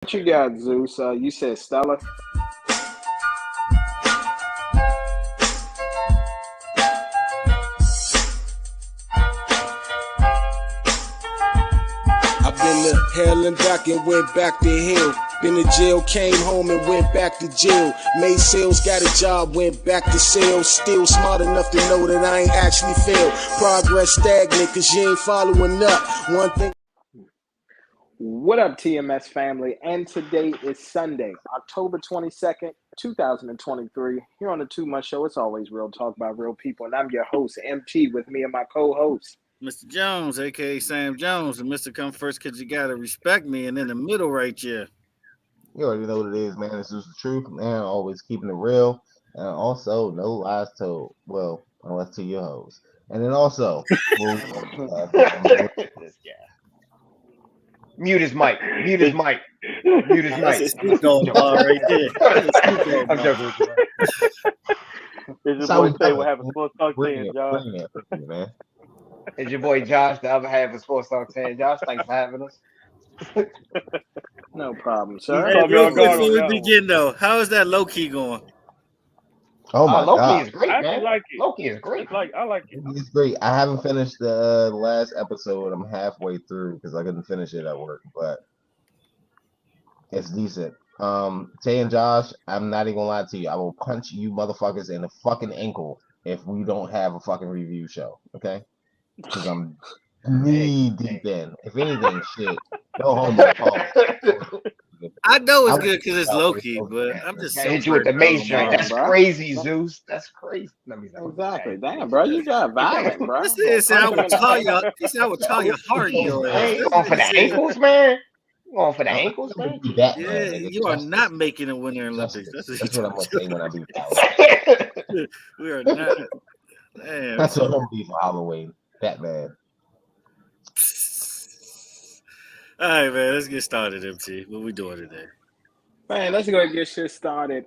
What you got, Zeus? You said Stella. I've been to hell and back and went back to hell. Been to jail, came home and went back to jail. Made sales, got a job, went back to sales. Still smart enough to know that I ain't actually failed. Progress stagnant cause you ain't following up. One thing. What up, TMS family? And today is Sunday, October 22nd, 2023. Here on the 2 Month Show, it's always real talk by real people. And I'm your host, MT, with me and my co-host, Mr. Jones, a.k.a. Sam Jones. And Mr. Come First because you got to respect me. And in the middle right here. You already know what it is, man. It's just the truth, man. Always keeping it real. And also, no lies told. Well, unless to your hoes. And then also, mute his mic. Mute his mic. Mute his That's a mic. sneak on bar right there. I'm joking with you, man. It's your boy Say what happened. Sports Talk saying, Josh. man. It's your boy Josh, the other half of Sports Talk saying, Josh, thanks for having us. no problem, sir. Hey, real quick before we begin, though, how is that low-key going? Oh, my Loki God. is great, I man. like it. Loki is great. I like it. It's great. I haven't finished the last episode. I'm halfway through because I couldn't finish it at work, but it's decent. Tay and Josh, I'm not even gonna lie to you. I will punch you motherfuckers in the fucking ankle if we don't have a fucking review show, okay? Because I'm knee deep in. If anything, shit, go home. I know it's good because it's low-key, but I'm just I hit you with the mace joint. That's crazy, Zeus. That's crazy. Exactly. Damn, bro. You got violent, bro. He said I would tell you hard your ass. You going for the ankles, man? You going for the ankles, man? Yeah, you are not making a Winter Olympics. That's what I'm gonna say when I be Halloween. We are not. Damn. That's what I'm gonna be for Halloween. Batman. All right, man. Let's get started, MT. What we doing today? Man, let's go ahead and get shit started.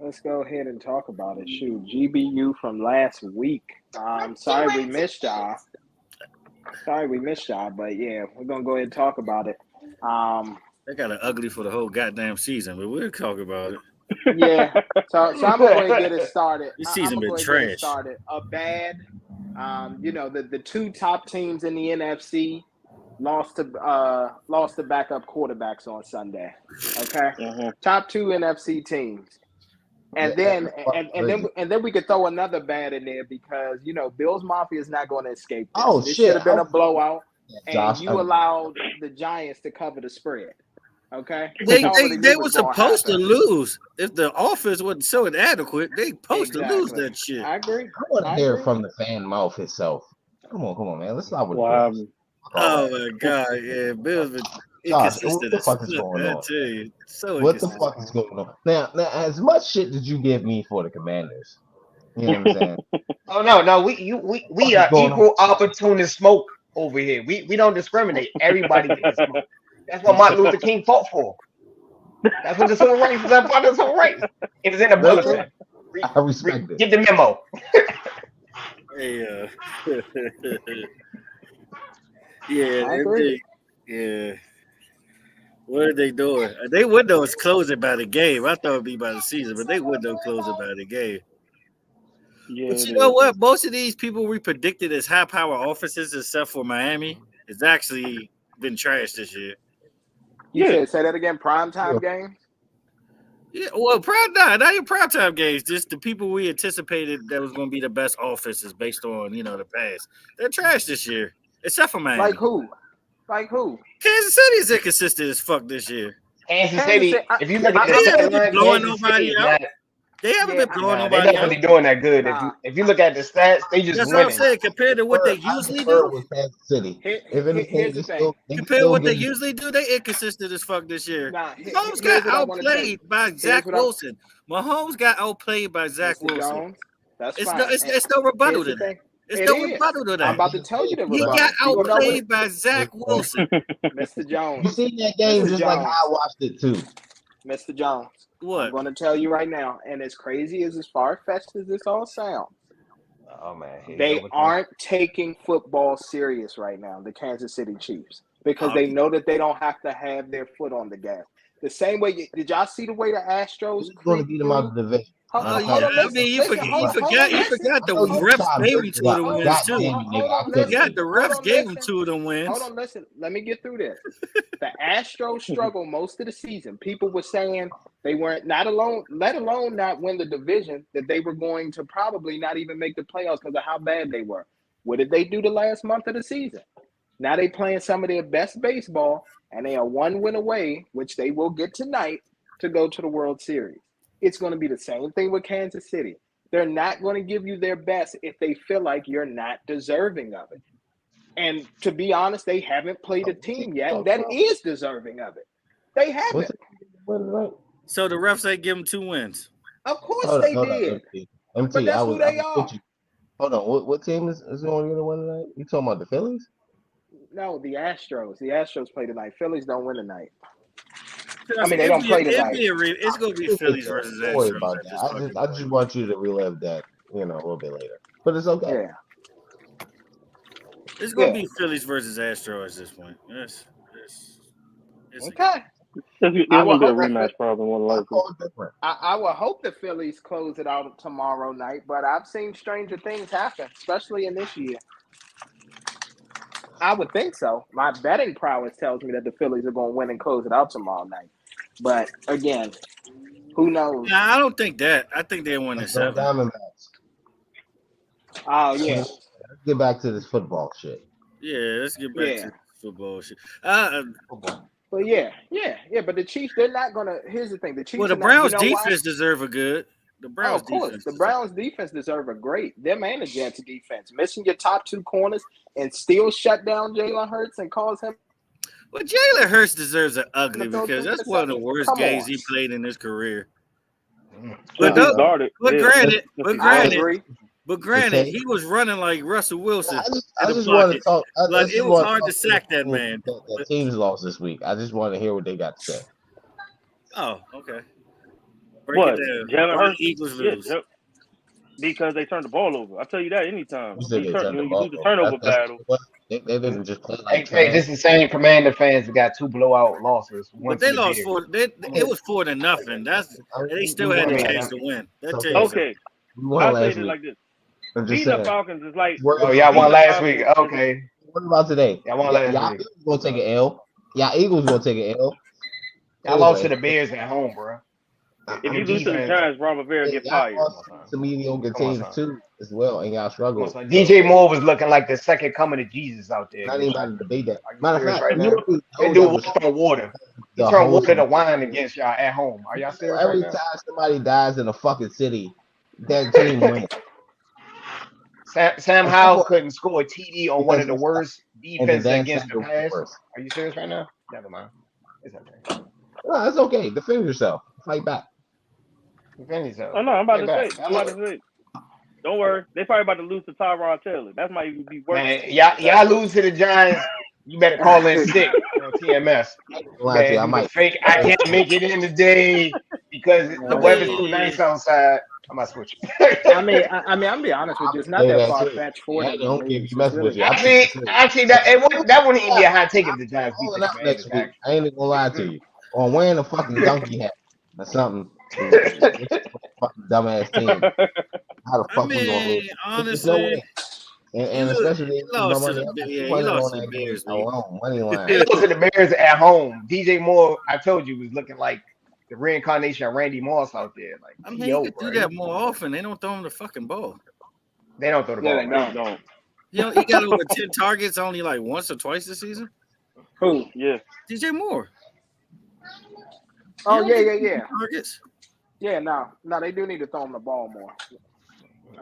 Let's go ahead and talk about it. Shoot, GBU from last week. Sorry we missed y'all. But yeah, we're gonna go ahead and talk about it. They got it ugly for the whole goddamn season, but we'll talk about it. Yeah. So I'm gonna go ahead and get it started. This season been trash. A bad. The two top teams in the NFC lost to backup quarterbacks on Sunday. Okay, top two NFC teams, and then we could throw another bad in there because Bills Mafia is not going to escape this. Oh this shit! Should have been a blowout, Josh, and you allowed the Giants to cover the spread. Okay, they were supposed to lose if the offense wasn't so inadequate. They supposed to lose that shit. I agree. I want to hear from the fan mouth itself. Come on, man. Let's start with the Oh my God, yeah, Bills been Josh, what the fuck is going on? What the fuck is going on? Now, as much shit did you give me for the Commanders? You know what I'm saying? Oh no, we are equal opportunist smoke over here. We don't discriminate. Everybody gets smoke. That's what Martin Luther King fought for. That's what the civil rights is about. The civil rights. It was in the bulletin. I respect it. Get the memo. Hey, yeah. What are they doing? They window is closing by the game. I thought it'd be by the season, but they window closing by the game. Yeah, but you know what? Most of these people we predicted as high power offenses, except for Miami, it's actually been trash this year. Say that again. Primetime games. Yeah, well, not your primetime games. Just the people we anticipated that was going to be the best offenses based on the past. They're trash this year, except for Miami. Like who? Kansas City is inconsistent as fuck this year. Kansas City. If you look at the blowing nobody out. They haven't been blowing nobody out. They're not really doing that good. If you look at the stats, they just That's winning. what I'm saying. Compared to what they usually do. With Kansas City. Compared to what they usually do, they inconsistent as fuck this year. Mahomes got outplayed by Zach Wilson. Mahomes got outplayed by Zach Wilson. It's no rebuttal to that. It's no rebuttal to that. I'm about to tell you the rebuttal. He got outplayed by Zach Wilson. Mr. Jones. You seen that game just like I watched it too. Mr. Jones. What? I'm going to tell you right now, and as crazy as far-fetched as this all sounds, oh man, they aren't taking football serious right now, the Kansas City Chiefs, because they know that they don't have to have their foot on the gas. The same way. Did y'all see the way the Astros Who's going to creep beat them out of through? the division? Hold on, I listen. mean, you forgot the refs gave him two of them wins too. The refs gave him two of them wins. Hold on, listen. Let me get through this. The Astros struggled most of the season. People were saying they weren't not alone, let alone not win the division, that they were going to probably not even make the playoffs because of how bad they were. What did they do the last month of the season? Now they playing some of their best baseball, and they are one win away, which they will get tonight, to go to the World Series. It's going to be the same thing with Kansas City. They're not going to give you their best if they feel like you're not deserving of it. And to be honest, they haven't played a team yet that is deserving of it. They haven't. So the refs ain't give them 2 wins. Of course they did. MT, but that's who they are. Hold on. What team is going to get a win tonight? You talking about the Phillies? No, the Astros. The Astros play tonight. Phillies don't win tonight. I mean, they don't play tonight. It's going to be Phillies versus Astros. Don't worry about that. I just want you to relive that, a little bit later. But it's okay. Yeah. It's going to be Phillies versus Astros at this point. It's okay. It's going to be a rematch probably. I will hope the Phillies close it out tomorrow night, but I've seen stranger things happen, especially in this year. I would think so. My betting prowess tells me that the Phillies are going to win and close it out tomorrow night. But again, who knows? Nah, I don't think that. I think they win in 7. Diamondbacks. Oh yeah. Let's get back to this football shit. Yeah, let's get back to football shit. But yeah. But the Chiefs, they're not gonna. Here's the thing: the Chiefs. Well, the Browns' defense deserve a good. The Browns' of course, the Browns' defense deserve a great. Them and the Jets' defense, missing your top 2 corners and still shut down Jalen Hurts and cause him. Well, Jalen Hurts deserves an ugly because that's one of the worst games he played in his career. But granted, he was running like Russell Wilson. I just want to talk. It was hard to sack that man. The teams lost this week. I just want to hear what they got to say. Oh, okay. What? Jalen Hurts Eagles lose. Because they turned the ball over. I'll tell you that anytime. You do the turnover battle. They didn't just play like hey, this is the same Commander fans that got 2 blowout losses. But they lost 4. It was 4-0. They still had a chance to win. Okay. I'll say it like this. Beating the Falcons is like. Oh, y'all won last week. Okay. What about today? Y'all won last week. Y'all gonna take an L. Y'all Eagles gonna take an L. Y'all lost to the Bears at home, bro. If you lose to the Giants, Ron Rivera get fired. Some mediocre teams too, as well, and y'all struggle. DJ Moore was looking like the second coming of Jesus out there. Not even to debate that. Matter of fact, that dude was on water. He turned water to wine against y'all at home. Are y'all serious? Every time somebody dies in a fucking city, that team wins. Sam Howell couldn't score a TD on one of the worst defenses against the pass. Are you serious right now? Never mind. It's okay. No, it's okay. Defend yourself. Fight back. Defend yourself. Oh, no, I'm about to say. Don't worry. They probably about to lose to Tyrod Taylor. That might even be worse. Man, y'all lose to the Giants. You better call in sick on TMS. Man, I might fake. I can't make it in today because the weather's too nice outside. I might switch. I mean, I'm be honest with you. It's not that far fetched for it. Don't give you mess with you. Actually, that wouldn't even be a hot take if the Giants beat the next week. I ain't even gonna lie to you. Or wearing a fucking donkey hat or something. Fucking dumbass team. How the fuck we gonna lose? Honestly, and especially he lost to the Bears. Money line. He lost to the Bears at home. DJ Moore, I told you, was looking like the reincarnation of Randy Moss out there. Like, I mean, you could do that more often. They don't throw him the fucking ball. They don't throw the ball. They don't. You know, he got over 10 targets only like once or twice this season. Who? Yeah. DJ Moore. Oh, yeah. Targets. Yeah, no, they do need to throw him the ball more.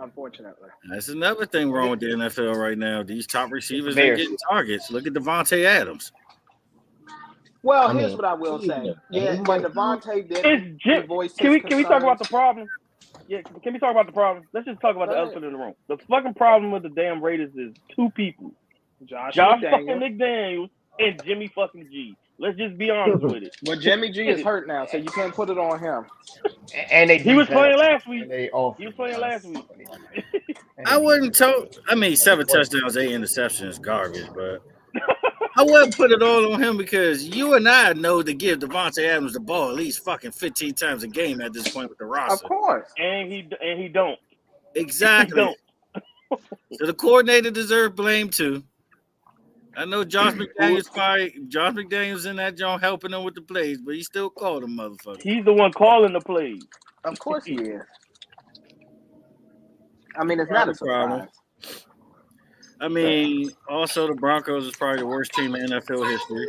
Unfortunately. That's another thing wrong with the NFL right now. These top receivers ain't getting targets. Look at Devontae Adams. Well, here's what I will say. Yeah, when Devontae did can we talk about the problem? Yeah, can we talk about the problem? Let's just talk about the elephant in the room. The fucking problem with the damn Raiders is 2 people. Josh fucking McDaniels and Jimmy fucking G. Let's just be honest with it. Well, Jimmy G is hurt now, so you can't put it on him. And he was playing last week. He was playing last week. I wouldn't tell. I mean, 7 touchdowns, 8 interceptions, garbage. But I wouldn't put it all on him because you and I know to give Devontae Adams the ball at least fucking 15 times a game at this point with the roster. Of course. And he don't. Exactly. He don't. So the coordinator deserves blame too. I know Josh McDaniels in that joint helping him with the plays, but he still called him motherfucker. He's the one calling the plays. Of course he is. I mean, it's not a surprise. I mean, also the Broncos is probably the worst team in NFL history.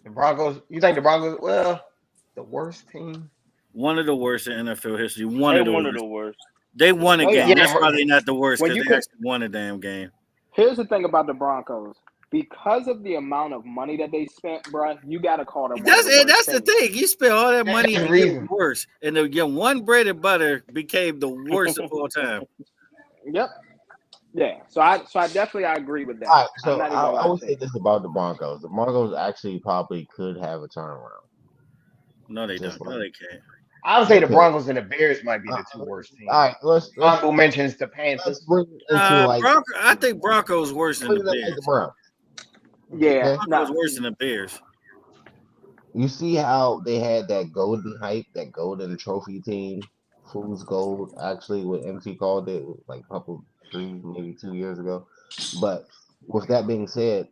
The Broncos, you think the Broncos? Well, the worst team. One of the worst in NFL history. One of the worst. They won a game. Yeah. That's why they're not the worst because they actually won a damn game. Here's the thing about the Broncos. Because of the amount of money that they spent, bro, you got to call them. That's the thing. You spent all that money and it worse. And the one bread and butter became the worst of all time. Yep. Yeah. So I definitely agree with that. All right, so I would say this about the Broncos. The Broncos actually probably could have a turnaround. No, they don't. No, they can't. I would say the Broncos and the Bears might be the two worst teams. All right, let's honorable mentions the Panthers. Let's bring into I think Broncos worse than the Bears. The Browns. Yeah, Broncos worse than the Bears. You see how they had that golden hype, that golden trophy team, Fool's Gold, actually, what MC called it, like a couple, 3, maybe 2 years ago. But with that being said,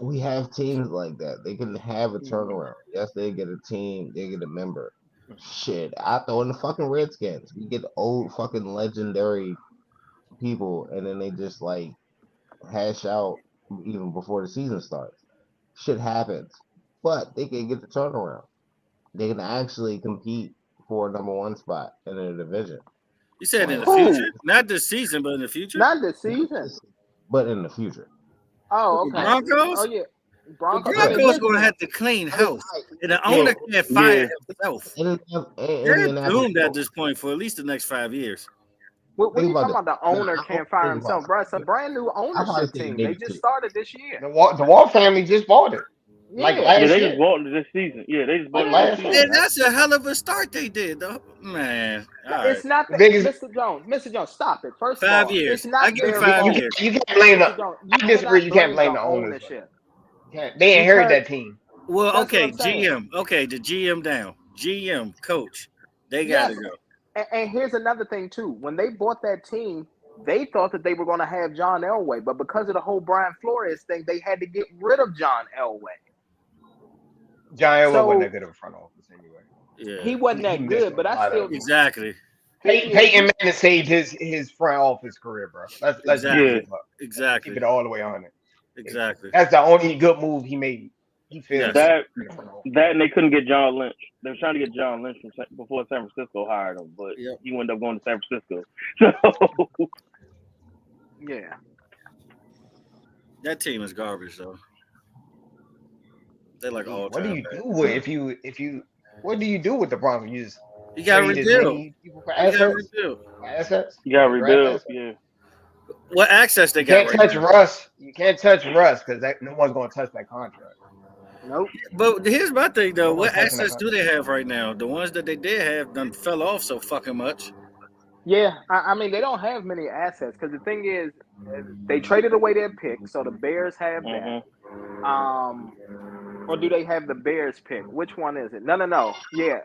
we have teams like that. They can have a turnaround. Yes, they get a team, they get a member. Shit, I throw in the fucking Redskins. We get old fucking legendary people, and then they just like hash out even before the season starts. Shit happens, but they can get the turnaround. They can actually compete for a #1 spot in a division. You said in the future, not this season, but in the future. Not this season, but in the future. Oh, okay. Broncos. Oh yeah. The Broncos gonna have to clean house, and the owner can't fire himself. They're doomed at this point for at least the next 5 years. What are you talking about? The owner can't fire himself, bro. It's a brand new ownership team. They just started this year. The Wall family just bought it. Like last year. They just bought it this season. Yeah, they just bought it last season. And that's a hell of a start they did, though. Man. It's not the biggest. Mr. Jones, stop it. First of all, 5 years. It's not I give it 5 years. You can't blame the. I disagree. You can't blame the ownership. They inherit that team. Well, okay, GM. Okay, the GM down. GM, coach. They got to go. And here's another thing, too. When they bought that team, they thought that they were going to have John Elway. But because of the whole Brian Flores thing, they had to get rid of John Elway. John Elway wasn't that good of a front office anyway. Yeah. He wasn't that good, but I still... Exactly. Peyton Manning saved his front office career, bro. Let's exactly. Keep it all the way on it. Exactly. That's the only good move he made. He failed that, and they couldn't get John Lynch. They were trying to get John Lynch before San Francisco hired him, but he ended up going to San Francisco. So yeah, that team is garbage, though. They're like all. What do you do with if you? What do you do with the Broncos? You gotta rebuild. You gotta rebuild. Assets. You gotta rebuild. Yeah. What access they got? You can't touch Russ. You can't touch Russ because no one's going to touch that contract. Nope. But here's my thing, though. What access do they have right now? The ones that they did have done fell off so fucking much. Yeah, I mean, they don't have many assets because the thing is, they traded away their pick, so the Bears have that. Or do they have the Bears pick? Which one is it? No. Yeah.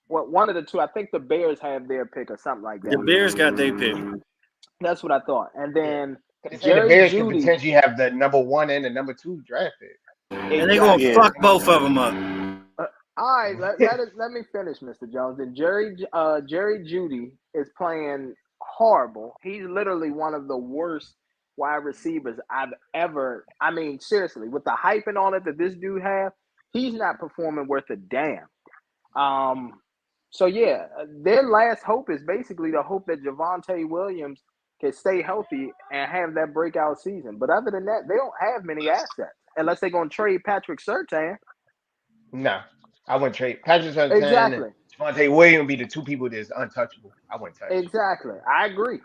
Well, one of the two. I think the Bears have their pick or something like that. The Bears got their pick. That's what I thought. And then the Bears can potentially have the #1 and the #2 draft pick. And they're going to fuck both of them up. All right, let me finish, Mr. Jones. And Jerry Jeudy is playing horrible. He's literally one of the worst wide receivers I've ever. I mean, seriously, with the hype and all that this dude have, he's not performing worth a damn. So yeah, their last hope is basically the hope that Javonte Williams can stay healthy and have that breakout season. But other than that, they don't have many assets unless they're going to trade Patrick Surtain. No, I wouldn't trade Patrick Surtain. Exactly. Javonte Williams would be the two people that's untouchable. I wouldn't touch. Exactly. I agree.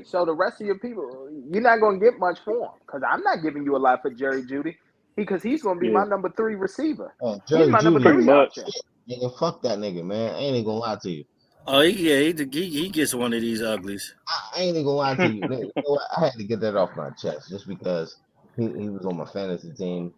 So the rest of your people, you're not going to get much for him because I'm not giving you a lot for Jerry Jeudy because he's going to be my #3 receiver. Jerry he's my Jeudy, #3 option. Nigga, fuck that nigga, man. I ain't even gonna lie to you. Oh yeah, he gets one of these uglies. I ain't even gonna lie to you. You know what? I had to get that off my chest just because He was on my fantasy team,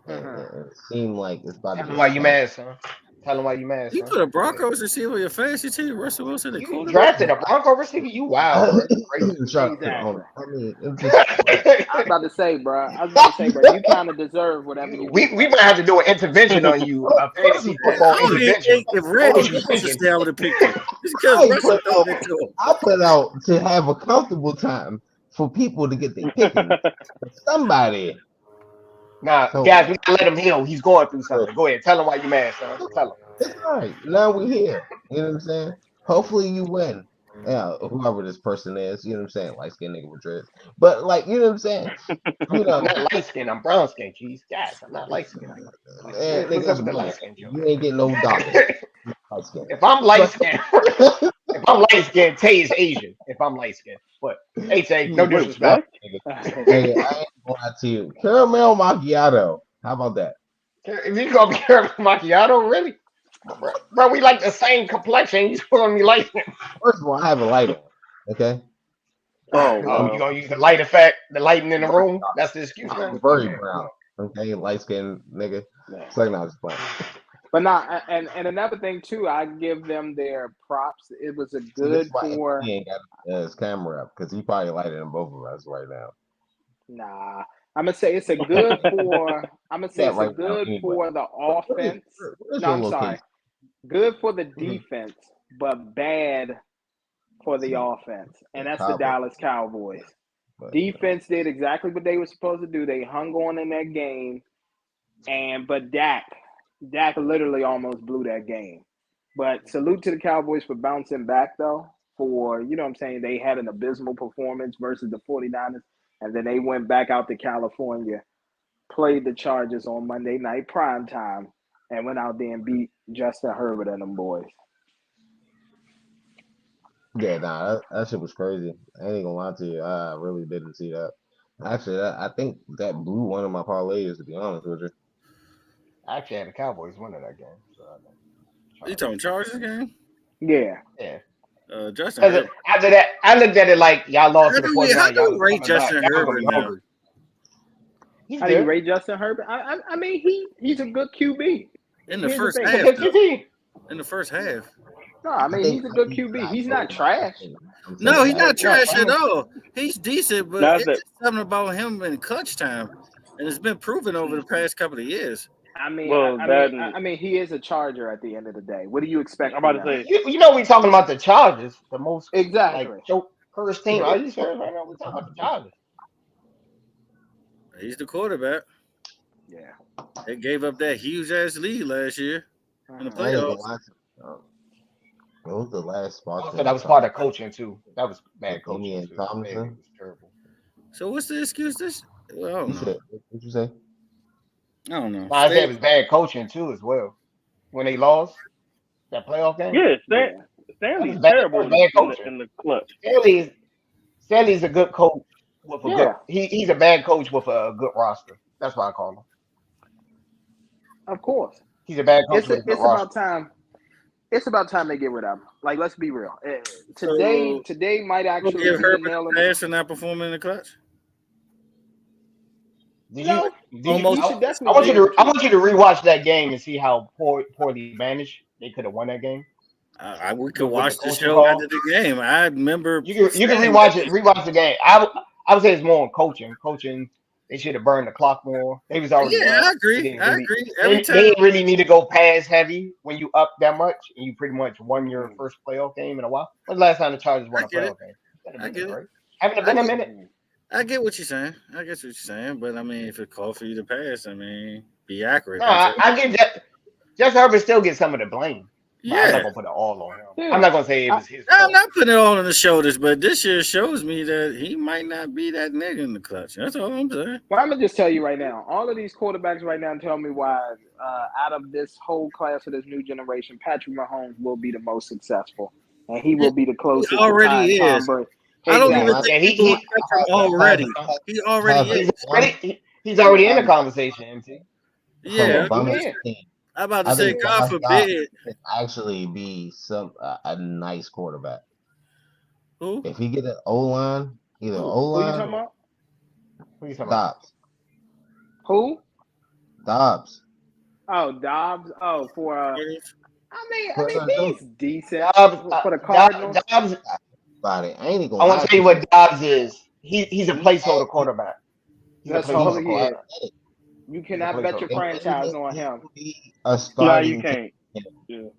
and it seemed like it's about to Tell him get why you tough. mad, son. Tell him why you mad, You son. put a Broncos receiver on your fantasy team, Russell Wilson, the You quarterback. drafted a Bronco receiver? You wild, bro. You crazy. Exactly. I mean, it's just I was about to say, bro. You kind of deserve whatever you we get. might have to do an intervention on you, a fantasy football I don't even intervention. think if What Randy was you Moss was thinking? there, I would have picked him. It's because Russell thrown it to him. I put out to have a comfortable time for people to get their pickings. For somebody. Nah, So, guys, we gotta let him heal. He's going through something. Go ahead, tell him why you mad, son. Tell him. it's all right. Now we're here. You know what I'm saying? Hopefully you win. Yeah, whoever this person is, you know what I'm saying? Light skinned nigga with dreads. But like, you know what I'm saying? You know, I'm not light skinned, I'm brown skinned, jeez. Guys, I'm not light skinned. What's up with the light skin joke? You ain't getting no darker. Light skin. If I'm light skinned, if I'm light skinned, Tay is Asian. If I'm light skinned. But hey Tay, no disrespect. Hey, I ain't gonna lie to you. Caramel macchiato. How about that? If you call me caramel macchiato, really? Bro, we like the same complexion. You calling me light skin. First of all, I have a light on. Okay. Oh, you gonna use the light effect, the lighting in the room? That's the excuse, man. I'm very brown. Okay, light skinned nigga. It's like no, just playing. But not, and another thing too, I give them their props. It was a good for. He ain't got his camera up because he probably lighted them both of us right now. Nah, I'm gonna say it's a good for. I'm gonna say it's a good for the offense. No, I'm sorry. Good for the defense, but bad for the offense, and that's the Dallas Cowboys. Defense did exactly what they were supposed to do. They hung on in that game, but Dak literally almost blew that game. But salute to the Cowboys for bouncing back, though, for, you know what I'm saying, they had an abysmal performance versus the 49ers, and then they went back out to California, played the Chargers on Monday night primetime, and went out there and beat Justin Herbert and them boys. Yeah, nah, that shit was crazy. I ain't gonna lie to you. I really didn't see that. Actually, I think that blew one of my parlays, to be honest with you. I actually had the Cowboys winning that game. So you talking Chargers game? Yeah. Justin Herbert. After that, I looked at it like y'all lost to the 49ers. How do you rate Justin Herbert now? How do you rate Justin Herbert? I mean, he's a good QB. In the first half. In the first half. No, I mean, he's a good QB. He's not trash. No, he's not trash at all. He's decent, but it's something about him in clutch time. And it's been proven over the past couple of years. I mean, he is a Charger at the end of the day. What do you expect? I'm about to say, you know, we talking about the Chargers, the most exactly first team. Are you serious right now? We talking about the Chargers. He's the quarterback. Yeah, they gave up that huge ass lead last year in the playoffs. What was the last spot? Also, that was part of coaching too. That was bad coaching. And Tomlinson. It was terrible. So what's the excuse? Well, I don't know. What'd you say? I don't know. I said it was bad coaching too, as well. When they lost that playoff game. Yeah, Stanley's terrible bad coaching in the clutch. Stanley's a good coach with a good. He's a bad coach with a good roster. That's why I call him. Of course, he's a bad coach. It's about time. It's about time they get rid of him. Like, let's be real. Today might actually give Herbert a pass and not performing in the clutch. I want you to rewatch that game and see how poorly managed they could have won that game. We could watch the show after the game. I remember you can rewatch the game. I would say it's more on coaching. Coaching, they should have burned the clock more. They was already I agree. They didn't really need to go pass heavy when you up that much and you pretty much won your first playoff game in a while. When's the last time the Chargers won a playoff game? I get it. Haven't it been a minute? I get what you're saying. But I mean, if it called for you to pass, I mean, be accurate. No, I get that. Justin Herbert still gets some of the blame. Yeah, I'm not gonna put it all on him. Yeah. I'm not gonna say it was his fault. I'm not putting it all on the shoulders, but this year shows me that he might not be that nigga in the clutch. That's all I'm saying. Well, I'm gonna just tell you right now, all of these quarterbacks right now tell me why out of this whole class of this new generation, Patrick Mahomes will be the most successful, and he will be the closest. He already is. Tom I don't even think he already. He already is. He's already in the conversation, MT. Yeah. I'm about to say, God forbid, actually be a nice quarterback. Who? If he get an O line, either O line. Who you talking about? Who you talking about? Who? Dobbs. Oh, Dobbs. Oh, for I mean, he's decent for the Cardinals. Dobbs. About it. I ain't even gonna I want lie to tell you to what Dobbs is. He's a placeholder quarterback. That's all he is. You cannot bet your franchise on him. No, you can't. Yeah.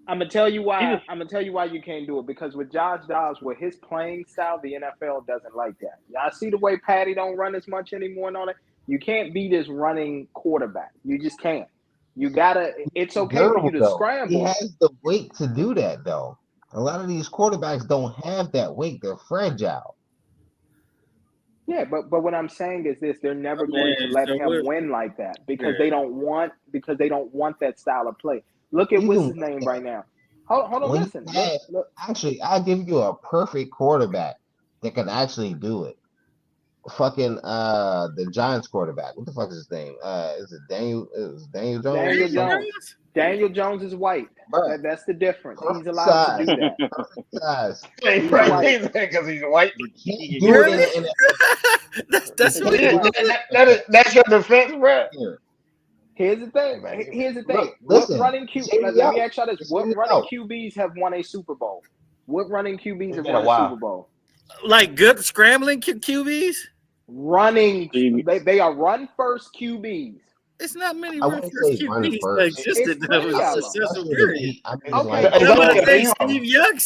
I'm gonna tell you why. I'm gonna tell you why you can't do it, because with Josh Dobbs, with his playing style, the NFL doesn't like that. Y'all see the way Patty don't run as much anymore and all that. You can't be this running quarterback. You just can't. You gotta. It's okay for you to scramble. He has the weight to do that, though. A lot of these quarterbacks don't have that weight. They're fragile. Yeah, but what I'm saying is this: they're never going to let him win like that because they don't want that style of play. Look at what's his name right now. Hold on, listen. Look. Actually, I'll give you a perfect quarterback that can actually do it. Fucking the Giants quarterback. What the fuck is his name? Is it Daniel Jones? Daniel Jones. Daniel Jones is white. That's the difference. He's allowed to do that. Perfect size. He's white because he's white. That's your defense, bro. Here's the thing. Listen, what running QBs? Let me ask y'all this: what running QBs have won a Super Bowl? What running QBs have won a Super Bowl? Like good scrambling QBs? Running. They are run first QBs. It's not many run first QBs that existed that was successful. Okay. Steve Young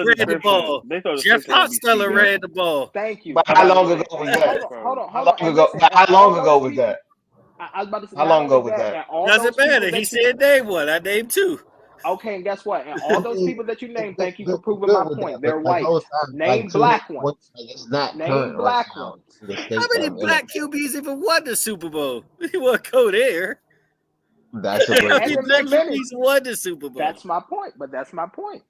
ran the ball. Jeff Hostetler ran the ball. Thank you. But how long ago was that? Hold on. How long ago was that? I was about to say, how long ago was that? Doesn't matter. He said name one. I named two. Okay, and guess what? And all those people that you named, thank you for proving my point. They're white. Name black ones. It's not name black ones. How many black QBs even won the Super Bowl? He won't go there. That's a great black QBs won the Super Bowl. That's my point. But that's my point.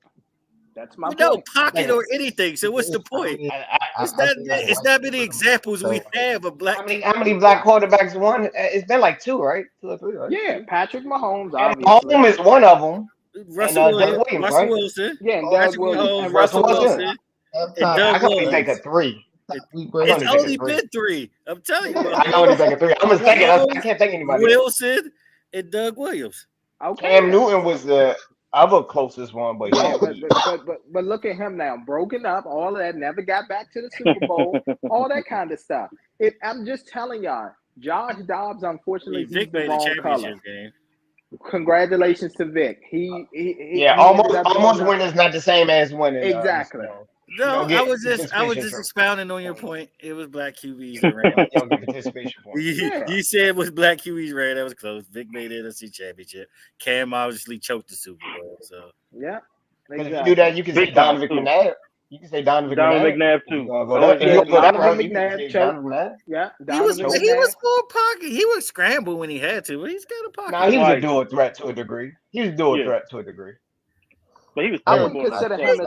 No pocket or anything. So what's the point? It's not many examples we have of black. How many black quarterbacks won? It's been like 2, right? 2 or 3, right? Yeah, Patrick Mahomes. Mahomes is one of them. Russell Wilson. Yeah, and Doug Williams. Russell Wilson. I can only think of 3. It's only been 3. I'm telling you. I can only think of 3. I'm just thinking. I can't think of anybody. Wilson and Doug Williams. Okay. Cam Newton was the other closest one, but yeah. But look at him now, broken up, all of that, never got back to the Super Bowl, all that kind of stuff. I'm just telling y'all, Josh Dobbs, unfortunately, he's the wrong color. Game. Congratulations to Vic. Almost winning is not the same as winning. Exactly. No, I was just expounding on your point. It was black QBs that ran. You said it was black QBs ran. That was close. Vic made the NFC Championship. Cam obviously choked the Super Bowl. So yeah, exactly. If you do that, you can say Donovan McNabb. You can say Donovan McNabb too. Donovan McNabb choked. Yeah, he was full pocket. He would scramble when he had to, but he's got a pocket. Nah, he was a dual threat to a degree. But he was terrible. I would consider him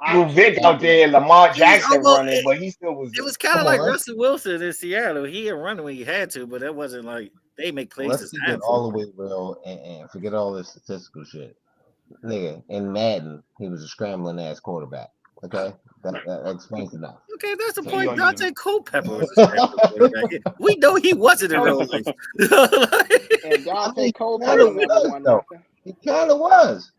as Vic out there and Lamar Jackson running, but he still was. It was kind of like Russell Wilson in Seattle. He had run when he had to, but it wasn't like they make plays. Let's get all the way real and forget all this statistical shit. Nigga, in Madden, he was a scrambling ass quarterback. Okay, that explains enough. Okay, that's the point. Dante Culpepper was a scrambling quarterback. We know he wasn't in real life. And Dante Culpepper never won nothing. He kind of was.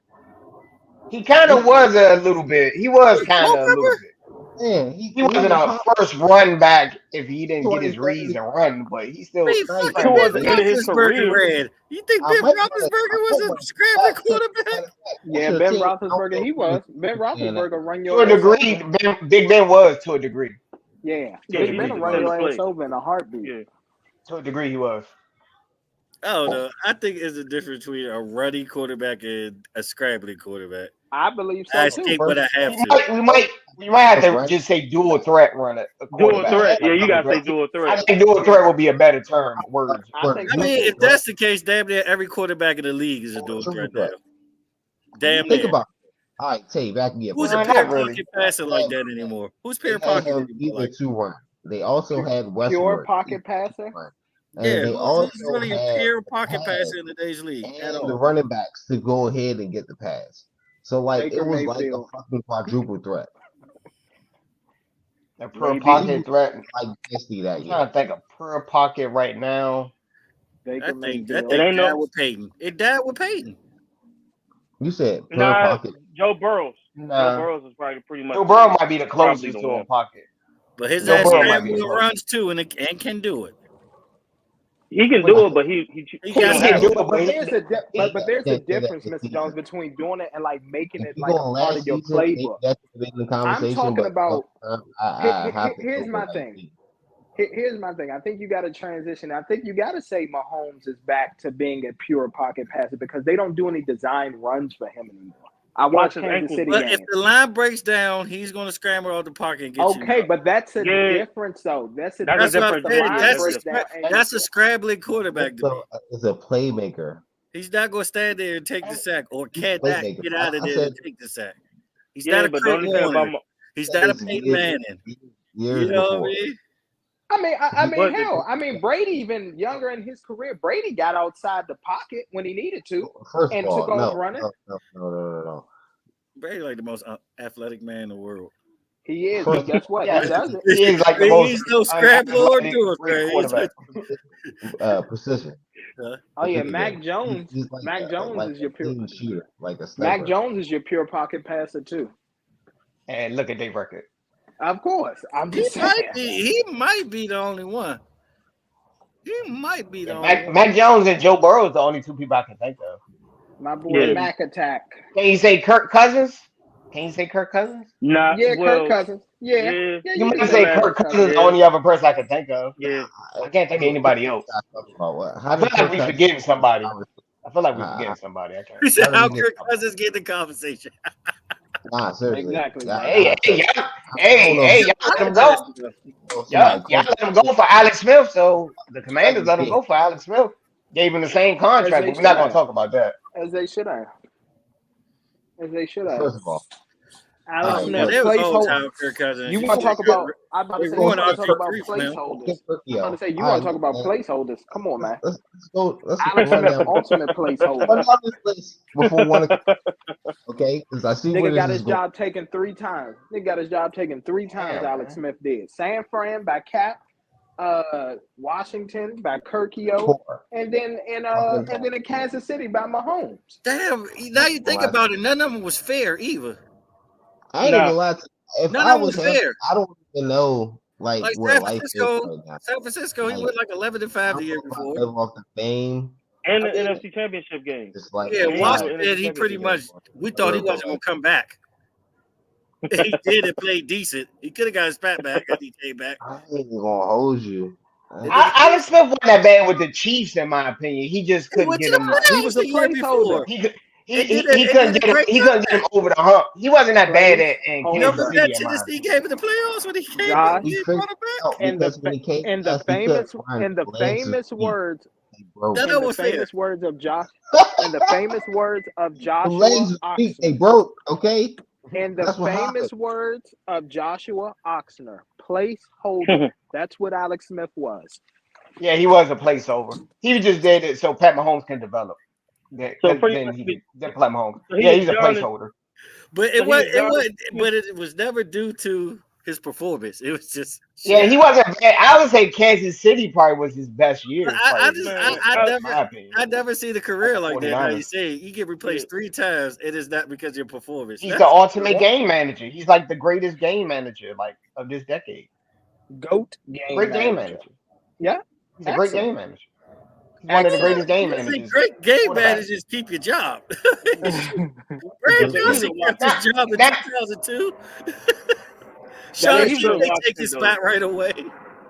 He kind of was a little bit. He was kind of a little bit. Yeah, he wasn't a first run back if he didn't get his reads and run, but he still towards the end of his career. You think Ben Roethlisberger was a scrambling quarterback? Yeah, Ben Roethlisberger, he was. Ben Roethlisberger run your to a degree. Big Ben was to a degree. Yeah, Big Ben run your ass over in a heartbeat. Yeah. To a degree, he was. I don't know. I think there's a difference between a running quarterback and a scrambling quarterback. I believe so too. I think what I have to. We might have to just say dual threat runner. Dual threat. Yeah, you gotta say dual threat. I think dual threat would be a better term. Words. I mean, if that's the case, damn near every quarterback in the league is a dual threat now. Damn near. Think about it. All right, tell you back again. Who's a pure pocket passer like that anymore? Who's pure pocket? Either two run. They also had Westbrook. Pure pocket passer. Yeah, who's really a pure pocket passer in today's league at all? The running backs to go ahead and get the pass. So like it was like a fucking quadruple threat. A per pocket threat. Like Misty that I'm year. trying to think of per pocket right now. I think It ain't died no. with Peyton. It died with Peyton. You said per Nah, pocket. Joe Burrows. Joe Nah, Burrows is probably pretty much. Joe Burrow might be the probably closest the to a one. pocket. But his Joe ass Burrow might be the scramble closest. runs too, and can do it. He can do it, but he got don't can have do it. it, But there's a can't say that difference, this Mr. season. Jones, between doing it and like making If it you like go a on part last of your season, maybe playbook. that could have been the I'm conversation. talking But about. I have to Here's go my for thing. last season. Here's my thing. I think you got to transition. I think you got to say Mahomes is back to being a pure pocket passer because they don't do any design runs for him anymore. I watch his Kansas ankle. City But games. if the line breaks down, he's going to scramble out the pocket and get you. Okay, but that's a Yeah. difference, though. That's a That's That's difference. what The I'm line saying. breaks down. That's a scrambling quarterback to me. So it's a playmaker. He's not going to stand there and take the sack, or cannot Playmaker. get out of I there said and take the sack. He's Yeah, not a but the Kurt only thing about Warner. He's not a it's Peyton Manning. years You know before. what I mean? I mean, hell, I mean, Brady, even younger in his career, Brady got outside the pocket when he needed to First and of all, took off running. No. Brady like the most athletic man in the world. He is, but guess what? Yeah, He does it. he is like the most He's no scramble or unathletic do great it, quarterback. Precision. Oh yeah, Precision Mac game. Jones. He's like Mac Jones like is your a pure. clean shooter, like a sniper. Mac Jones is your pure pocket passer too. And look at their record. Of course, I'm He just saying. might be the only one. He might be the only one. Mac Jones and Joe Burrow is the only two people I can think of. My boy Mac attack. Can you say Kirk Cousins? Nah, Yeah, well, Kirk Cousins. Yeah. You might say Kirk Cousins is the only other person I can think of. Yeah. I can't think of anybody else. I feel like we forgetting somebody. I can't. He said, "How Kirk Cousins get the conversation?" Nah, seriously. Exactly. Y'all let him go. Y'all let him go for Alex Smith. So the Commanders let him go for Alex Smith. Gave him the same contract, but we're not going to talk about that. As they should have. First of all, Alex Smith, placeholder. You want to talk about? I'm about to say you want to talk about placeholders. I'm about to say you want to talk about placeholders. Come on, man. Let's go. Let's Alex run Smith, down ultimate placeholder. Run down this list before 1 o'clock. Okay, because I see where Nigga got this his is going. job taken 3 times. Alex Smith did. San Fran by Cap, Washington by Kirkio, and then in Kansas City by Mahomes. Damn! Now you think about it, none of them was fair either. I ain't gonna lie to you. If none I of them was was him, fair. I don't even know Like where San life is Francisco, right now. San Francisco, he went like 11-5 the year before. Live off the fame. And the NFC Championship game. Just like Washington, he pretty much. We thought he wasn't gonna come back. He did and played decent. He could have got his pat back as he came back. I ain't even gonna hold you. Alex Smith wasn't that bad with the Chiefs, in my opinion. He just couldn't get him. He was a placeholder. He couldn't get him over the hump. He wasn't that bad in Kansas City. Tennessee game in the playoffs when he came. And the famous words. And the famous words of Josh. And the famous words of Joshua. Legs they broke. Okay. And the famous words of Joshua Oxner, placeholder. That's what Alex Smith was. Yeah, he was a placeholder. He just did it so Pat Mahomes can develop. So then Pat Mahomes. Yeah, he's a placeholder. But it was never due to his performance. It was just he wasn't bad. I would say Kansas City probably was his best year. I never see the career like that. How you say you get replaced 3 times, it is not because of your performance. He's the ultimate game manager. He's like the greatest game manager of this decade. GOAT game manager. Yeah, he's a great game manager. He's one of the greatest game managers. Great game managers keep your job. Brad Johnson kept his job in 2002. Sean Keane take his spot right away.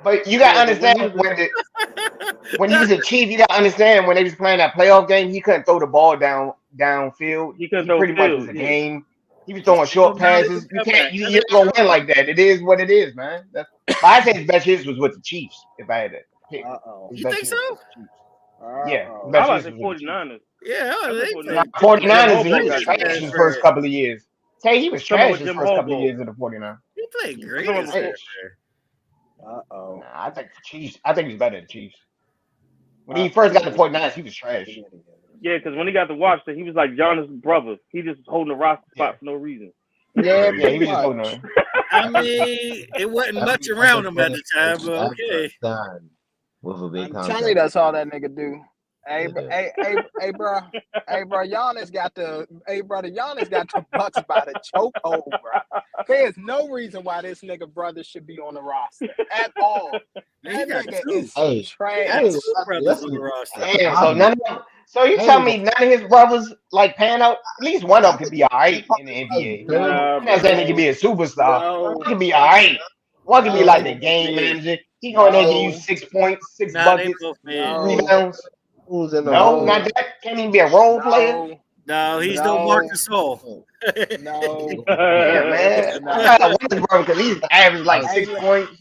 But you gotta understand when he was a Chief, you gotta understand when they was playing that playoff game, he couldn't throw the ball downfield. He pretty much was a game. He was throwing short passes. You're gonna win like that. It is what it is, man. I think his best years was with the Chiefs. If I had to pick, you think so? Yeah, I like the 49ers. Yeah, 49ers. He was trash his first couple of years. He was trash his first couple of years of the 49ers. He played great. I think the Chiefs. I think he's better than the Chiefs. When he first got the 49ers, he was trash. Yeah, because when he got to Washington, he was like Giannis' brother. He just holding the roster spot for no reason. Yeah, he was just holding on. I mean, it wasn't much around him at the time, but okay. With a big I'm contract. telling you, that's all that nigga do. Hey, bro. Giannis got the Bucks by the chokehold, bro. There's no reason why this nigga brother should be on the roster at all. That nigga is trash. Brothers on the roster. Damn, so you tell me none of his brothers like pan out? At least one of them could be all right in the NBA. I'm not saying he could be a superstar. One could be all right. One could be like the game manager. He going there give you 6 points, 6 buckets, 3 rebounds. Who's in the No, not that. Can't even be a role player. No, he's no Marcus Gasol. No. Yeah, man. I got one brother because he's average like 6 points,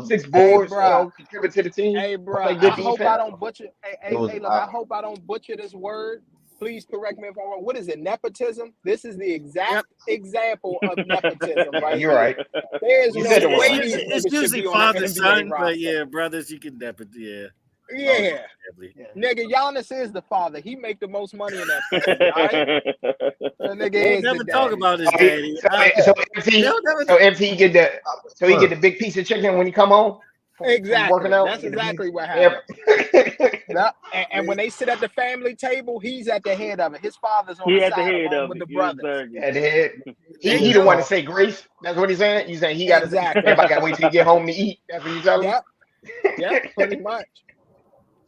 6 boards, contribute to the team. Hey, bro, like I hope I don't butcher. Hey, look, I hope I don't butcher this word. Please correct me if I'm wrong. What is it? Nepotism? This is the exact example of nepotism, right? You're right. There's no way it's usually father, son, but yeah, brothers, you can nepot, Yeah. Nigga, Giannis is the father. He make the most money in that family, all right? The nigga is never the talk daddy. about his daddy. He get the big piece of chicken when he come home. Exactly. Working out. That's exactly what happened. And when they sit at the family table, he's at the head of it. His father's on the side along with the brothers. At the head. He the one to say grace. That's what he's saying. He's saying he got to. Everybody got to wait till he get home to eat. That's what you telling him. Yep. Pretty much.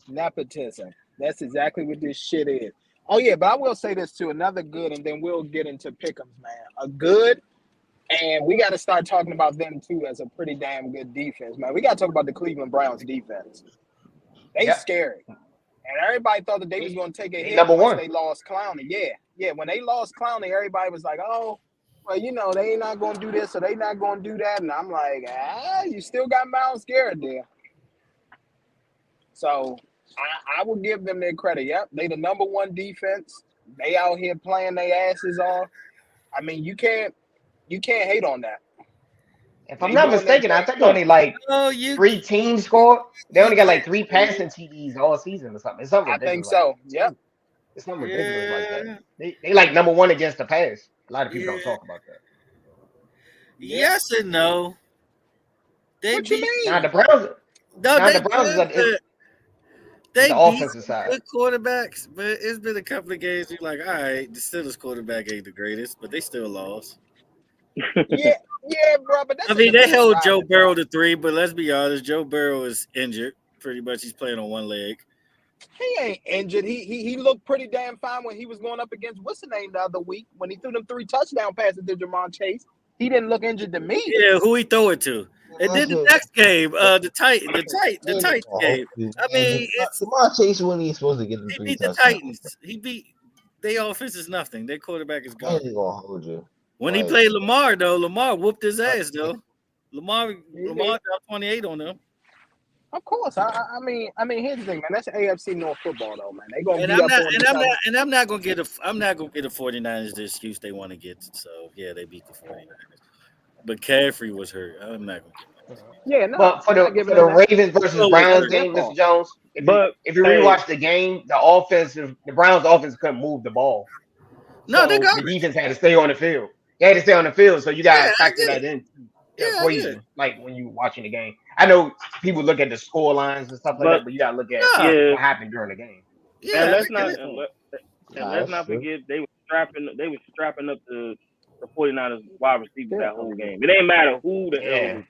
Nepotism. That's exactly what this shit is. Oh yeah, but I will say this too. Another good, and then we'll get into pick'ems, man. A good, and we got to start talking about them too as a pretty damn good defense, man. We got to talk about the Cleveland Browns defense. They scary, and everybody thought that they was going to take a hit once they lost Clowney. Yeah. When they lost Clowney, everybody was like, "Oh, well, they ain't not going to do this, or they not going to do that." And I'm like, you still got Myles Garrett there, so. I will give them their credit. Yep, they the number one defense. They out here playing their asses off. I mean, you can't hate on that. If I'm not mistaken, I think only like 3 teams scored. They only got like 3 passing TDs all season or something. It's something ridiculous. I think so. Yep. It's something ridiculous like that. They like number one against the pass. A lot of people don't talk about that. Yes and no. What you mean? Now the Browns. The Browns they the offensive side. Good quarterbacks, but it's been a couple of games. You're like, all right, the Steelers quarterback ain't the greatest, but they still lost. yeah, bro. But that's they held Joe Burrow to 3, but let's be honest, Joe Burrow is injured. Pretty much, he's playing on one leg. He ain't injured. He looked pretty damn fine when he was going up against what's the name the other week when he threw them 3 touchdown passes to Jamar Chase. He didn't look injured to me. Yeah, who he throw it to? And then the next game, the Titans game. I mean, Jamar Chase when he's supposed to get the 3 beat the Titans. He beat their offense is nothing. Their quarterback is gone. He gonna hold you. When he played Lamar, though, Lamar whooped his ass, though. Lamar dropped 28 on them. Of course, I mean, here's the thing, man. That's AFC North football, though, man. They gonna I'm not gonna get the 49ers the excuse they want to get. So yeah, they beat the 49ers. But Caffrey was hurt. I'm not gonna get that. Yeah, no. But for the Ravens versus Browns game, Mr. Jones, if you rewatch the game, the Browns offense couldn't move the ball. No, they got the defense had to stay on the field. They had to stay on the field, so you got to factor that in. Equation, like when you watching the game. I know people look at the score lines and stuff like that, but you gotta look at what happened during the game. Yeah, and let's not forget they were strapping up the 49ers wide receivers that whole game. It ain't matter who the hell.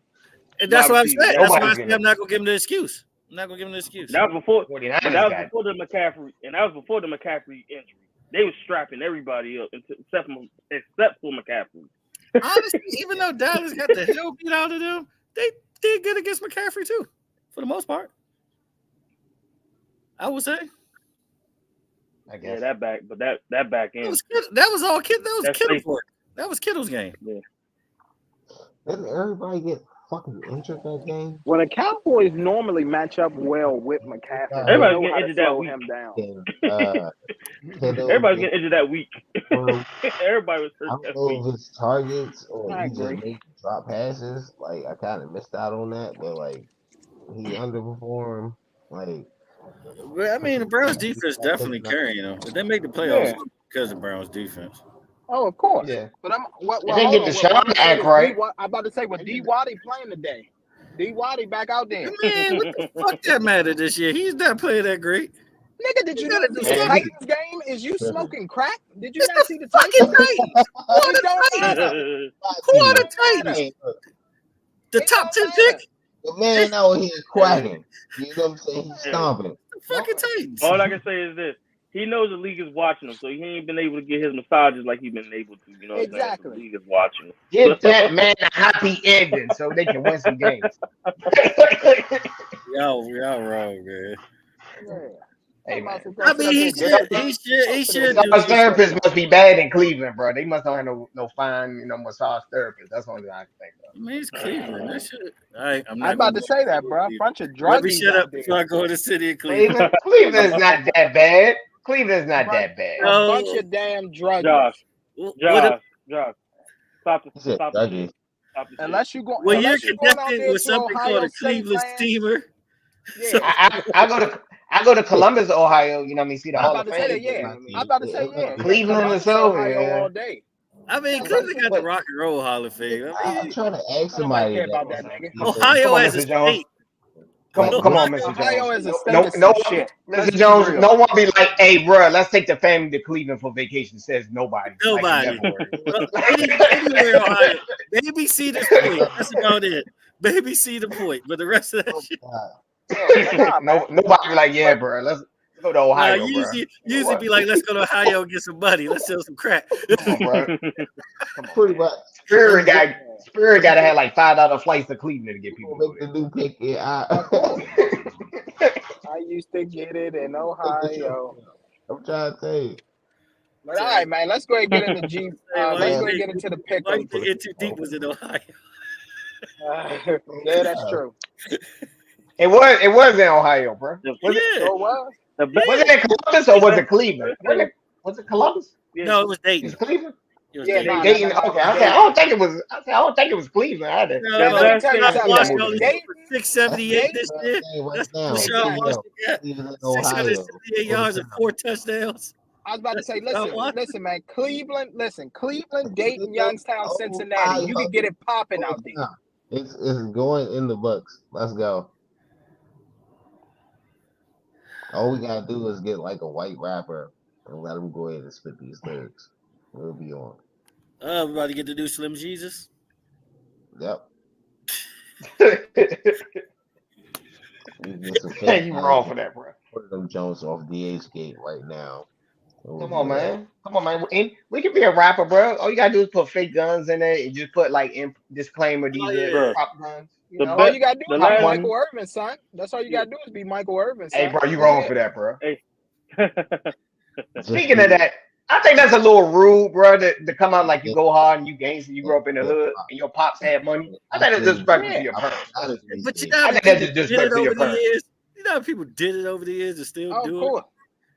And that's what I'm saying. That's why I say I'm not gonna give him the excuse. That was before. That was before the McCaffrey, and that was before the McCaffrey injury. They were strapping everybody up except for McCaffrey. Honestly, even though Dallas got the hell beat out of them, they did good against McCaffrey too, for the most part. I would say. I guess that back end. That was all Kittle. That was Kittle's work. That was Kittle's game. Yeah. Didn't everybody get fucking injured that game? Well, the Cowboys normally match up well with McCaffrey. Everybody's getting injured that week. Everybody's getting injured that week. Everybody was hurt. I don't know if it's targets or he just made drop passes. Like I kind of missed out on that, but like he underperformed. Like, I mean, the Browns defense definitely carrying them. But they make the playoffs because of Browns defense. Oh, of course. Yeah. But I'm what? They Well, didn't hold get on. the What shot I'm to saying act is right. I'm about to say with D Waddy playing today. D Waddy back out there. Man, what the fuck that matter this year? He's not playing that great. Nigga, did You you gotta not do see the something. Titans game? Is you smoking crack? Did you It's not the see the fucking Titans? Titans. Who are It the don't Titans? matter. Who are It the don't Titans? matter. Hey, look, The It top 10 don't matter. pick? the man out here quacking. You know what I'm saying? He's stomping. The fucking Titans. All I can say is this: he knows the league is watching him, so he ain't been able to get his massages like he's been able to. You know what I'm saying? So the Exactly. league is watching him. Give that man a happy ending so they can win some games. Y'all wrong, man. Yeah. Hey, Talking man. about some I sit mean, up he there should do Massage some therapists must be bad in Cleveland, bro. They must not have no fine, massage therapists. That's the only thing I can think of. I mean, it's Cleveland. That shit. I'm I'm not about gonna to go say that, to bro. A Cleveland. bunch of Let me druggies shut out up there. before I go to the city of Cleveland. Cleveland's not that bad. Cleveland's not that bad. A No. bunch of damn druggies. Josh, What Josh, stop He said, the "Dougie." shit. Stop the shit. Unless you go, Well, you're unless you going out connected there with to something called Ohio a State, Cleveland man. steamer. Yeah. I go to Columbus, Ohio. You know what I mean? See the I'm Hall about of to say Fame. that. Yeah. Yeah. I'm about to say yeah. Cleveland or Columbus, so, Ohio, yeah. all day. I mean, That's Cleveland got the But Rock and Roll Hall of Fame. I I'm mean, trying to ask Nobody somebody care that. about that, nigga. Ohio come on, as a Mr. Jones. state. Come on, Mr. Ohio Jones. as a No, state no, is no, some shit. Let's Mr. be Jones. real. No one be like, "Hey, bro, let's take the family to Cleveland for vacation." Says nobody. Nobody. Like in Well, February. anywhere in Ohio. Maybe Cedars Point. That's about it. Maybe Cedar Point. But the rest of that shit. Nah, man. Nobody be like, "Yeah, bro, let's go to Ohio, bro." Usually be like, let's go to Ohio and get some money. Let's sell some crack. Come on, bro. Come on. Pretty much. Spirit got to have like $5 flights to Cleveland to get people We'll to make go the new pick. Yeah, Of course. I used to get it in Ohio. I'm trying to tell you. But all right, man. Let's go ahead and get into G. Why Let's you go ahead and think- get into the Why you pick'em. think It Too Deep was in Ohio? Yeah, that's true. It was in Ohio, bro. Was it? So what? The best, Was it in Columbus or was it Cleveland? Was it Columbus? No, it was It Dayton. was Cleveland. It was Yeah, Dayton. nah, Dayton. nah, Okay. it was I Dayton. don't think it was. I don't think it was Cleveland either. No, Man, let me tell you Sean something, Washington man. only Dayton- threw for 678 this year. Right That's now, what Sean Exactly. Washington got. Cleveland, Ohio. 678 yards and 4 touchdowns. I was about to say, That's what- listen, man. Cleveland, Dayton, Youngstown, Oh, Cincinnati. You can get it popping out there. It's going in the books. Let's go. All we gotta do is get like a white rapper and let him go ahead and spit these lyrics. We'll be on. We're about to get the new Slim Jesus. Yep. Hey, you wrong for that, bro. Put them Jones off DH gate right now. Come on, man. We can be a rapper, bro. All you gotta do is put fake guns in it and just put like disclaimer these yeah. prop guns. The All you gotta do The is last be one- Michael Irvin, son. That's all you gotta do is be Michael Irvin, son. Hey, bro, you That's wrong it. for that, bro. Hey. Speaking of that, I think that's a little rude, bro, to come out like you go hard and you gangster, you grew up in the hood, and your pops had money. I think that's disrespectful to your parents. But you know, I think that's just did it disrespectful to over your the parents. years. You know, how people did it over the years and still Oh, do cool. it.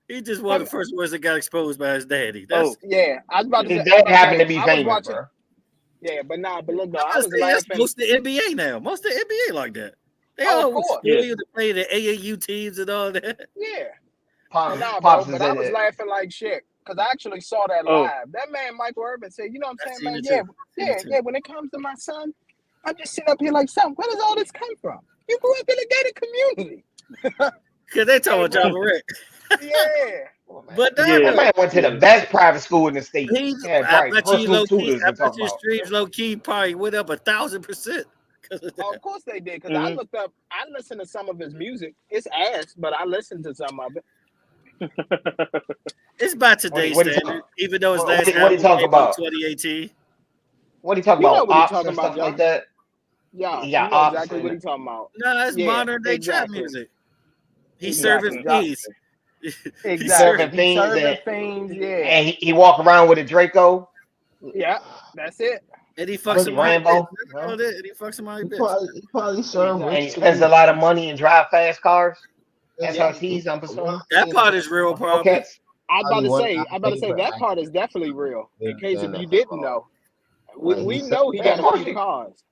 He just one of the first ones that got exposed by his daddy. That's Yeah, I was about to say. His dad happened to be I was famous, watching. bro. Yeah, but look, though, I I was say that's laughing. most of the NBA now. Most of the NBA like that. They Oh, of all course. spoil you to play the AAU teams and all that. Yeah, Pops, bro, Pops but is I in was it. laughing like shit because I actually saw that Oh. live. That man, Michael Irvin, said, "You know what I'm I've saying, seen man? it too. Yeah. When it comes to my son, I'm just sitting up here like, son, where does all this come from? You grew up in a gated community. Because they talking about John Morant. Yeah, But Yeah. That man went to the best private school in the state. I Probably bet you personal low key, tutors I to talk bet your about. streams low key probably went up 1,000%. of course they did. Because I looked up, I listened to some of his music. It's ass, but I listened to some of it. It's by today's What he standard, talk- even though his what last he album talk came about? out 2018. What he talk You know about? what he Ops talking and about, stuff like John. that. Yeah, He you got know ops exactly in what it. he's talking about. No, it's Yeah, modern day trap exactly. music. He's Exactly. serving fiends. Exactly. serving He's fiends serving and- fiends, yeah. And he walk around with a Draco. Yeah, that's it. And he fucks With somebody Rambo, bitch. you That's all it. And he fucks somebody He bitch. probably served And he rich spends a lot of money and drive fast cars. Yeah. SRTs, I'm assuming. That part is real, probably. Hellcats. I'm about to Probably say, one that part is definitely real. In case if Yeah. you didn't know, Like, we he know he said- got a few cars.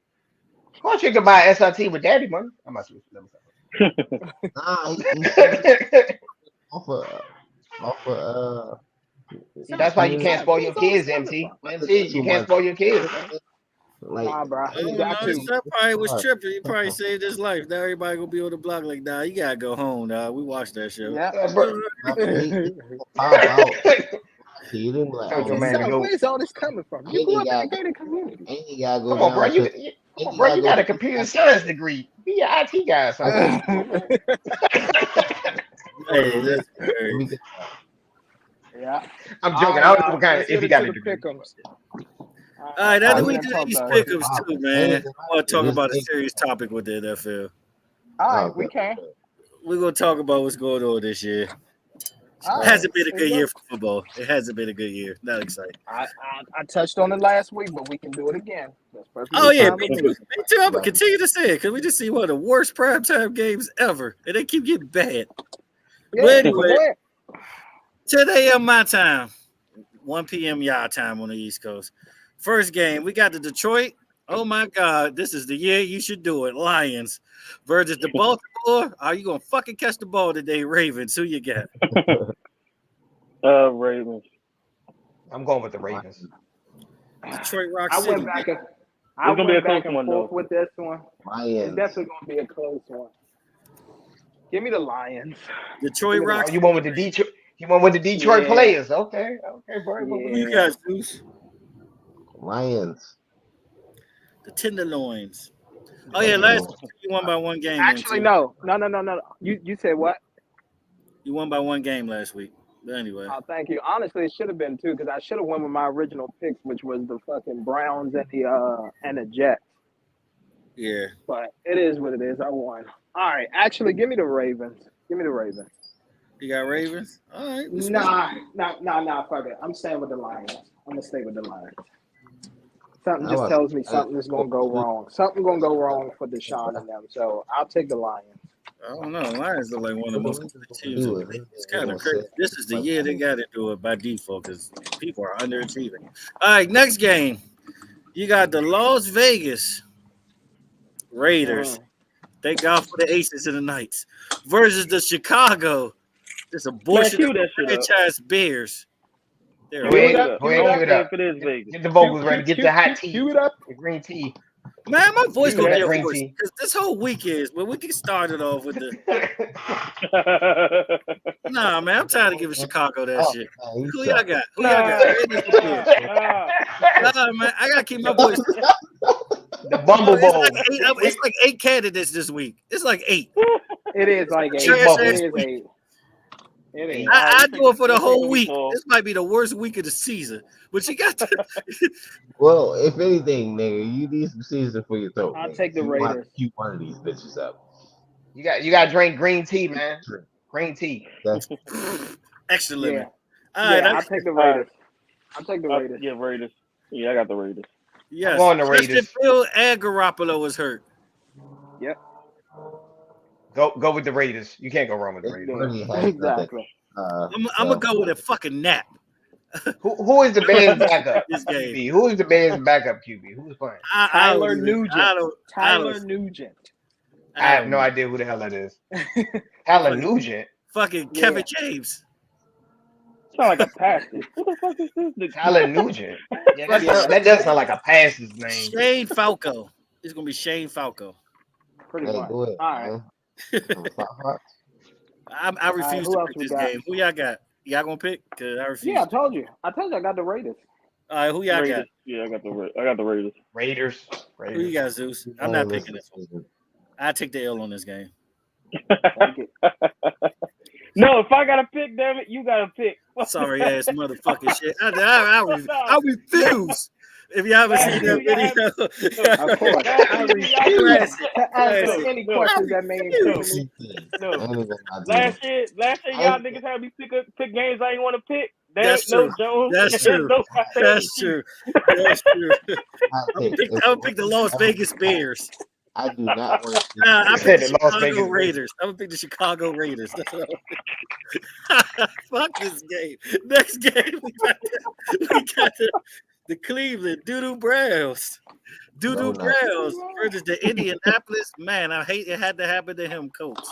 Of course, you can buy SRT with daddy money. I'm not sure. Nah, he off of That's why you can't spoil your kids, MT. MT, you can't spoil your kids. Like, nah, bro. You got to. That probably was tripping. He probably saved his life. Now everybody gonna be on the block like, nah, you gotta go home, dog. We watched that show. Yeah, He didn't be like, where's all this coming from? You grew up in a gated community. And you gotta go come on, bro. You got a computer science degree. Be an IT guy or something. Yeah. I'm joking. I don't know what kind of, if you got a degree. All right, now we do these pick'ems too, man. I want to talk about a serious topic with the NFL. All right, we can. We're gonna talk about what's going on this year. It hasn't been a good year for football. It hasn't been a good year. Not exciting. I touched on it last week, but we can do it again. Oh yeah, me too. I'm gonna continue to say it because we just see one of the worst primetime games ever, and they keep getting bad. Yeah, but anyway, 10 a.m. my time, 1 p.m. y'all time on the East Coast. First game, we got the Detroit. Oh my God, this is the year you should do it. Lions versus the Baltimore. Are you gonna fucking catch the ball today, Ravens? Who you got? Ravens. I'm going with the Ravens. Detroit Rock City. It's gonna be a close one though. With this one, Lions. It's definitely gonna be a close one. Give me the Lions. Detroit Rock. You went with the Detroit. You went with the Detroit players. Okay, bro. Who you guys, Zeus? Lions. The Tenderloins. Oh yeah, last week you won by one game. Actually, no. You said what? You won by one game last week. But anyway. Oh, thank you. Honestly, it should have been two because I should have went with my original picks, which was the fucking Browns and the Jets. Yeah. But it is what it is. I won. All right. Actually, give me the Ravens. Give me the Ravens. You got Ravens? All right. Nah. Fuck it. I'm staying with the Lions. I'm gonna stay with the Lions. Something just tells me something is gonna go wrong. Something gonna go wrong for Deshaun and them. So I'll take the Lions. I don't know. Lions are like one of the most complete teams. It's kind of crazy. This is the year they got to do it by default because people are underachieving. All right, next game. You got the Las Vegas Raiders. Thank God for the Aces and the Knights versus the Chicago. This abortion franchise Bears. Go ahead, give it up. Get the vocals ready. Get the hot tea. Give it up. The green tea. Man, my voice gonna get worse because this whole week is. But we can start it off with the. Nah, man, I'm tired of giving Chicago that shit. Who y'all got? Nah, man, I gotta keep my voice. The Bumble Bowl. It's like 8 candidates this week. It's like 8. It is like 8. It is 8. It is. I do it for the whole week. This might be the worst week of the season. But you got to. Well, if anything, nigga, you need some season for your throat. I'll take the Raiders. Keep one of these bitches up. You got to drink green tea, man. Green tea. Extra lemon. I'll take the Raiders. Yeah, Raiders. Yeah, I got the Raiders. Yes. I'm going the Raiders. Justin Fields and Garoppolo was hurt. Yep. Go with the Raiders. You can't go wrong with the Raiders. Exactly. I'm gonna go with a fucking nap. Who is the Bears backup? This game. QB? Who is the Bears backup QB? Who's playing? Tyler Nugent. Tyler Nugent. I have no idea who the hell that is. Tyler Nugent. Fucking Kevin James. Sound like a pastor. Who the fuck is this? Tyler Nugent. Yeah, that does sound like a pastor's name. Shane Falco. It's gonna be Shane Falco. Pretty much. All right. I refuse to pick this game. Who y'all got? Y'all gonna pick? Cause I refuse. Yeah, I told you. I got the Raiders. All right, who y'all got? Yeah, I got the Raiders. Raiders. Who you got, Zeus? I'm not picking this one. I take the L on this game. No, if I gotta pick, damn it, you gotta pick. Sorry ass motherfucking shit. I refuse. If you haven't seen that video, of course. I refuse to answer any questions that may include me. No. Last year, y'all niggas had me pick games I didn't want to pick. That's true. That's true. That's true. I'm gonna pick the Las Vegas Bears. I do not want to. I pick the Chicago Raiders. I'm gonna pick the Chicago Raiders. Fuck this game. Next game, we got the Cleveland Doo-Doo Browns. Doo-Doo Browns versus the Indianapolis. Man, I hate it had to happen to him, Colts.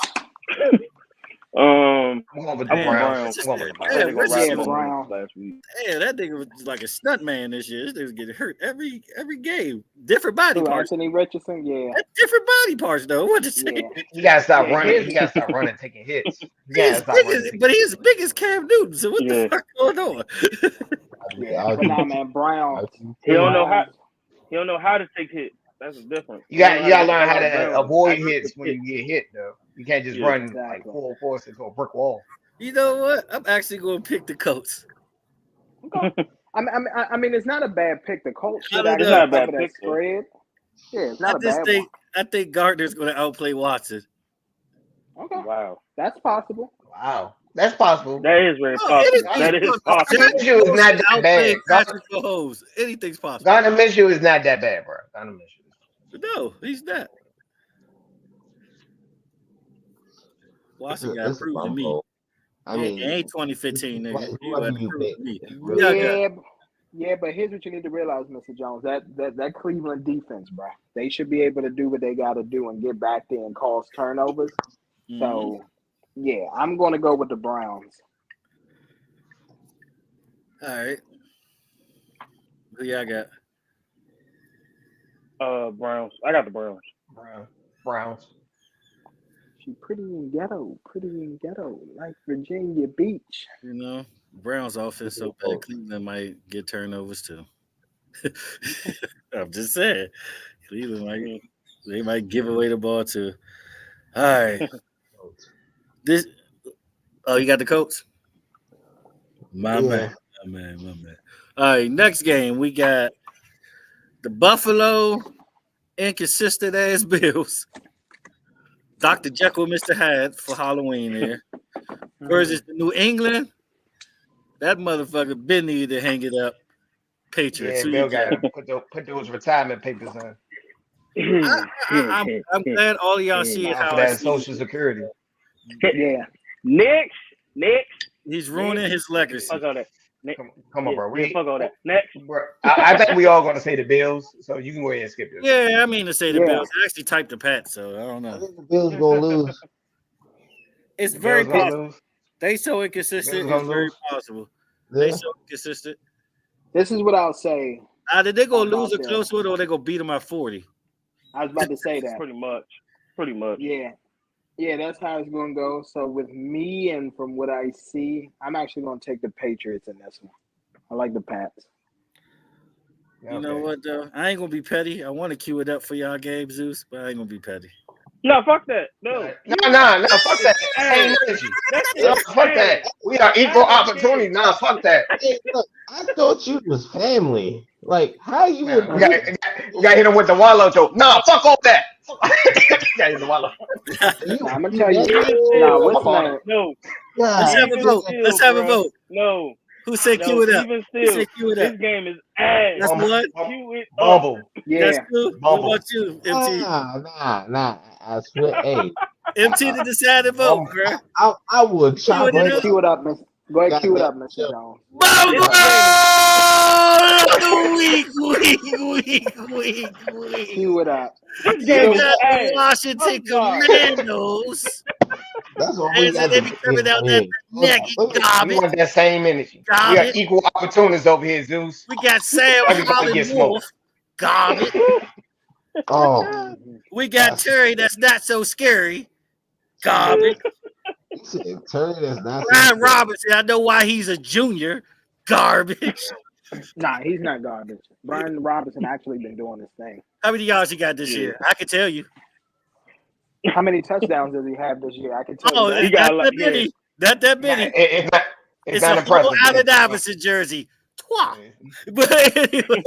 I'm going with the Browns. I'm going with the Browns. They're gonna wrap them Browns last week. Yeah, that nigga was like a stunt man this year. This nigga's getting hurt every game. Different body parts. Anthony Richardson, yeah. Different body parts though. What to say? Yeah. You gotta stop running. You gotta stop running, taking hits. But he's as big as Cam Newton. So what the fuck going on? Nah, man, Brown. He don't know how to take hits. That's the difference. You gotta learn how to avoid hits when you get hit, though. You can't just run like full force into a brick wall. You know what? I'm actually going to pick the Colts. I mean, it's not a bad pick. The Colts should actually not a bad pick. Spread. Yeah, it's not a bad one. I think Gardner's going to outplay Watson. Okay. Wow. That's possible. Wow. That's possible. That is very possible. That is possible. Gardner Minshew is not that bad. Anything's possible. Gardner Minshew is not that bad, bro. Gardner Minshew. No, he's not. Watson got proved to me. I mean, it ain't 2015, nigga. Yeah, but here's what you need to realize, Mr. Jones. That Cleveland defense, bro. They should be able to do what they got to do and get back there and cause turnovers. Mm-hmm. So, yeah, I'm going to go with the Browns. All right. Who y'all got? Browns. I got the Browns. Browns. She pretty and ghetto, like Virginia Beach. You know, Browns offense so bad, Cleveland might get turnovers too. I'm just saying, Cleveland might give away the ball too. All right, you got the Colts. My man. All right, next game we got the Buffalo inconsistent ass Bills. Dr. Jekyll, Mr. Hyde for Halloween there. Versus the New England. That motherfucker been needed to hang it up. Patriots. Yeah, Bill got to put those retirement papers on. I'm glad all of y'all see how that Social Security. Yeah. Next. He's ruining his legacy. Fuck all that. Come on, bro. Fuck all that. Next. Bro, I think we all going to say the Bills, so you can go ahead and skip it. Yeah, I mean to say the Bills. I actually typed the Pat, so I don't know. I think the Bills going to lose. It's very possible. They so inconsistent. It's very possible. Yeah. They so inconsistent. This is what I'll say. Either they're going to lose a close one or they're going to beat them at 40. I was about to say that. Pretty much. Yeah, that's how it's going to go. So with me and from what I see, I'm actually going to take the Patriots in this one. I like the Pats. You know what, though? I ain't going to be petty. I want to cue it up for y'all, Gabe Zeus, but I ain't going to be petty. No, fuck that. No. Fuck that. Same energy. Fuck that. We are equal opportunity. Nah, fuck that. Hey, look, I thought you was family. Like, how you would... You got to hit him with the wallow joke. Nah, fuck all that. Got the wallow. I'm going to tell you. Nah, what's that? No. Let's have a vote. No. Who said cue it up? Even still, this game is ass. That's what? Cue it Bubble. up. Yeah. That's cool. What about you, MT? Nah. I swear, hey. MT the decided vote, bro. I would chop it. Cue it up, Miss. Go ahead, cue it up, Mr. Jones. Weak. Cue it up. This game is the Washington Commandos. That's what we got. They be coming out that neck. We want that same energy. We got equal opportunities over here, Zeus. We got Sam Holland Wolf. Garbage. Oh. We got Terry that's not so scary. Garbage. Terry that's not Ryan Robinson, I know why he's a junior. Garbage. Nah, he's not garbage. Brian Robinson actually been doing this thing. How many yards he got this year? I can tell you. How many touchdowns does he have this year? I can tell you. He got that many. Not that many. It's not a impressive. Full Allen Iverson jersey. But anyway,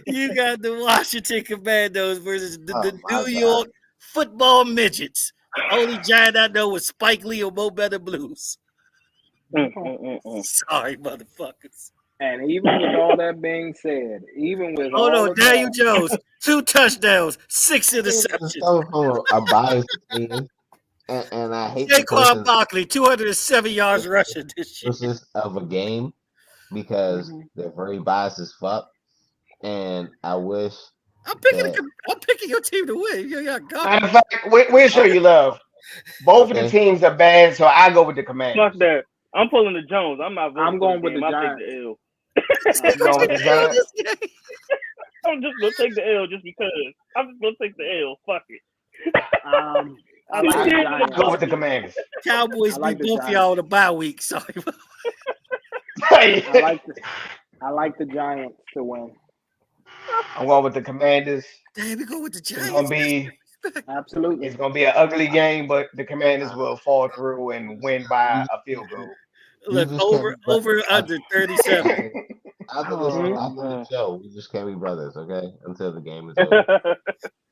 you got the Washington Commandos versus the New York Football Midgets. The only giant I know was Spike Lee or Mo Better Blues. Sorry, motherfuckers. And even with all that being said, Daniel Jones, 2 touchdowns, 6 interceptions. I'm biased opinion, and I hate Saquon Barkley, 207 yards rushing this year. Of a game because they're very biased as fuck, and I wish. I'm picking your team to win. Matter of fact, we'll show you love. Both of the teams are bad, so I go with the Commanders. Fuck that. I'm pulling the Jones. I'm not voting. I'm going for with the I'll Giants. take the L. You going with the Giants? I'm just gonna take the L just because. I'm just gonna take the L. Fuck it. I like the Giants. Go with the Commanders. Cowboys like beat the both of y'all in a bye week. Sorry. I like the Giants to win. I'm going with the Commanders. Damn, we go with the Giants. It's gonna be absolutely. It's gonna be an ugly game, but the Commanders will fall through and win by a field goal. Look, over under 37. After the show, we just can't be brothers, okay? Until the game is over.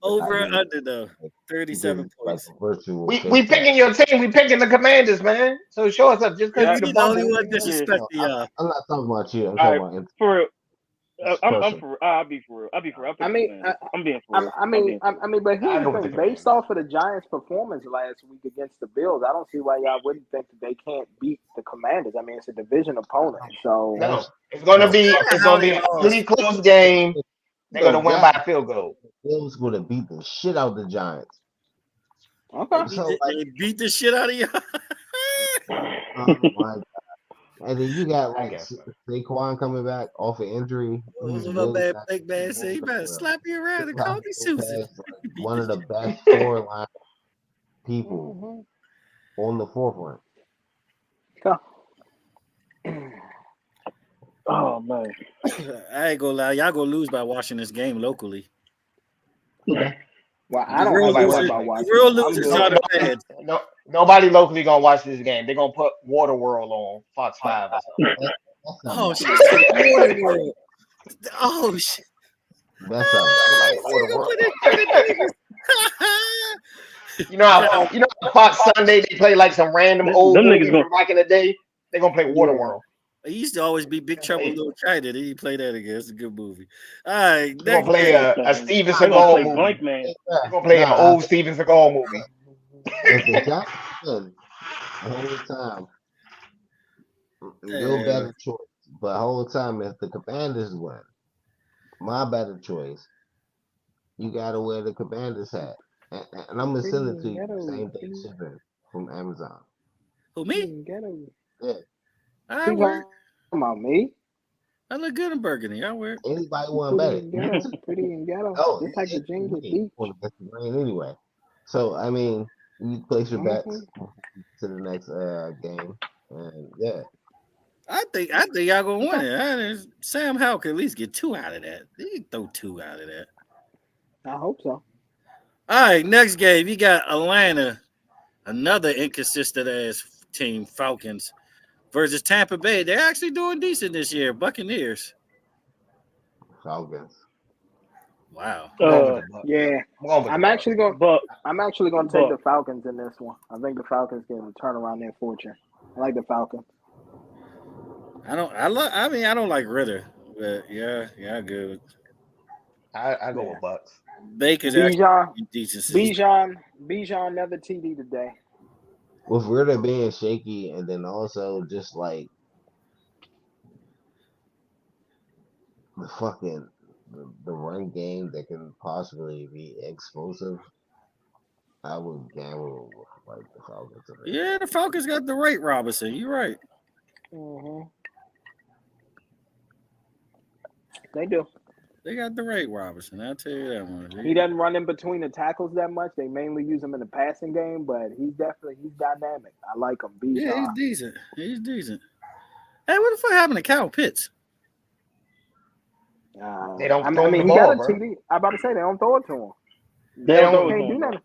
Over under though, 37 points. We picking your team. We picking the Commanders, man. So show us up just because you're the only one disrespecting y'all. I'm not talking about you. I'm talking about for real. I'm for real. I'll be for real. I'm being for real. I mean, but here's the thing. Based off of the Giants' performance last week against the Bills, I don't see why y'all wouldn't think that they can't beat the Commanders. I mean, it's a division opponent, so no, it's gonna be a pretty close game. They're gonna win by a field goal. The Bills gonna beat the shit out of the Giants. Okay, they beat the shit out of y'all. Oh my God. And then you got like Saquon coming back off an injury. Big man said, "You better slap you around and call me Susan." One of the best storyline people on the forefront. Oh man, I ain't gonna lie, y'all gonna lose by watching this game locally. Well, I don't know about watching. Real losers are the fans. Nobody locally gonna watch this game. They're gonna put Waterworld on Fox 5 or something. Oh shit! Waterworld. Oh shit! That's Waterworld. You know how Fox Sunday they play like some random old movie from back in the day. They're gonna play Waterworld. It used to always be Big Trouble in Little China. Then you play that again. It's a good movie. All right, they're gonna play a Steven Seagal movie. They're gonna play an old Steven Seagal movie. If the Giants win the whole time, your better choice. But the whole time, if the Commanders win, my better choice, you gotta wear the Commanders hat, and I'm gonna send it to you same day shipping from Amazon. Who, me? Yeah. I wear. Come on, me. I look good in burgundy. I wear it. Anybody want better? Pretty and ghetto. Oh, this type of jeans with beach. Anyway, so I mean, you place your bets to the next game, and yeah. I think y'all gonna win it. Sam Howell can at least get 2 out of that. He can throw 2 out of that. I hope so. All right, next game you got Atlanta, another inconsistent ass team, Falcons, versus Tampa Bay. They're actually doing decent this year. Buccaneers. Falcons. Wow. Yeah. I'm actually going to take the Falcons in this one. I think the Falcons can turn around their fortune. I like the Falcons. I don't like Ritter, but yeah, good. I go with Bucks. Baker's Bijan decent. another TD today. With Ritter being shaky, and then also just like the run game that can possibly be explosive, I would gamble with like the Falcons. Yeah, the Falcons got the right Robinson. You're right. Mm-hmm. They do. They got the right Robinson. I'll tell you that one. He doesn't run in between the tackles that much. They mainly use him in the passing game, but he's dynamic. I like him. Yeah, he's decent. Hey, what the fuck happened to Kyle Pitts? They don't throw him the ball, bro. TD. I'm about to say they don't throw it to him. They don't do nothing.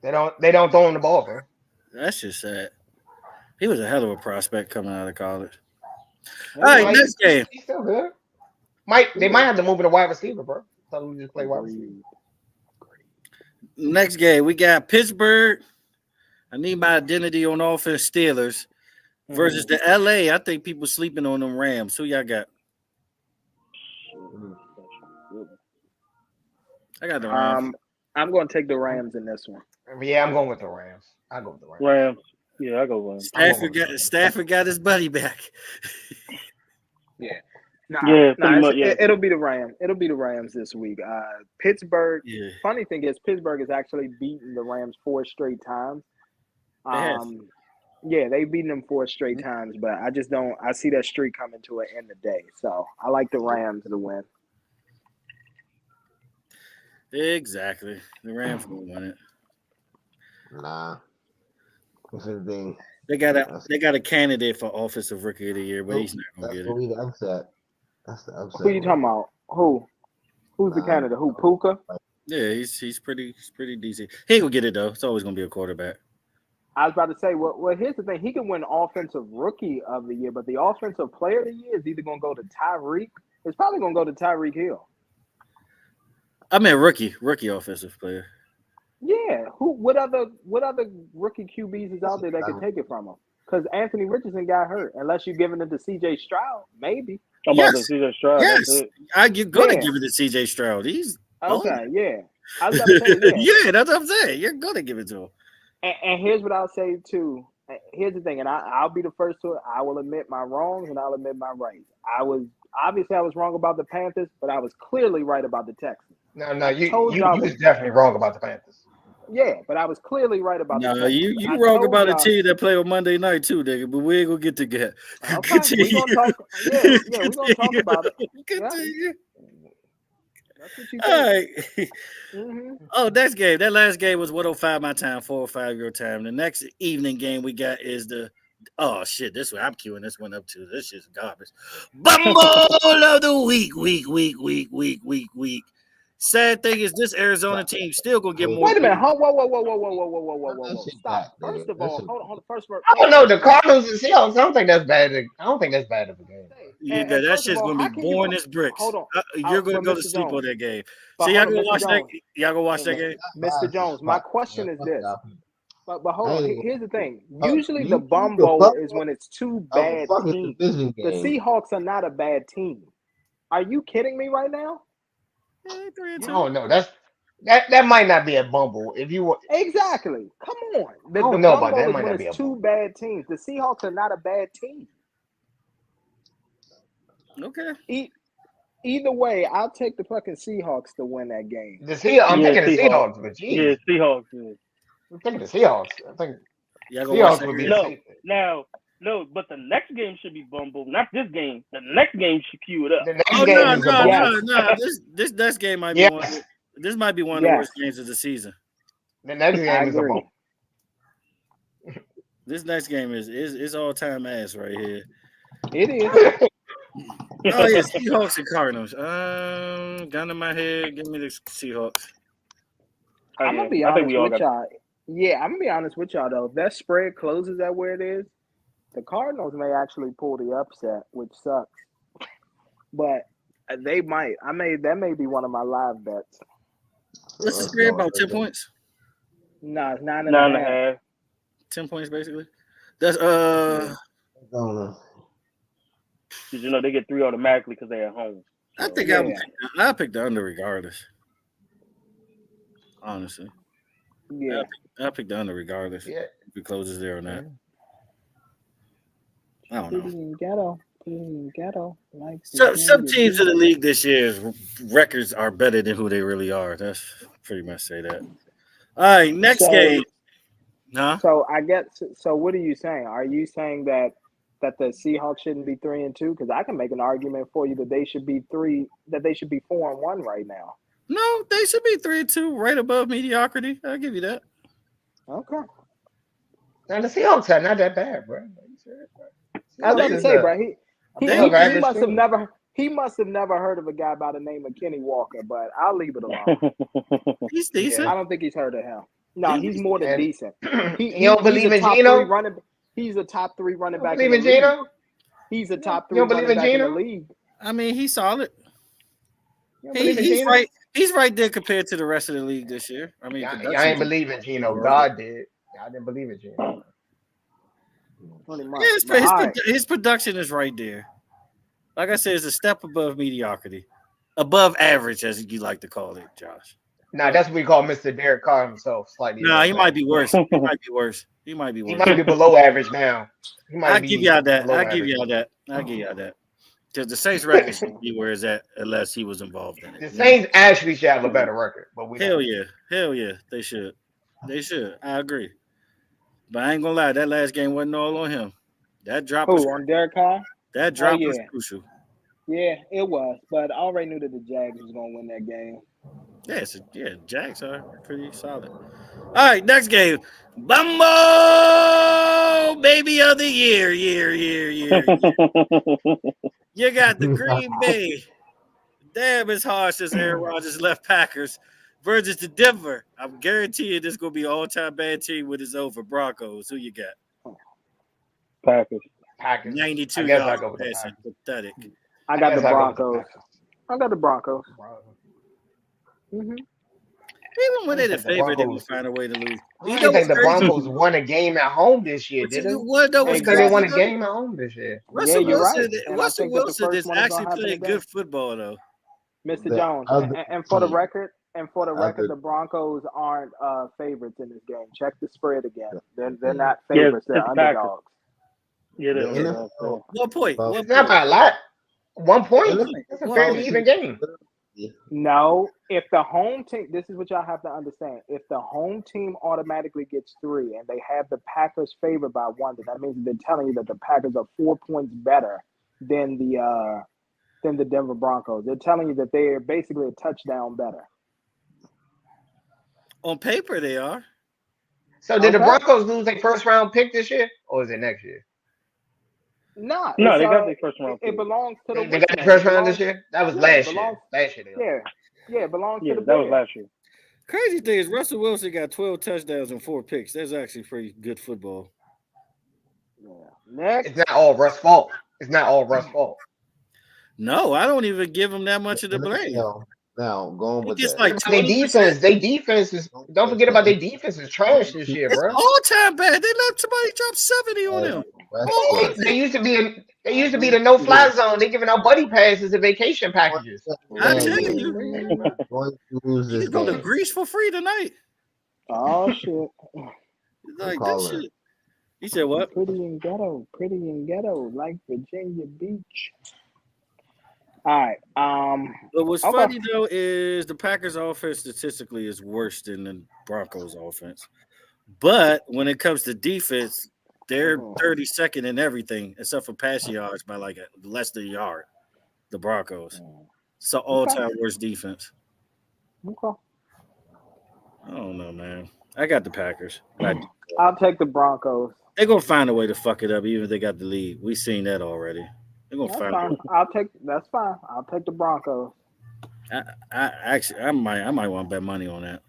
They don't throw him the ball, bro. That's just sad. He was a hell of a prospect coming out of college. All right, next game. He's still good. They might have to move to wide receiver, bro. Tell them to just play wide receiver. Next game, we got Pittsburgh. I need my identity on offense. Steelers versus the LA. I think people sleeping on them Rams. Who y'all got? I got the Rams. I'm going to take the Rams in this one. Yeah, I'm going with the Rams. I go with the Rams. Rams. Yeah, I go with Rams. Stafford got his buddy back. Yeah. pretty much. It'll be the Rams. It'll be the Rams this week. Pittsburgh. Yeah. Funny thing is, Pittsburgh has actually beaten the Rams 4 straight times. Yeah, they've beaten them 4 straight times, but I just don't. I see that streak coming to an end today, so I like the Rams to win. Exactly, the Rams will win it. Nah, this is the thing. They got a candidate for Offensive Rookie of the Year, but he's not gonna get it. The upset. That's the upset. Who you talking about? Who's the candidate? Who? Puka? Yeah, he's pretty decent. He ain't gonna get it though. It's always gonna be a quarterback. I was about to say, well, here's the thing. He can win Offensive Rookie of the Year, but the Offensive Player of the Year is either going to go to Tyreek. It's probably going to go to Tyreek Hill. I mean, rookie offensive player. Yeah. What other rookie QBs is out there that can take it from him? Because Anthony Richardson got hurt. Unless you're giving it to C.J. Stroud, maybe. Yes. C.J. Stroud. Yes. You're going to give it to C.J. Stroud. He's okay. Yeah. I was about to say, yeah, that's what I'm saying. You're going to give it to him. And here's what I'll say too. Here's the thing, and I'll be the first to it. I will admit my wrongs and I'll admit my rights. I was wrong about the Panthers, but I was clearly right about the Texans. No, you was definitely wrong about the Panthers. Yeah, but I was clearly right about the Texans. You wrong about a team that play on Monday night too, nigga. But we ain't gonna get together. Okay, we're gonna talk. Yeah, we're gonna talk about it. Continue. That's what you All right. Mm-hmm. Oh, next game. That last game was 105 my time, 405 your time. The next evening game we got is the this one I'm queuing this one up too. This shit's garbage. Bumble of the week. Sad thing is this Arizona team still gonna get more. Wait a minute. Whoa. Stop. First of all, hold on. First of all, I don't know. The Cardinals and Seahawks, I don't think that's bad of a game. Yeah, that shit's gonna be boring as bricks. Hold on. You're gonna go to sleep on that game. So y'all gonna watch that? Y'all gonna watch that game? Mr. Jones, my question is this. But hold on. Here's the thing. Usually the bum bowl is when it's 2 bad teams. The Seahawks are not a bad team. Are you kidding me right now? Oh no, that might not be a bumble. If you want exactly, come on. The I don't know about that. Might not be a 2 bad teams. The Seahawks are not a bad team. Okay. Either way, I'll take the fucking Seahawks to win that game. I'm thinking the Seahawks, but geez. Yeah, Seahawks. Yeah. I'm thinking the Seahawks. I think Seahawks would be No, but the next game should be bumble. Not this game. The next game should cue it up. No. This next game might be one. This might be one of the worst games of the season. The next game is a bumble. This next game is all time ass right here. It is. Oh yeah, Seahawks and Cardinals. Gun in my head. Give me the Seahawks. I'm gonna be honest with y'all. Yeah, I'm gonna be honest with y'all though. If that spread closes at where it is, the Cardinals may actually pull the upset, which sucks. But they might. That may be one of my live bets. What's the spread? About 10 points? No, it's 9.5. 10 points basically. That's I don't know. Because they get 3 automatically because they're at home. So, I think I picked the under regardless. Honestly. Yeah. I picked the under regardless. Yeah. If it closes there or not. I don't know. Ghetto. Some teams in the league this year's records are better than who they really are. That's pretty much say that. All right, next game. Huh? So I guess. So what are you saying? Are you saying that the Seahawks shouldn't be 3-2? Because I can make an argument for you that they should be 4-1 right now. No, they should be 3-2, right above mediocrity. I'll give you that. Okay. Now the Seahawks are not that bad, bro. I was about to say, bro, he must have never heard of a guy by the name of Kenny Walker, but I'll leave it alone. He's decent. I don't think he's heard of him. No, he's more than decent. You don't believe in Geno? He's a top 3 running back. Believe in Geno? He's a top 3 running back in the league. I mean, he's solid. He's right. He's right there compared to the rest of the league this year. I mean, I ain't believe in Geno. God did. I didn't believe in Geno. His production is right there. Like I said, it's a step above mediocrity, above average, as you like to call it, Josh. Nah, that's what we call Mr. Derek Carr himself. Slightly. Nah, he might be worse. He might be worse. He might be below average now. I'll give y'all that. Because the Saints record should be where it's at unless he was involved in it. The Saints actually should have a better record, but we hell yeah, they should. They should. I agree. But I ain't gonna lie, that last game wasn't all on him. That drop was on Derek Carr? That drop was crucial. Yeah, it was. But I already knew that the Jags was gonna win that game. Yeah, Jags are pretty solid. All right, next game. Bumbo baby of the year. You got the Green Bay. Damn, it's hard since Aaron Rodgers left Packers versus the Denver. I'm guaranteeing this is gonna be an all-time bad team when it's over. Broncos. Who you got? Packers. 92 yards passing. Pathetic. I got the Broncos. Mm-hmm. Even when they're the favorite, they will find a way to lose. I don't think the Broncos won a game at home this year, did they? They won a game at home this year. Russell Wilson is actually playing good football, though. Mr. Jones, and for the record, the Broncos aren't favorites in this game. Check the spread again. They're not favorites. They're underdogs. Yeah, they're 1 point. It's not by a lot. 1 point. It's a fairly even game. No, if the home team, this is what y'all have to understand. If the home team automatically gets 3 and they have the Packers favored by 1, then that means they're telling you that the Packers are 4 points better than the Denver Broncos. They're telling you that they're basically a touchdown better. On paper, they are. So did the Broncos lose their first round pick this year, or is it next year? No, they got their first round. It belongs to the. They got the first round this year. That was last year. It belongs to the. That was last year. Crazy thing is Russell Wilson got 12 touchdowns and 4 picks. That's actually pretty good football. Yeah. Next. It's not all Russ's fault. No, I don't even give him that much of the blame. Now, going with that. Like their defense is. Don't forget about their defense is trash this year, bro. All time bad. They let somebody drop 70 on them. They used to be the no-fly zone. They giving out buddy passes and vacation packages. I tell you, he's going to Greece for free tonight. Oh shit! Like this shit. He said what? Pretty and ghetto, like Virginia Beach. All right. But what's funny though is the Packers' offense statistically is worse than the Broncos' offense. But when it comes to defense, they're 32nd in everything except for passing yards by like less than a yard. The Broncos. So all-time worst defense. Okay. I don't know, man. I got the Packers. I'll take the Broncos. They're gonna find a way to fuck it up, even if they got the lead. We've seen that already. They're gonna find. That's fine. I'll take the Broncos. I might want to bet money on that.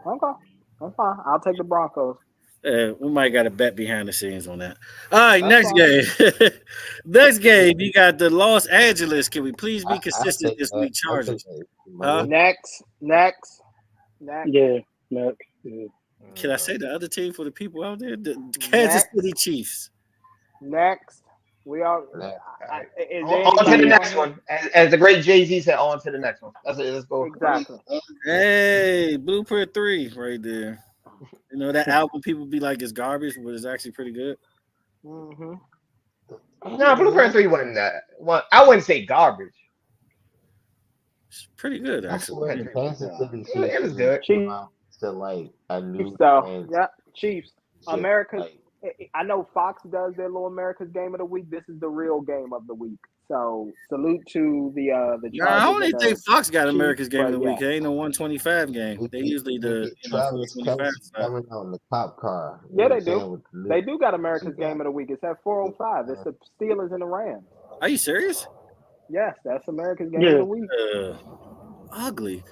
Okay, that's fine. I'll take the Broncos. We might got a bet behind the scenes on that. All right, next game. Next game, you got the Los Angeles. Can we please be consistent this week? Chargers. Next. Yeah, next. Yeah. Can I say the other team for the people out there? The Kansas City Chiefs. Next. We are on to the next one. As the great Jay-Z said, on to the next one. That's it. Let's go. Exactly. Hey, Blueprint 3 right there. You know, that album people be like it's garbage, but it's actually pretty good. Mm-hmm. No, Blueprint 3 wasn't that. I wouldn't say garbage. It's pretty good, actually. It was good. Chiefs. America's. I know Fox does their little America's Game of the Week. This is the real game of the week. So salute to the Chargers. I don't even think Fox got America's Game of the Week. It ain't no 125 game. They usually the 425 coming on the cop car. Yeah, they do. They do got America's Game of the Week. It's at 4:05. It's the Steelers and the Rams. Are you serious? Yes, that's America's Game of the Week. Ugly.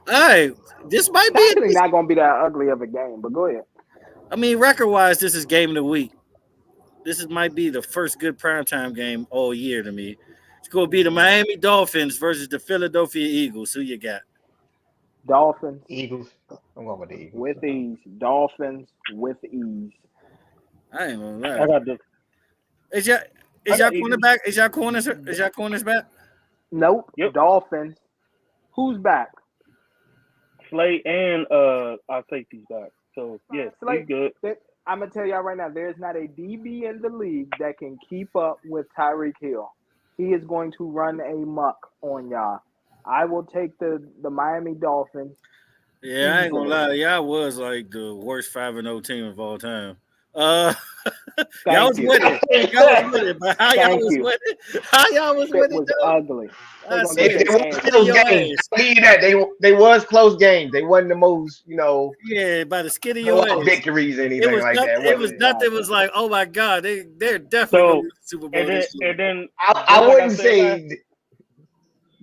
All right, this might be actually not going to be that ugly of a game, but go ahead. I mean, record-wise, this is game of the week. Might be the first good primetime game all year to me. It's going to be the Miami Dolphins versus the Philadelphia Eagles. Who you got? Dolphins. Eagles. I'm going with the Eagles. With ease. Dolphins with ease. I ain't going to lie. I got the. Is your cornerback? Is your corners back? Nope. Yep. Dolphins. Who's back? Slay and our safety's back. So, yes, he's good. I'm going to tell y'all right now, there's not a DB in the league that can keep up with Tyreek Hill. he is going to run a muck on y'all. I will take the Miami Dolphins. Yeah, I ain't gonna lie. Y'all was like the worst 5-0 team of all time. Y'all was winning. Y'all was winning, but how y'all was winning? How y'all was winning? Was ugly. They were close games. I mean that they was close games. They wasn't the most, Yeah, by the skin of your ass. Victories, anything like that. It was nothing. It was like, oh my god, they're definitely going to the Super Bowl this year. And then I wouldn't say.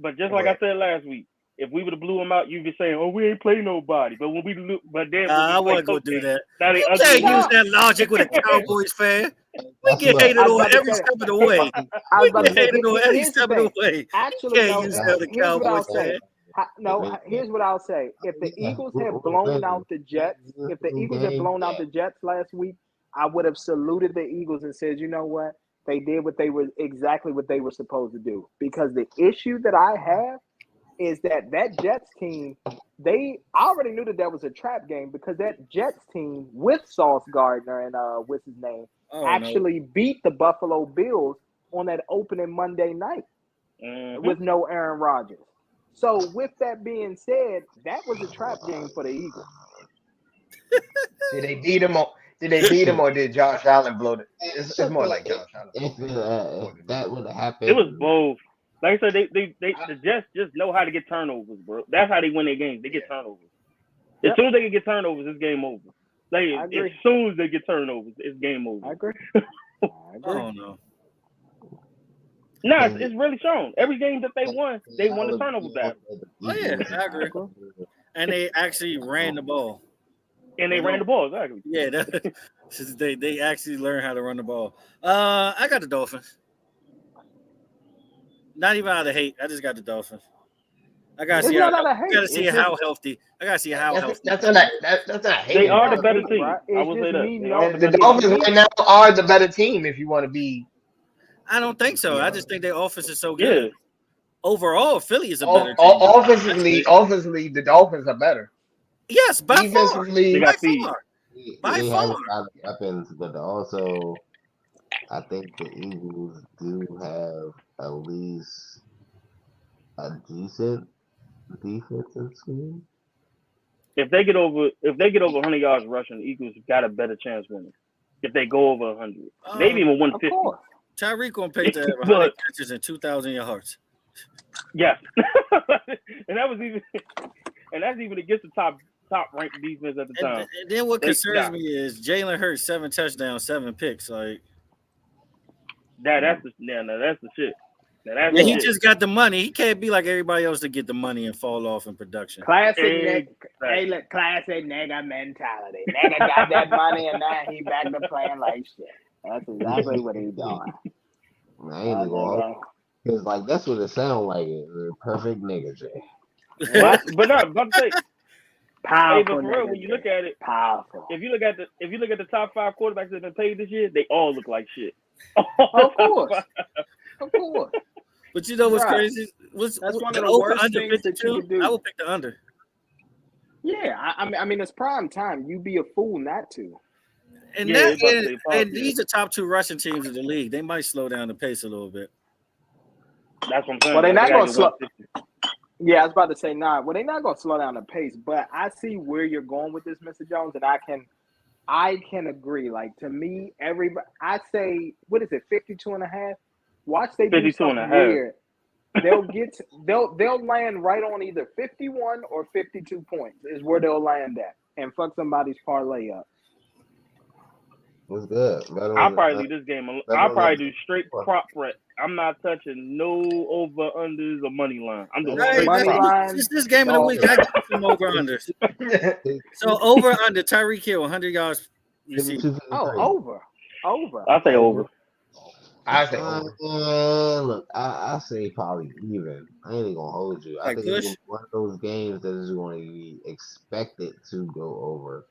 But just like I said last week, if we would have blew them out, you'd be saying, "Oh, we ain't play nobody." But when I wasn't gonna do that. You can't use that logic with a Cowboys fan. We get hated on every step of the way. We get hated on every step of the way. Actually, can't use that with a Cowboys fan. Here's what I'll say. If the Eagles had blown out the Jets, last week, I would have saluted the Eagles and said, you know what? They did exactly what they were supposed to do. Because the issue that I have is that Jets team, I already knew that was a trap game because that Jets team with Sauce Gardner and what's his name actually beat the Buffalo Bills on that opening Monday night with no Aaron Rodgers. So with that being said, that was a trap game for the Eagles. Did they beat him or did Josh Allen blow it? It's more like Josh Allen. If that would have happened, it was both. Like I said, the Jets just know how to get turnovers, bro. That's how they win their games. They get turnovers. As soon as they can get turnovers, it's game over. As soon as they get turnovers, it's game over. I agree. Oh no. No, it's really shown. Every game that they won the turnover battle. Oh yeah, I agree. And they actually ran the ball. And they ran the ball, exactly. Yeah, they actually learned how to run the ball. I got the Dolphins. Not even out of hate. I just got the Dolphins. I gotta see how healthy. I gotta see how healthy. That's not hate. They are the better team. I will say that. The Dolphins right now are the better team. If you want to be, I don't think so. I just think their offense is so good. Yeah. Overall, Philly is a better team. Offensively, the Dolphins are better. Yes, by defensively, far. By far. Have a lot of weapons, but also, I think the Eagles do have at least a decent defensive scheme. If they get over 100 yards rushing, the Eagles got a better chance winning. If they go over 100, maybe even 150. Tyreek gonna pay to have 100 catches and 2,000 yards. Yes, and that's even against the top ranked defense at the time. And then what concerns me is Jalen Hurts 7 touchdowns, 7 picks. Like that's the shit. He just got the money. He can't be like everybody else to get the money and fall off in production. Classic nigga mentality. Nigga got that money and now he back to playing like shit. That's exactly what he's doing. I ain't going because that's what it sounds like. The perfect nigga, Jay. but I'm saying, powerful. But for real, when you look at it, powerful. If you look at the top 5 quarterbacks that have been paid this year, they all look like shit. Of course. But you know what's crazy? That's one of the worst things that you could do. I would pick the under. Yeah, I mean it's prime time. You'd be a fool not to. And these are top 2 rushing teams in the league. They might slow down the pace a little bit. That's what I'm saying. Well, they're not going to slow. Yeah, I was about to say nah. Well, they're not going to slow down the pace. But I see where you're going with this, Mr. Jones, and I can agree. Like to me, I say, what is it, 52.5? Watch they do something weird. They'll land right on either 51 or 52 points is where they'll land at and fuck somebody's parlay up. What's good? I'll probably do this game. I'll probably do straight prop bet. I'm not touching no over unders or money line. I'm doing money line. This game of the week. I got some over unders. So over under Tyreek Hill 100 yards. Over. I'll say over. Look, I say probably even. I ain't gonna hold you. I think it's one of those games that is going to be expected to go over.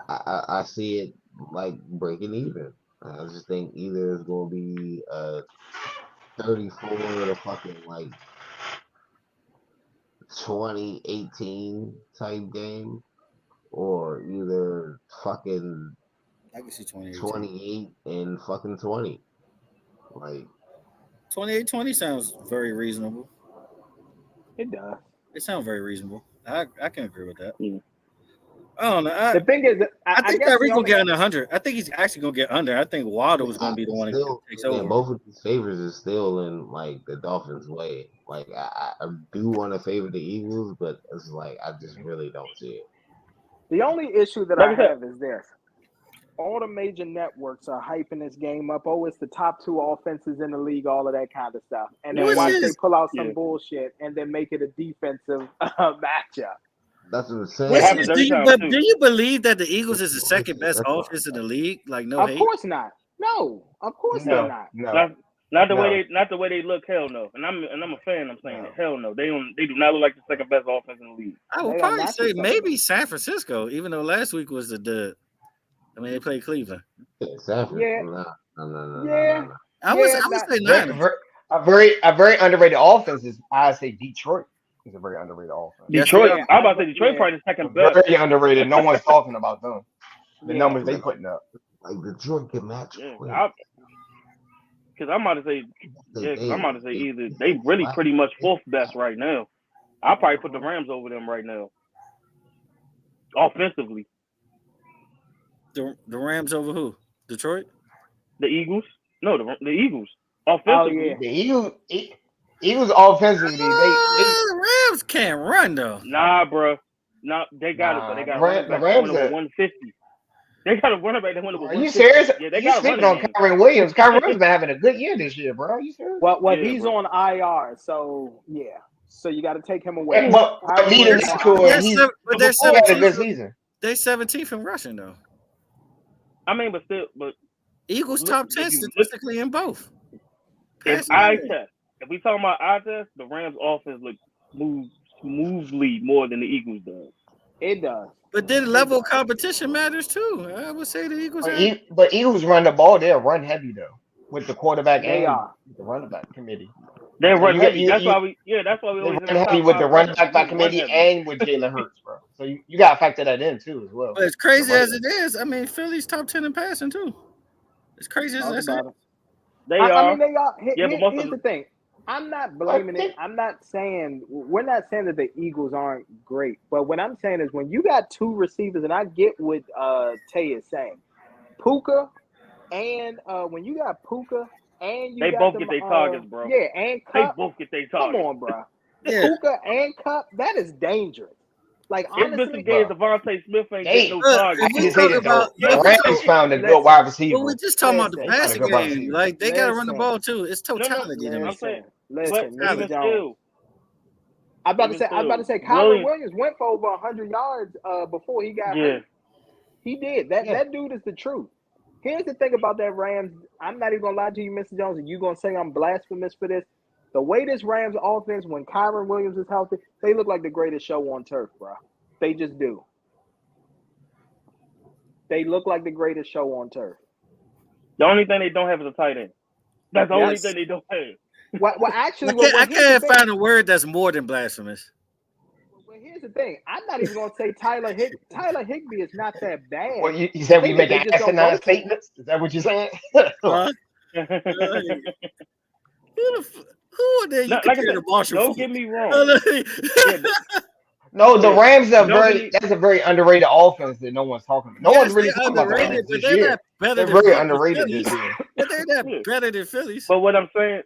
I see it like breaking even. I just think either it's going to be a 34 to fucking 20-18 type game, or either fucking I can see 28 and fucking 20. 28-20 sounds very reasonable. It does. It sounds very reasonable. I can agree with that. Yeah. I don't know. The thing is, I think guess Tyreek will get under 100. I think he's actually going to get under. I think Waddle is going to be the one that takes over. Both of these favors is still in like the Dolphins' way. Like I do want to favor the Eagles, but it's like I just really don't see it. The only issue that I have is this. All the major networks are hyping this game up. Oh, it's the top 2 offenses in the league, all of that kind of stuff. And then once they pull out some bullshit and then make it a defensive matchup. That's what I'm saying. Do you believe that the Eagles is the second best offense in the league? Like, no, of course not. No, of course they're not. No. Not the way they look. Hell no. And I'm a fan. I'm saying it. Hell no. They do not look like the second best offense in the league. I would probably say maybe San Francisco, even though last week was the dud. I mean, they played Cleveland. San Francisco. Yeah. No. I would say Niners. A very underrated offense is, I say, Detroit. It's a very underrated offense. Detroit, I'm about to say Detroit probably the second best. Very underrated. No one's talking about them. The numbers they putting up. Like Detroit can match. Because I'm about to say, either they really pretty much fourth best right now. I'll probably put the Rams over them right now. Offensively. The Rams over who? Detroit? The Eagles? No, the Eagles. Offensively. The Eagles offensively, the Rams can't run though. Nah, bro. No, they got it, but they got the Rams at 150. They got a running back that went over 150. Are you serious? Yeah, they got sleeping on Kyren Williams. Kyren Williams been having a good year this year, bro. Are you serious? Well, he's on IR, so yeah. So you got to take him away. But leading into it, they're 17th, a good season. They're 17th in rushing though. I mean, but Eagles top 10 statistically in both. If we talking about eye test, the Rams offense moves smoothly more than the Eagles does. It does. But then level of competition matters too. I would say the Eagles. But Eagles run the ball. They're run heavy though, with the quarterback and the running back committee. They're run heavy. That's why we always run heavy with the running back committee and with Jalen Hurts, bro. So you got to factor that in too as well. But as crazy as it is, I mean, Philly's top 10 in passing too. As crazy as that is. They are. I mean, they are. Here's the thing. I'm not blaming it. We're not saying that the Eagles aren't great. But what I'm saying is when you got 2 receivers, and I get what Tay is saying, Puka, and when you got Puka and they both get their targets, bro. Yeah, and Cup. They both get their targets. Come on, bro. Puka and Cup, that is dangerous. Like, honestly, Devontae Smith ain't getting no targets. The Rams found a good wide receiver. But we're just talking about the passing game. Like, they got to run the ball too. It's totality. I'm saying. Listen, I'm about to say, Kyren Williams went for over 100 yards before he got hurt. He did. That dude is the truth. Here's the thing about that Rams. I'm not even gonna lie to you, Mr. Jones, and you gonna say I'm blasphemous for this. The way this Rams offense, when Kyren Williams is healthy, they look like the greatest show on turf, bro. They just do. They look like the greatest show on turf. The only thing they don't have is a tight end. That's the only thing they don't have. Well, actually, I can't find a word that's more than blasphemous. Well, here's the thing. I'm not even going to say Tyler Higbee. Tyler Higbee is not that bad. Well, you said we make asinine statements? Is that what you're saying? Who are they? You compare to Marshall? Don't get me wrong. No, the Rams are that's a very underrated offense that no one's talking about. No one's really talking about the Rams this year. They're very underrated this year. But they're not better than Phillies. But what I'm saying,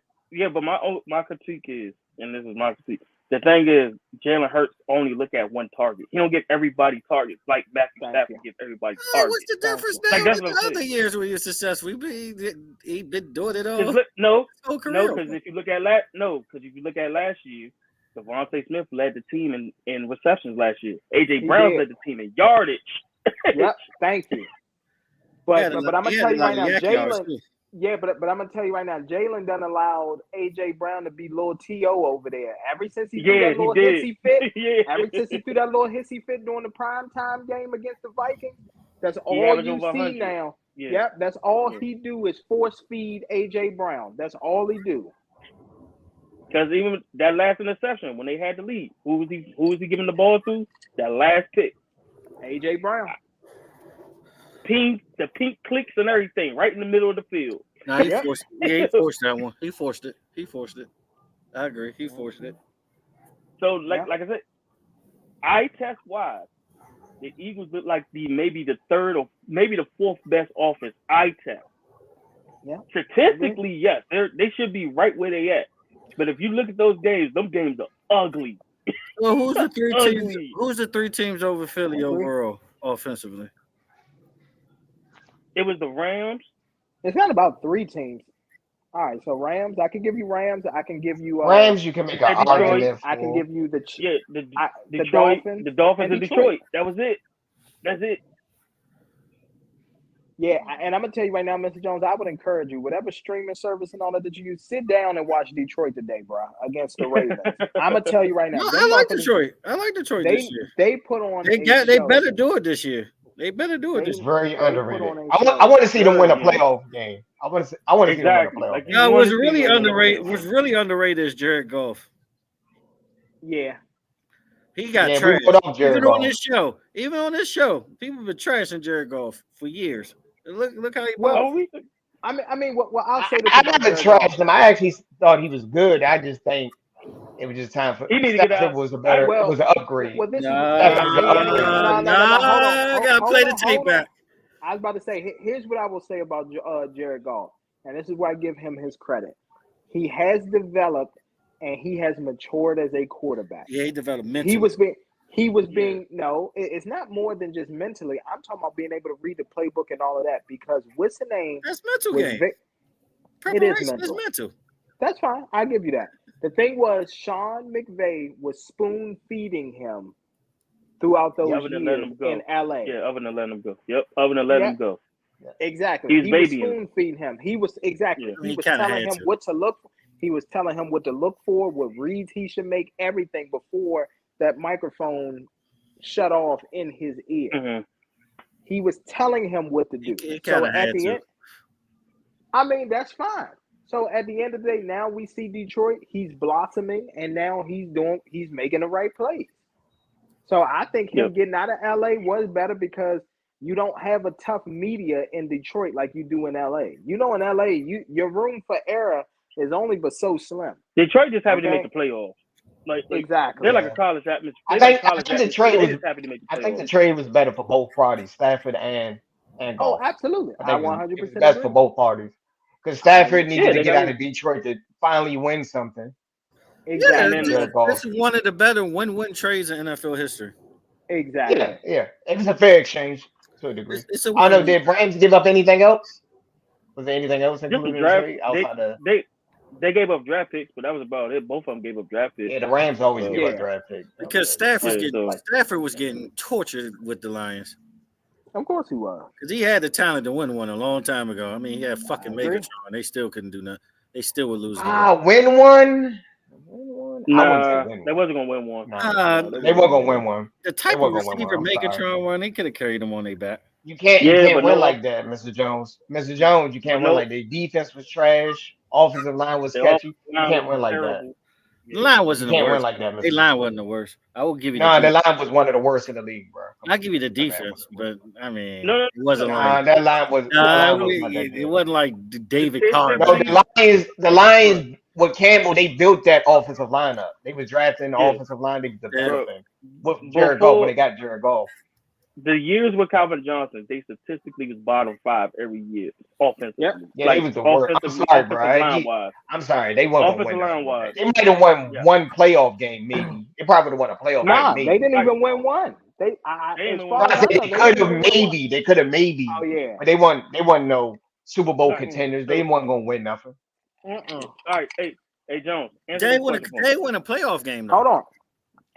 but my critique is, and this is my critique, the thing is, Jalen Hurts only look at one target. He don't get everybody targets like Matthew Stafford gets everybody targets. What's the difference now with the other years when you're successful? He been doing it all. No, because if you look at last year, Devontae Smith led the team in receptions last year. AJ Brown led the team in yardage. Yep, thank you. But I'm gonna tell you right now, Jalen. Yeah, but I'm gonna tell you right now, Jalen done allowed AJ Brown to be little T.O. over there. Ever since he threw that little hissy fit, ever since he threw that little hissy fit during the primetime game against the Vikings, that's all you see now. Yeah. Yep, that's all he do is force feed AJ Brown. That's all he do. Because even that last interception, when they had the lead, who was he giving the ball to? That last pick. AJ Brown. The pink clicks and everything right in the middle of the field. Nah, he forced. Yeah, he forced that one. He forced it. I agree. He forced it. So, like I said, eye test wise, the Eagles look like maybe the third or maybe the fourth best offense. Eye test. Yeah. Statistically, yes, they should be right where they at. But if you look at those games are ugly. Well, who's the three teams? Who's the three teams over Philly overall offensively? It was the Rams. It's not about three teams. All right, so Rams, I can give you Rams. I can give you Rams. You can make an argument. I can give you the Detroit, Dolphins, the Dolphins and Detroit. That was it. That's it. Yeah, and I'm gonna tell you right now, Mr. Jones, I would encourage you, whatever streaming service and all that you use, sit down and watch Detroit today, bro, against the Ravens. I'm gonna tell you right now. No, I like Detroit. this year. They put on. They better do it this year. They better do it this year. Very underrated. I want to see them win a playoff game. I want to see them win a playoff game. No, was really underrated. Was really underrated is Jared Goff. Yeah. He got trashed. Even on this show, people have been trashing Jared Goff for years. Look how he I mean, what I'll say. I never trashed him. I actually thought he was good. I just think it was just time for. He needed to get out. Was an upgrade. Well, this I gotta play the tape back. I was about to say, here's what I will say about Jared Goff, and this is where I give him his credit. He has developed and he has matured as a quarterback. Yeah, he developed mentally. He was being no. It's not more than just mentally. I'm talking about being able to read the playbook and all of that. Because what's the name? That's mental game. It is mental. That's fine. I give you that. The thing was, Sean McVay was spoon feeding him throughout those years in LA. Yeah, other than letting him go. Yep, other than letting him go. Exactly. He was spoon feeding him. He was He was telling him what to look for. He was telling him what to look for, what reads he should make, everything before that microphone shut off in his ear. Mm-hmm. He was telling him what to do. So at the end, I mean, that's fine. So at the end of the day, now we see Detroit, he's blossoming, and now he's making the right plays. So I think him getting out of LA was better because you don't have a tough media in Detroit like you do in LA. You know, in LA, your room for error is only but so slim. Detroit just happy to make the playoffs. Exactly. They're like a college atmosphere. I think the trade was better for both parties, Stafford and Goff. Oh, absolutely. I 100% best for both parties. Because Stafford needed to get out of Detroit to finally win something. Exactly. This is one of the better win-win trades in NFL history. Exactly. Yeah. It was a fair exchange to a degree. I don't know, did Rams give up anything else? Was there anything else included in the trade outside of... They gave up draft picks, but that was about it. Both of them gave up draft picks. Yeah, the Rams always give up draft picks. Because Stafford was getting tortured with the Lions. Of course he was. Because he had the talent to win one a long time ago. I mean, he had fucking Megatron. They still couldn't do nothing. They still would lose. Win one? Nah, they wasn't going to win one. They weren't going to win one. The type of receiver Megatron won, they could have carried him on their back. You can't win like that, Mr. Jones. Mr. Jones, you can't win like that. Defense was trash. Offensive line was sketchy. You can't win like that. The line wasn't the worst. Win like that, the line wasn't the worst. I will give you. The line was one of the worst in the league, bro. I'll give you the defense, but I mean, it wasn't like that line was. It wasn't like David Carr. No, the Lions with Campbell, they built that offensive line up. They was drafting the offensive line. They was developing with Jared Goff when they got Jared Goff. The years with Calvin Johnson, they statistically was bottom 5 every year offensively. Yeah, he was the worst. I'm sorry, bro. I'm sorry, they weren't going to win. They might have won one playoff game, maybe. They probably would have won a playoff game. They didn't even win one. They could have maybe. Oh yeah, but they won no Super Bowl contenders. They weren't going to win nothing. All right, hey Jones. They win a playoff game though. Hold on.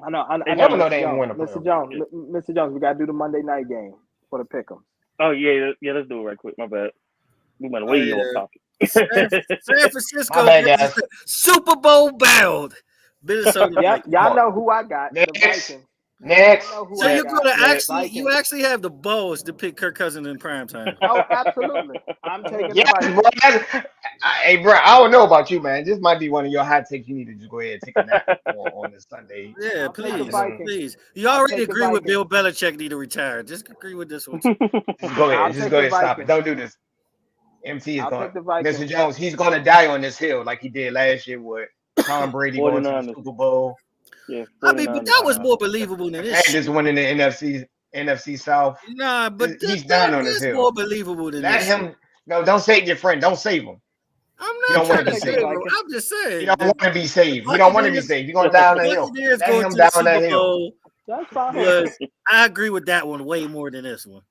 I know. Never know they didn't win a Mr. Jones, Mr. Jones, we gotta do the Monday night game for the pick'em. Oh yeah, let's do it right quick. My bad. We went way off topic. San Francisco Super Bowl bound. Minnesota. Y'all know who I got. The Vikings. Next. So you actually have the balls to pick Kirk Cousins in primetime. Oh, absolutely. I'm taking the Vikings. Hey, bro, I don't know about you, man. This might be one of your hot takes. You need to just go ahead and take a nap on this Sunday. Yeah, please. You already agree with Bill Belichick need to retire. Just agree with this one. Just go ahead. Stop it. Don't do this. MC is I'll going. take the Vikings. Mr. Jones, he's going to die on this hill like he did last year with Tom Brady going to the Super Bowl. Yeah, I mean, but that was more believable than this. Panthers winning the NFC South. Nah, but he's down on his hill. More believable than Let this. him. No, don't save your friend. Don't save him. I'm not trying to save him. I'm just saying. You don't want to be saved. You don't want to be saved. You're going down the hill. Let him down that hill. That's fine. I agree with that one way more than this one.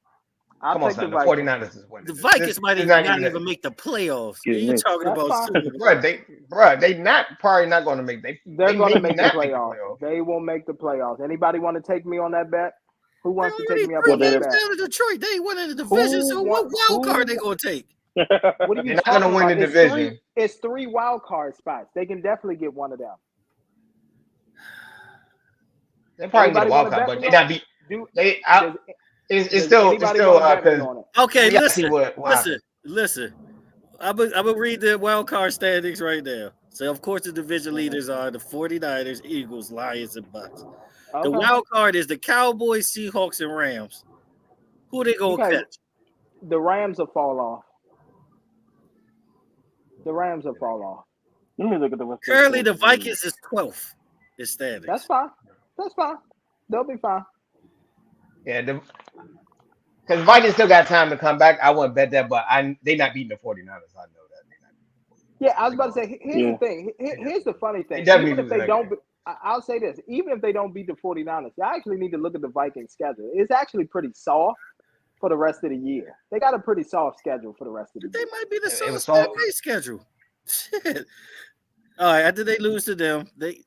Come on, son. The 49ers is winning. The Vikings might not even make the playoffs. You're talking about Super Bowl. They probably not going to make. They're going to make the playoffs. They will make the playoffs. Anybody want to take me on that bet? Who wants to take me up on that bet? Down to Detroit, they ain't winning the division. So what wild card they going to take? What are you They're not going to win the division. It's 3 wild card spots. They can definitely get one of them. They probably get a wild card, but they not be. It's still because okay. Listen. I'm gonna read the wild card standings right now. So of course the division leaders are the 49ers, Eagles, Lions, and Bucks. Okay. The wild card is the Cowboys, Seahawks, and Rams. Who they gonna catch? The Rams will fall off. Let me look at the rest. Currently, the Vikings is 12th. It's standings. That's fine. They'll be fine. Yeah, because Vikings still got time to come back. I wouldn't bet that, but they not beating the 49ers. I know that. Yeah, I was about to say, here's the thing. Here's the funny thing. Even if they don't, I'll say this. Even if they don't beat the 49ers, you actually need to look at the Vikings schedule. It's actually pretty soft for the rest of the year. They got a pretty soft schedule for the rest of the year. They might be the softest schedule. Shit. All right, after they lose to them, they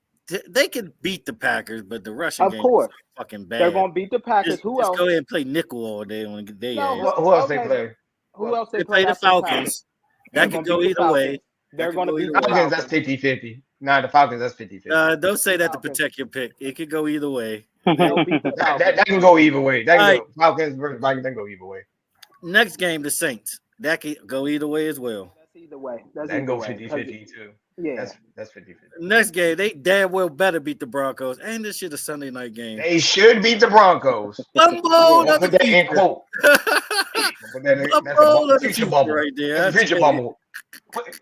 can beat the Packers, but the Russian game is fucking bad. They're going to beat the Packers. Who else? Just go ahead and play nickel all day on the day. Who else they play? Who else they play? The Falcons. That could go either way. They're going to beat the Falcons. That's 50-50. Nah, the Falcons, that's 50-50. Don't say that to protect your pick. It could go either way. That can go either way. Falcons versus Vikings, that can go either way. Next game, the Saints. That could go either way as well. That's either way. That can go 50-50 too. Yeah. That's 50-50. Next game, they damn well better beat the Broncos. And this shit a Sunday night game. They should beat the Broncos. Bumble put that in quote. That's a future bubble right there. That's a future bubble.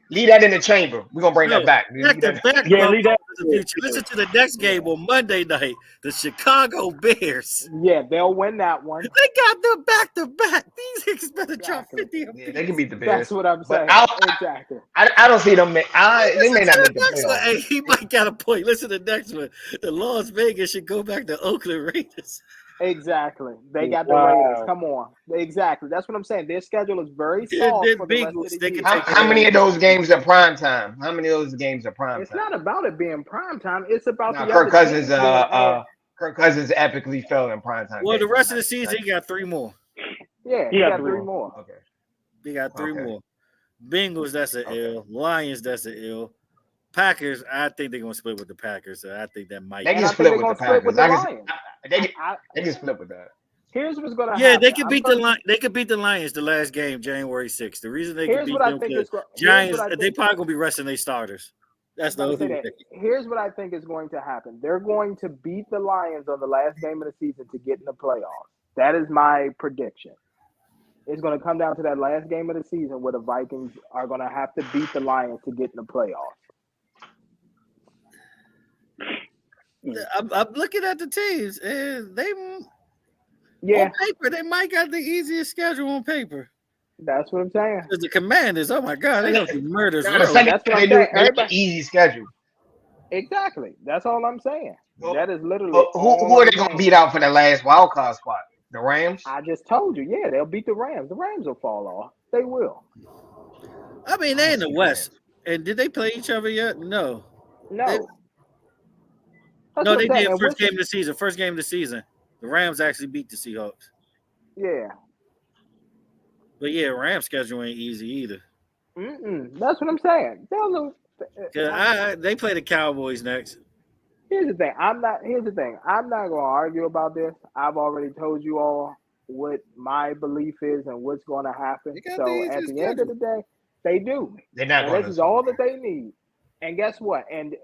Leave that in the chamber. We're gonna bring that back. Leave that. Listen to the next game on Monday night. The Chicago Bears. Yeah, they'll win that one. They got them back to back. These niggas better drop 50. Yeah, they can beat the Bears. That's what I'm saying. Exactly. I don't see them. They may not make the playoffs. Hey, he might got a point. Listen to the next one. The Las Vegas should go back to Oakland Raiders. Exactly. They got the Raiders. Come on. Exactly. That's what I'm saying. Their schedule is very soft for the rest of the year. How many of those games are prime time? How many of those games are prime time? It's not about it being prime time. It's about the Kirk Cousins epically fell in prime time. Well, the rest of the season, he got 3 more. Yeah, he got 3 more. Okay. He got 3 more. Bengals, that's an L. Lions, that's an L. Packers, I think they're gonna split with the Packers. So I think that might. They can split with the Packers. They can split with that. Here's what's gonna happen. Yeah, they could beat the Lions. They could beat the Lions the last game, January 6th. The reason they could beat them because Giants, they probably gonna be resting their starters. That's the only thing. Here's what I think is going to happen. They're going to beat the Lions on the last game of the season to get in the playoffs. That is my prediction. It's going to come down to that last game of the season where the Vikings are going to have to beat the Lions to get in the playoffs. I'm looking at the teams, and on paper, they might got the easiest schedule on paper. That's what I'm saying. Because the Commanders, oh my God, they gonna be murders. That's what I'm saying. Everybody easy schedule. Exactly. That's all I'm saying. Well, that is literally. Who are they gonna beat out for the last wild card spot? The Rams. I just told you. Yeah, they'll beat the Rams. The Rams will fall off. They will. I mean, they're in the West. And did they play each other yet? No. No, they did first game of the season. First game of the season. The Rams actually beat the Seahawks. Yeah. But yeah, Rams schedule ain't easy either. That's what I'm saying. They'll lose. They play the Cowboys next. Here's the thing. I'm not gonna argue about this. I've already told you all what my belief is and what's gonna happen. So at the end of the day, they do. They're not going. This is all that they need. And guess what? And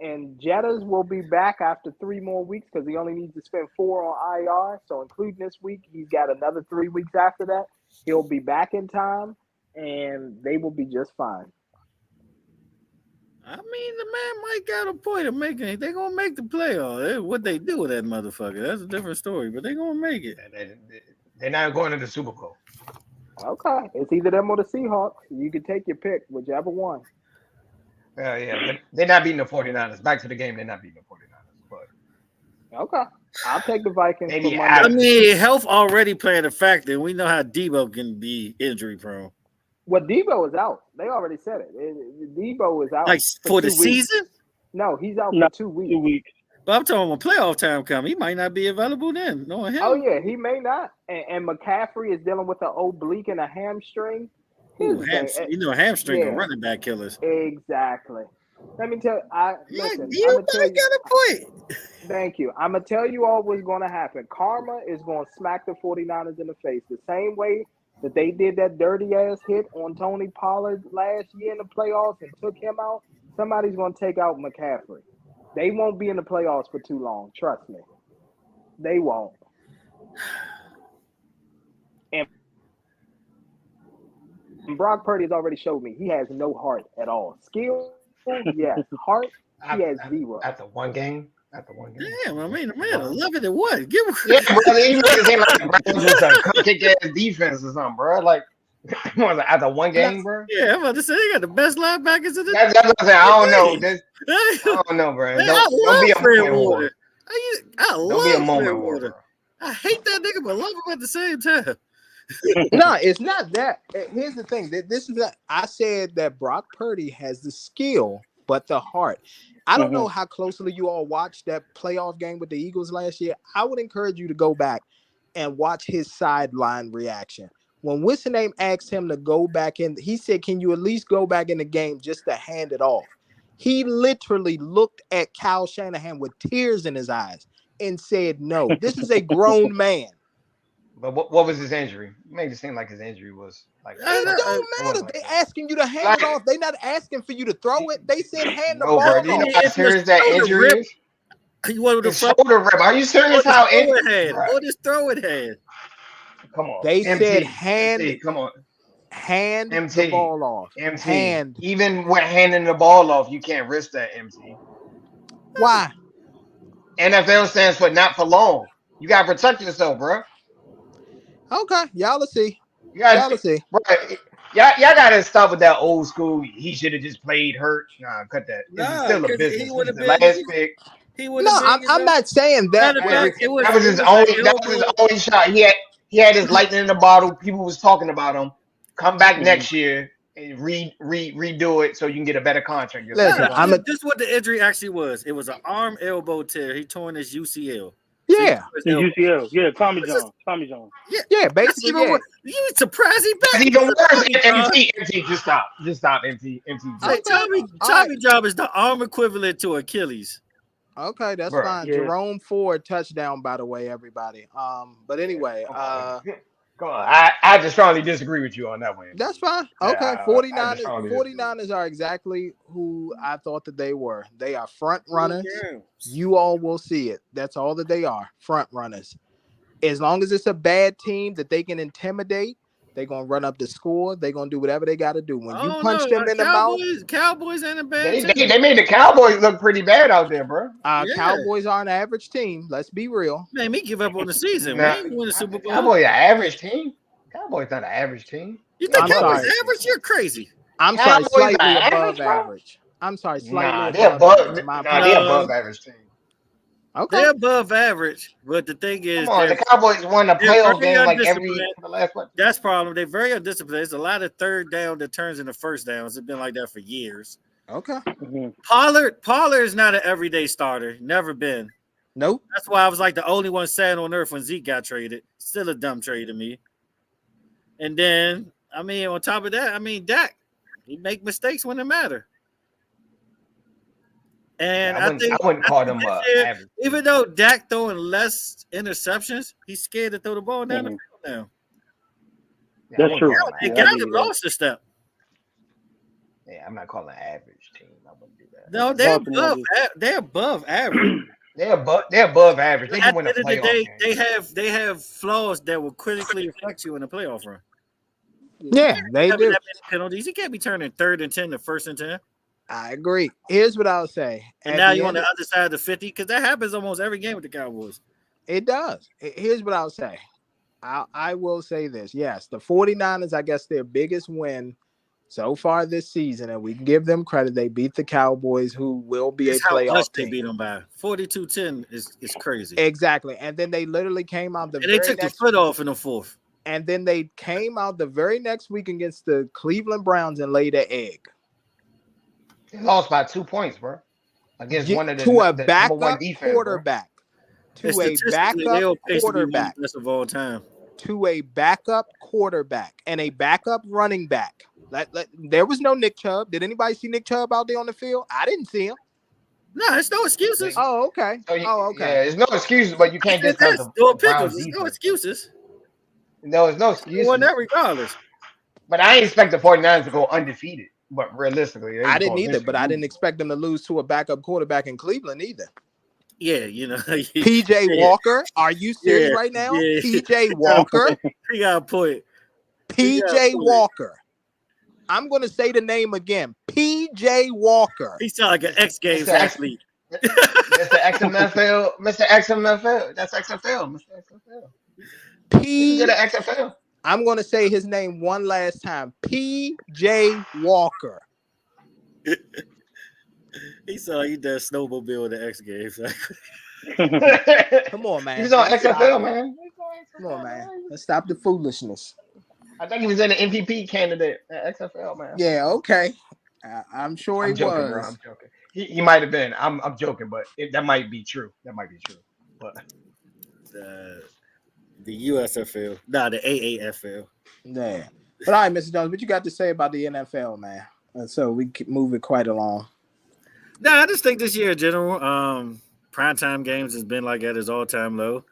Jettas will be back after 3 more weeks because he only needs to spend 4 on IR. So including this week, he's got another 3 weeks after that. He'll be back in time. and they will be just fine. I mean, the man might got a point of making it. They're gonna make the playoff. What they do with that motherfucker, that's a different story. But they're gonna make it. They're not going to the Super Bowl. Okay, it's either them or the Seahawks. You can take your pick, whichever one. Yeah, but they're not beating the 49ers. Back to the game, they're not beating the 49ers. But okay, I'll take the Vikings. Maybe I mean, health already playing a factor, and we know how Debo can be injury prone. Well, Debo is out. They already said it. Debo is out like for the season. No, he's out for 2 weeks. 2 weeks. But I'm talking when playoff time comes, he might not be available then. Knowing him. Oh yeah, he may not. And McCaffrey is dealing with an oblique and a hamstring. Ooh, hamstring are running back killers. Exactly. Let me tell you. Listen, you got a point. Thank you. I'm gonna tell you all what's going to happen. Karma is going to smack the 49ers in the face the same way that they did that dirty ass hit on Tony Pollard last year in the playoffs and took him out. Somebody's going to take out McCaffrey. They won't be in the playoffs for too long. Trust me. They won't. And Brock Purdy has already showed me he has no heart at all. Skill, yes. Heart, he has zero. After one game. Damn, I mean, man, 11-1. Yeah, bro. He made it seem like the Browns was a cupcake ass defense or something, bro. Like, after one game, bro. Yeah, I'm about to say they got the best linebackers in the. That's what I'm saying. I don't know. I don't know, bro. Don't be a Fred moment Warner. I love Fred Warner. I hate that nigga, but love him at the same time. No, it's not that. Here's the thing. This is that I said that Brock Purdy has the skill, but the heart. I don't know how closely you all watched that playoff game with the Eagles last year. I would encourage you to go back and watch his sideline reaction. When Whistle-Name asked him to go back in, he said, "Can you at least go back in the game just to hand it off?" He literally looked at Kyle Shanahan with tears in his eyes and said, "No, this is a grown man." But what was his injury? It made it seem like his injury was like. It don't matter. They asking you to hand it off. They not asking for you to throw it. They said hand the ball off. Do you know how serious that injury is? You want to shoulder rip? Are you serious? How injured? Or just throw it hand? Come on. They said hand. MT, come on. Hand MT, the ball off. MT. Hand. Even when handing the ball off, you can't risk that, MT. Why? NFL stands for not for long. You gotta protect yourself, bro. Okay, y'all will see. Y'all will see. Bro, y'all gotta stop with that old school. He should have just played hurt. Nah, cut that. It's still a business. He's the last pick. I'm not saying that. That was his only shot. He had his lightning in the bottle. People was talking about him. Come back next year and redo it so you can get a better contract. Listen, this is what the injury actually was. It was an arm elbow tear. He torn his UCL. Yeah, UCL. Yeah, Tommy John. Yeah, basically. Yeah. You surprised he back? Even worse. MT, just stop. MT. Tommy John is the arm equivalent to Achilles. Okay, that's fine. Yeah. Jerome Ford touchdown, by the way, everybody. But anyway, come on. I just strongly disagree with you on that one. That's fine. Okay, 49ers are exactly who I thought that they were. They are front runners. You all will see it. That's all that they are, front runners. As long as it's a bad team that they can intimidate, they're going to run up the score. They're going to do whatever they got to do. When you punch them in the mouth. Cowboys ain't a bad team. They made the Cowboys look pretty bad out there, bro. Cowboys are an average team. Let's be real. Man, me give up on the season. We ain't win the Super Bowl. Cowboys an average team? Cowboys not an average team. You think Cowboys average? You're crazy. I'm sorry, slightly above average. I'm sorry, slightly they're above average team. Okay. They're above average, but the thing is, the Cowboys won a playoff game like every last one. That's the problem. They're very undisciplined. There's a lot of third down that turns into first downs. It's been like that for years. Okay. Pollard is not an everyday starter. Never been. Nope. That's why I was like the only one sad on earth when Zeke got traded. Still a dumb trade to me. And then, on top of that, Dak, he make mistakes when it matter. And I wouldn't call them average. Even though Dak throwing less interceptions, he's scared to throw the ball down the field now. That's true. And Gallagher lost a step. Yeah, I'm not calling average team. I wouldn't do that. No, they're above average. They're above average. They can win a playoff game. They have flaws that will critically affect you in a playoff run. Yeah, they do. Penalties. You can't be turning 3rd and 10 to 1st and 10. I agree. Here's what I'll say. And now you're on the other side of the 50 because that happens almost every game with the Cowboys. It does. Here's what I'll say. I will say this. Yes, the 49ers, I guess their biggest win so far this season, and we can give them credit. They beat the Cowboys, who will be a playoff team. They beat them by 42-10 is crazy. Exactly. And then they literally came out and they took the foot off in the 4th. And then they came out the very next week against the Cleveland Browns and laid an egg. They lost by 2 points, bro. Against one of the backup one defense, quarterback. To a backup quarterback. Best of all time. To a backup quarterback and a backup running back. There was no Nick Chubb. Did anybody see Nick Chubb out there on the field? I didn't see him. No, it's no excuses. Oh, okay. Okay. Yeah, there's no excuses, but you can't just there's no excuses. No, there's no excuses. You won that regardless. But I ain't expect the 49ers to go undefeated. But realistically, I didn't either. But I didn't expect them to lose to a backup quarterback in Cleveland either. Yeah, you know. PJ Walker, are you serious right now? Yeah. PJ Walker. He got a point. PJ Walker. I'm going to say the name again. PJ Walker. He sounds like an X Games athlete. Mr. XMFL. Mr. XMFL. That's XFL. Mr. XFL. XFL. I'm going to say his name one last time. PJ Walker. He saw you done snowmobile with the X Games. Come on, man. He's on XFL, man. Come on, man. Let's stop the foolishness. I think he was in the MVP candidate at XFL, man. Yeah, okay. I'm sure he joking, was. Bro, I'm joking. He might have been. I'm joking, but that might be true. That might be true. But the USFL, the AAFL. Yeah. But all right, Mr. Jones, what you got to say about the NFL, man? So we keep moving quite along. No, I just think this year in general, primetime games has been like at its all-time low.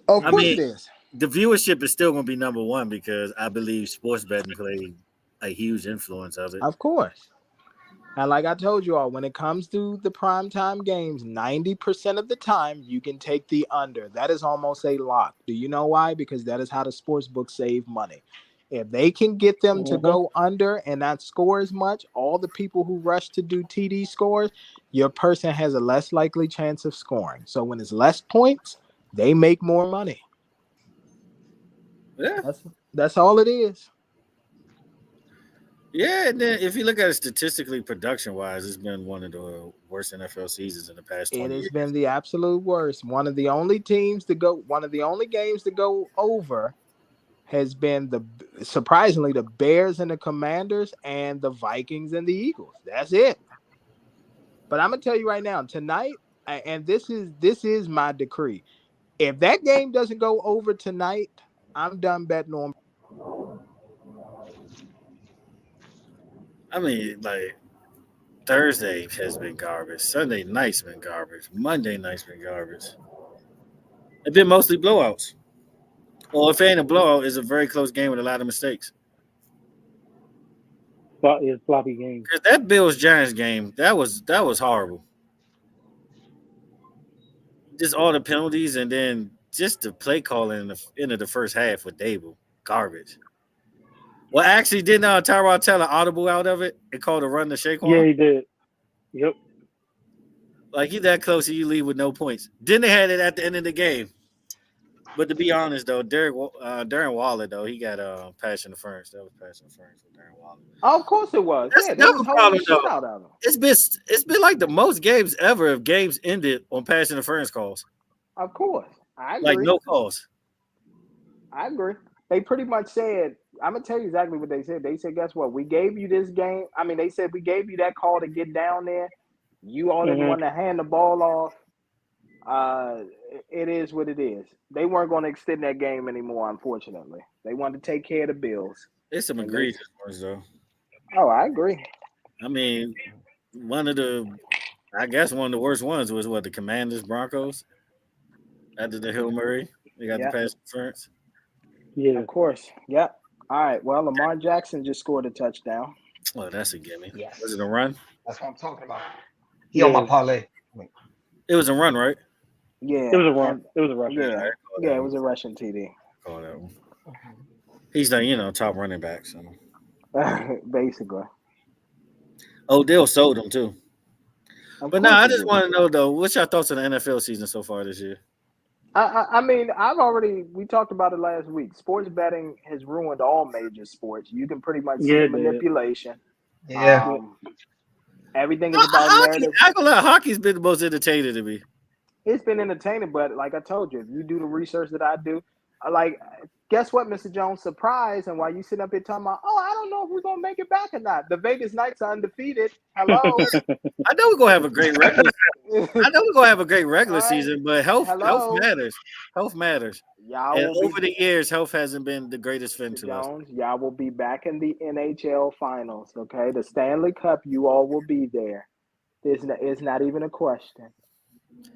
Of course it is. The viewership is still going to be number one because I believe sports betting played a huge influence of it. Of course. And like I told you all, when it comes to the primetime games, 90% of the time you can take the under. That is almost a lock. Do you know why? Because that is how the sports books save money. If they can get them to go under and not score as much, all the people who rush to do TD scores, your person has a less likely chance of scoring. So when it's less points, they make more money. Yeah. That's all it is. Yeah, and then if you look at it statistically, production-wise, it's been one of the worst NFL seasons in the past 20 years. It has been the absolute worst. One of the only games to go over has been surprisingly the Bears and the Commanders and the Vikings and the Eagles. That's it. But I'm gonna tell you right now, tonight, and this is my decree. If that game doesn't go over tonight, I'm done betting on. I mean, like Thursday has been garbage. Sunday night's been garbage. Monday night's been garbage. It's been mostly blowouts. Well, if it ain't a blowout, it's a very close game with a lot of mistakes. It's floppy game. Because that Bills-Giants game, that was horrible. Just all the penalties and then just the play calling in the end of the first half with Dable. Garbage. Well, actually, didn't Tyrod tell an audible out of it and called a run to Saquon? Yeah, he did. Yep. Like, you that close and you leave with no points. Then they had it at the end of the game. But to be honest, though, Darren Waller, though, he got pass interference. That was pass interference with Darren Waller. Oh, of course it was. That's another problem, though. It's been like the most games ever if games ended on pass interference calls. Of course. I agree. Like, no calls. I agree. They pretty much said, I'm going to tell you exactly what they said. They said, guess what? We gave you this game. I mean, they said we gave you that call to get down there. You all didn't want to hand the ball off. It is what it is. They weren't going to extend that game anymore, unfortunately. They wanted to take care of the Bills. It's some egregious ones, though. Oh, I agree. I mean, one of the worst ones was the Commanders Broncos after the Hill Murray. They got the pass interference. Yeah, of course. Yep. All right. Well, Lamar Jackson just scored a touchdown. Oh, that's a gimme. Yes. Was it a run? That's what I'm talking about. He on my parlay. It was a run, right? Yeah. It was a run. It was a rush. Yeah. It was a rushing TD. Call that one. He's the top running back. So Basically. Odell sold him too. Of But course I he just did. want to know though, what's your thoughts on the NFL season so far this year? I mean, we talked about it last week. Sports betting has ruined all major sports. You can pretty much see the manipulation. Yeah. Everything is about narrative. Hockey's been the most entertaining to me. It's been entertaining, but like I told you, if you do the research that I do, guess what, Mr. Jones? Surprise! And while you sitting up here talking about, I don't know if we're gonna make it back or not. The Vegas Knights are undefeated. Hello. I know we're gonna have a great regular. Season, but health matters. Health matters. Over the years, health hasn't been the greatest friend to us. Y'all will be back in the NHL finals. Okay, the Stanley Cup. You all will be there. It's not even a question.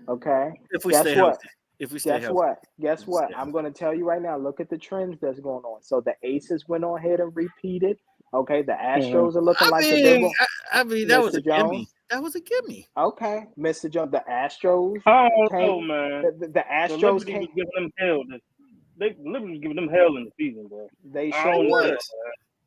Okay. If we stay healthy. If we stay healthy. Guess what? I'm going to tell you right now. Look at the trends that's going on. So the Aces went on ahead and repeated. Okay, the Astros are looking like the big one. That was a gimme. That was a gimme. Okay, Mr. Jones, the Astros. Man. The Astros came. Giving them hell. They literally giving them hell in the season, bro. They sure was.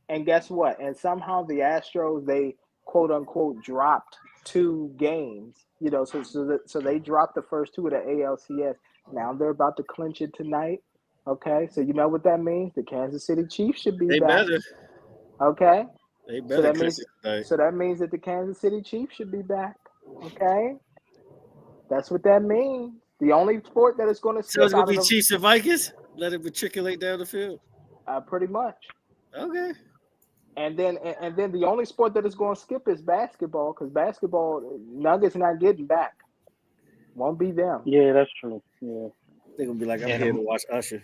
And guess what? And somehow the Astros, they quote unquote dropped 2 games. So they dropped the first 2 of the ALCS. Now they're about to clinch it tonight. Okay, so you know what that means? The Kansas City Chiefs should be back. Better. Okay. They better. So that means that the Kansas City Chiefs should be back. Okay. That's what that means. The only sport that is going to. So it's going to be Chiefs and Vikings. Let it matriculate down the field. Pretty much. Okay. And then the only sport that is going to skip is basketball, because basketball, Nuggets not getting back. Won't be them. Yeah, that's true. Yeah. They're going to be like, I'm here to watch Usher.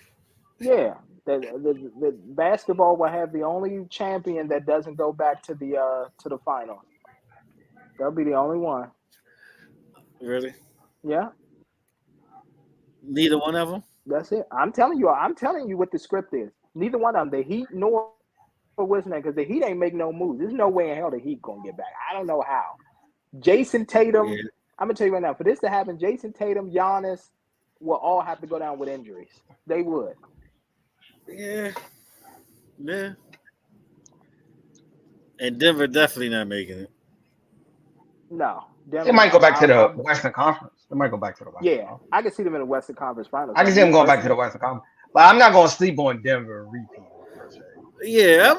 Yeah. The basketball will have the only champion that doesn't go back to the final. They'll be the only one. Really? Yeah. Neither one of them? That's it. I'm telling you what the script is. Neither one of them. The Heat nor Wisdom, because the Heat ain't make no moves. There's no way in hell the Heat gonna get back. I don't know how. Jason Tatum, I'm gonna tell you right now, for this to happen, Jason Tatum, Giannis will all have to go down with injuries. They would. Yeah. And Denver definitely not making it. No. They might go back to the Western Conference. They might go back to the Western Conference. I can see them in the Western Conference Finals. I can see them going back to the Western Conference. But I'm not gonna sleep on Denver repeat. Yeah,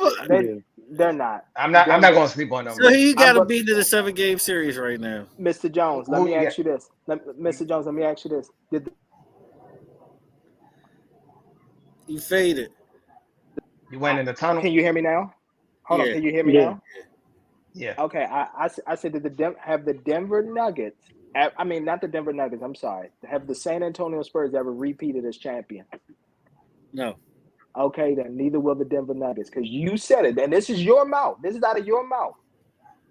they're not. I'm not going to sleep on them. So he got to beat to the 7-game series right now. Mr. Jones, let me ask you this. Mr. Jones, let me ask you this. You faded. You went in the tunnel. Can you hear me now? Hold on. Can you hear me now? Yeah. Okay. I said that have the Denver Nuggets. I mean, not the Denver Nuggets. I'm sorry. Have the San Antonio Spurs ever repeated as champion? No. Okay, then neither will the Denver Nuggets, because you said it, and this is your mouth. This is out of your mouth.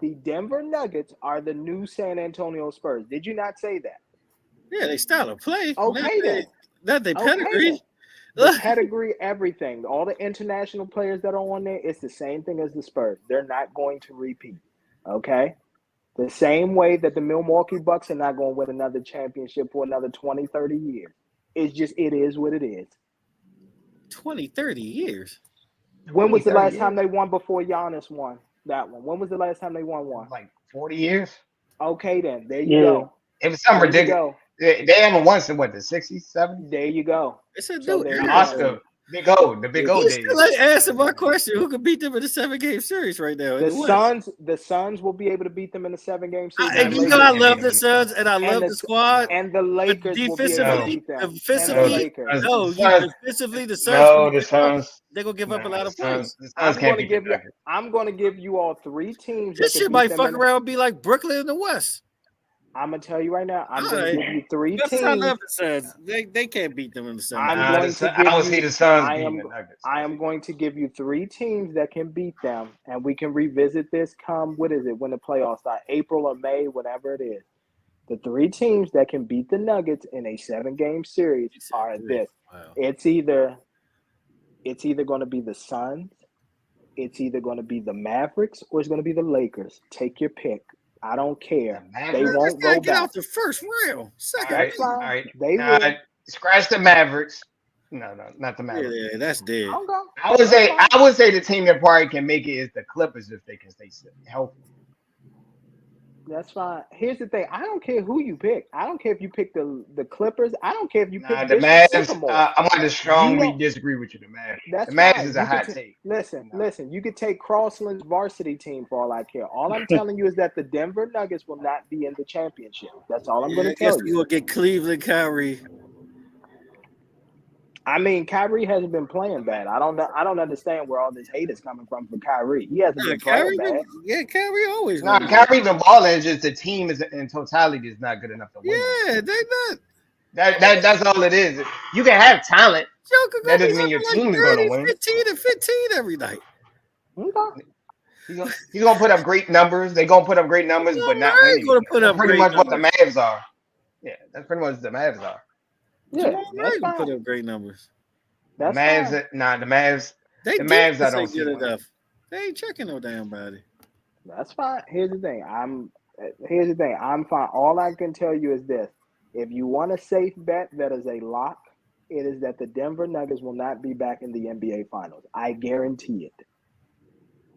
The Denver Nuggets are the new San Antonio Spurs. Did you not say that? Yeah, they style of play. Okay, then. Not their pedigree. The pedigree, everything. All the international players that are on there, it's the same thing as the Spurs. They're not going to repeat. Okay? The same way that the Milwaukee Bucks are not going to win another championship for another 20, 30 years. It is what it is. 20, 30 years. When was the last time they won before Giannis won that one? When was the last time they won one? Like 40 years. Okay, then. There you go. It was something ridiculous. They haven't won since what, the 60s, 70s? There you go. It's a new era. Oscar, the big O days. You still ain't answer my question. Who could beat them in the 7-game series right now? The Suns will be able to beat them in the 7-game series. And you know I love the Suns and I love the squad. And the Lakers will be able to beat them. Defensively, the Suns. No, the Suns. They're gonna give up a lot of points. I'm going to give you all 3 teams. This shit might fuck around and be like Brooklyn in the West. I'm gonna tell you right now. I'm going to give you 3 teams. I love the Suns. They can't beat them in the Suns. I don't see the Suns beating the Nuggets. I am going to give you 3 teams that can beat them, and we can revisit this come when the playoffs start, April or May, whatever it is. The 3 teams that can beat the Nuggets in a 7-game series are this. Wow. It's either going to be the Suns, it's either going to be the Mavericks, or it's going to be the Lakers. Take your pick. I don't care. They won't go back. Get out the first round. All right. They will. Scratch the Mavericks. No, not the Mavericks. Yeah, that's dead. I would say the team that probably can make it is the Clippers if they can stay healthy. That's fine. Here's the thing. I don't care who you pick. I don't care if you pick the Clippers. I don't care if you pick the Mavs. I'm going to strongly disagree with you. The Mavs. That's the Mavs fine. is a hot take. Listen. You could take Crossland's varsity team for all I care. All I'm telling you is that the Denver Nuggets will not be in the championship. That's all I'm going to tell you. You will get Cleveland, Kyrie. I mean, Kyrie hasn't been playing bad. I don't understand where all this hate is coming from for Kyrie. He hasn't been playing bad. Yeah, Kyrie always. Kyrie been balling. It's just the team is in totality is not good enough to win. Yeah, they not. That's all it is. You can have talent. That doesn't mean your team is going to win. 15 and 15 every night. Okay. He's going to put up great numbers. They're going to put up great numbers, but not winning. Going to put up pretty much what the Mavs are. Yeah, that's pretty much what the Mavs are. Yeah, that's fine. Put up great numbers. The Mavs, the Mavs. The Mavs, I don't see good enough. They ain't checking no damn body. That's fine. Here's the thing. I'm fine. All I can tell you is this: if you want a safe bet that is a lock, it is that the Denver Nuggets will not be back in the NBA Finals. I guarantee it.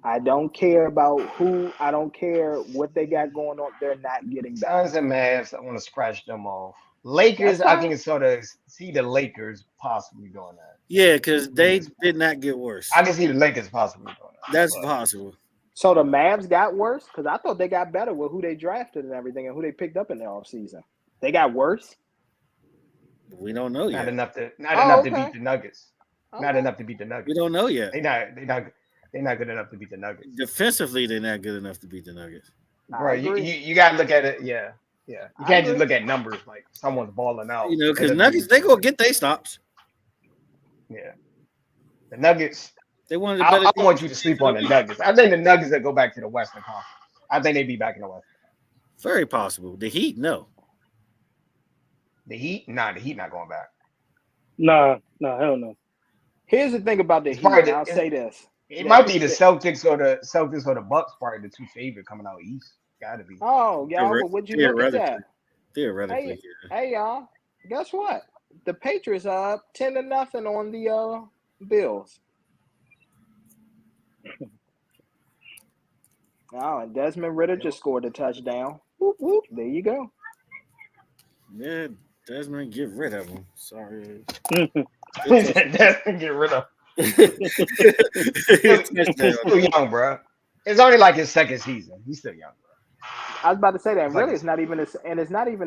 I don't care about who. I don't care what they got going on. They're not getting back. Suns and Mavs, I want to scratch them off. Lakers, I can sort of see the Lakers possibly doing that. Yeah, because they did not get worse. I can see the Lakers possibly doing that. That's possible. So the Mavs got worse? Because I thought they got better with who they drafted and everything and who they picked up in the offseason. They got worse? We don't know yet. Not enough to beat the Nuggets. Okay. Not enough to beat the Nuggets. We don't know yet. They're not good enough to beat the Nuggets. Defensively, they're not good enough to beat the Nuggets. Right. You got to look at it. Yeah. Yeah, you can't just look at numbers like someone's balling out. You know, because Nuggets, they gonna get their stops. Yeah, the Nuggets. They wanted. I want you to sleep on the Nuggets. I think the Nuggets that go back to the Western Conference. I think they'd be back in the West. Very possible. The Heat, no. The Heat, the Heat not going back. Nah, hell no. Here's the thing about the Heat. I'll say this: it might be the Celtics or the Bucks, probably the two favorite coming out East. Gotta be. Oh, y'all, but would you look at that? Theoretically. Hey, y'all. Guess what? The Patriots are up 10-0 on the Bills. Oh, and Desmond Ridder just scored a touchdown. Whoop, whoop. There you go. Yeah, Desmond, get rid of him. Sorry. Desmond, get rid of him. He's still young, bro. It's only like his second season. He's still young. I was about to say that. Really, it's not even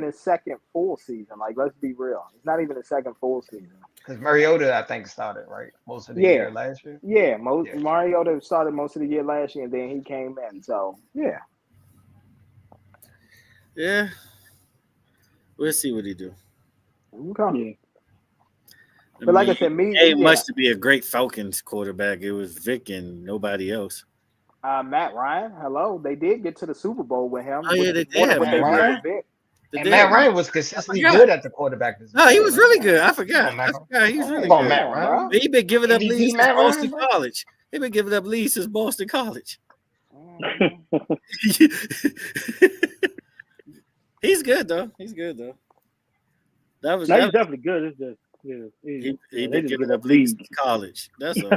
his second full season. Like, let's be real. It's not even his second full season. Because Mariota, I think, started, right? Most of the year last year? Yeah, Mariota started most of the year last year, and then he came in. So, yeah. Yeah. We'll see what he do. Okay. But like I said, it ain't much to be a great Falcons quarterback. It was Vic and nobody else. Matt Ryan, hello. They did get to the Super Bowl with him. Oh, yeah, they did. Matt Ryan. And Matt Ryan was consistently good at the quarterback position. No, he was really good. I forgot. He's really good. Matt Ryan. He's been giving up leads since Boston College. He's been giving up leads since Boston College. He's good, though. He's definitely good. It's just, he been giving up leads since college. That's all.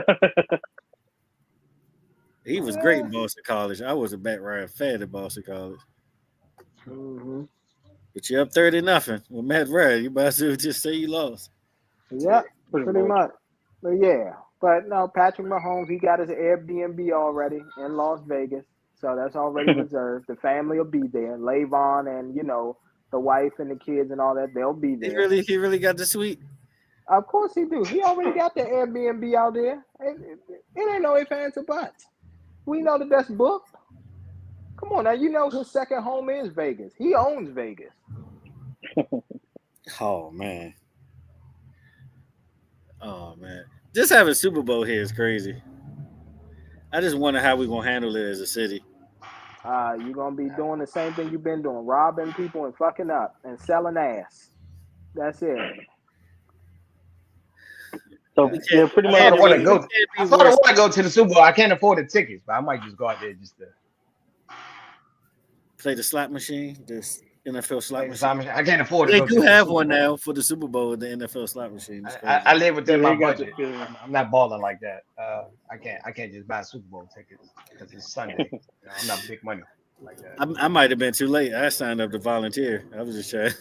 He was great in Boston College. I was a Matt Ryan fan at Boston College. Mm-hmm. But you're up 30-0 with Matt Ryan. You might as well just say you lost. Yeah, pretty much. But yeah. But no, Patrick Mahomes, he got his Airbnb already in Las Vegas. So that's already reserved. The family will be there. Levon and, the wife and the kids and all that, they'll be there. He really got the suite? Of course he do. He already got the Airbnb out there. It ain't no ifs, ands, or buts. We know that that's booked. Come on now, his second home is Vegas. He owns Vegas. Oh man. Just having Super Bowl here is crazy. I just wonder how we're gonna handle it as a city. You're gonna be doing the same thing you've been doing, robbing people and fucking up and selling ass. That's it. So pretty much. I want to go to the Super Bowl. I can't afford the tickets, but I might just go out there just to play the slot machine. NFL slot machine. I can't afford. They do have one now for the Super Bowl. The NFL slot machine. I live within my budget. I'm not balling like that. I can't just buy Super Bowl tickets because it's Sunday. I'm not big money like that. I might have been too late. I signed up to volunteer. I was just trying.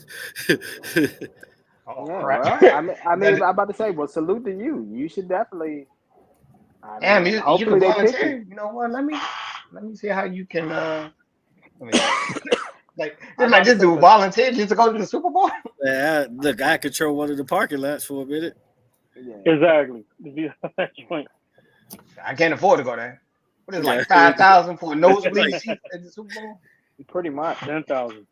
Well, I'm about to say, well, salute to you. You should definitely. Damn, you can volunteer. You know what? Let me see how you can. This dude volunteered just to go to the Super Bowl. Yeah, look, I control one of the parking lots for a minute. Yeah. Exactly. I can't afford to go there. What is it, like $5,000 for a nosebleed seat at the Super Bowl? Pretty much $10,000.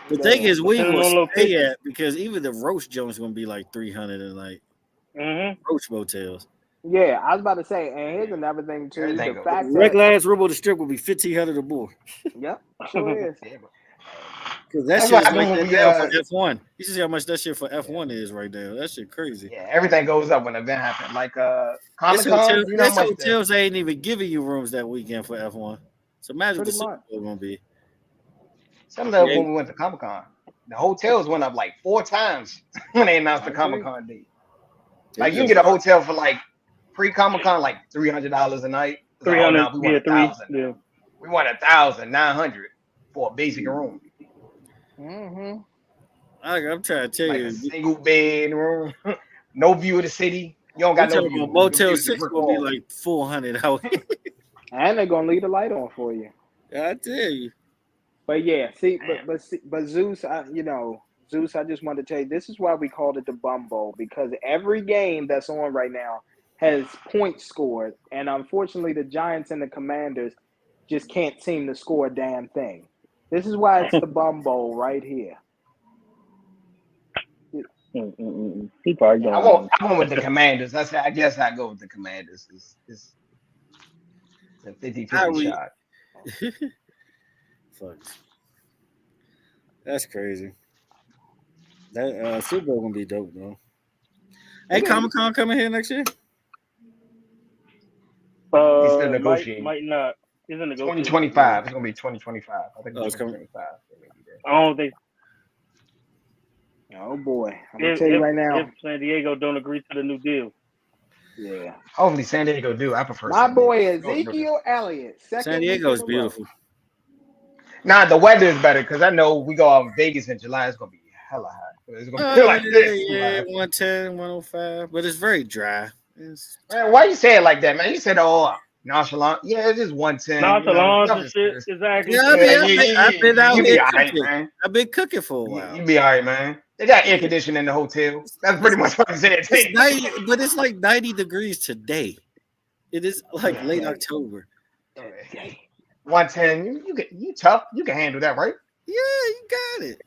The thing is, we will stay at because even the roast joint is gonna be like $300 and like roast motels. Yeah, I was about to say, and here's another thing too: the fact that regular ass room on the strip will be $1,500 or more. Yep, sure is. Because that shit is like that for F1. You see how much that shit for F1 is right now. That shit crazy. Yeah, everything goes up when the event happens. Like Comic-Con, hotels ain't even giving you rooms that weekend for F1. So imagine what the Super Bowl gonna be. Some of them when we went to Comic-Con, the hotels went up like 4 times when they announced the Comic-Con date. Like you can get a hotel for like pre-Comic-Con like $300 a night. $300, we want $1,000. Yeah. We want $1,900 for a basic room. Mm-hmm. I'm trying to tell you, a single bed room, no view of the city. You don't got no view. Motel 6 will be like $400 out. And they're gonna leave the light on for you. I tell you. But yeah, see, but Zeus, Zeus, I just wanted to tell you, this is why we called it the Bum Bowl, because every game that's on right now has points scored, and unfortunately, the Giants and the Commanders just can't seem to score a damn thing. This is why it's the Bum Bowl right here. He probably I went with the Commanders. I guess I go with the Commanders. It's a 50-50 shot. Fuck. That's crazy. That Super Bowl gonna be dope though. Ain't Comic-Con coming here next year? He's still negotiating. Might not. He's in negotiation. 2025. It's gonna be 2025. I think it's 2025. I don't think. Oh boy, I'm gonna tell you right now. If San Diego don't agree to the new deal. Yeah. Hopefully San Diego do. I prefer my boy Ezekiel Elliott. San Diego's beautiful. Nah, the weather is better because I know we go out in Vegas in July. It's gonna be hella hot. It's gonna be like this. Yeah, 110, 105, but it's very dry. Man, why you say it like that, man? You said, "Oh, nonchalant." Yeah, it's just 110. Nonchalant and shit. Exactly. Yeah, I've been out here cooking. Man. I've been cooking for a while. You be all right, man. They got air conditioning in the hotel. That's pretty much what I said. But it's like 90 degrees today. It is like late October. 110. You tough. You can handle that, right? Yeah, you got it.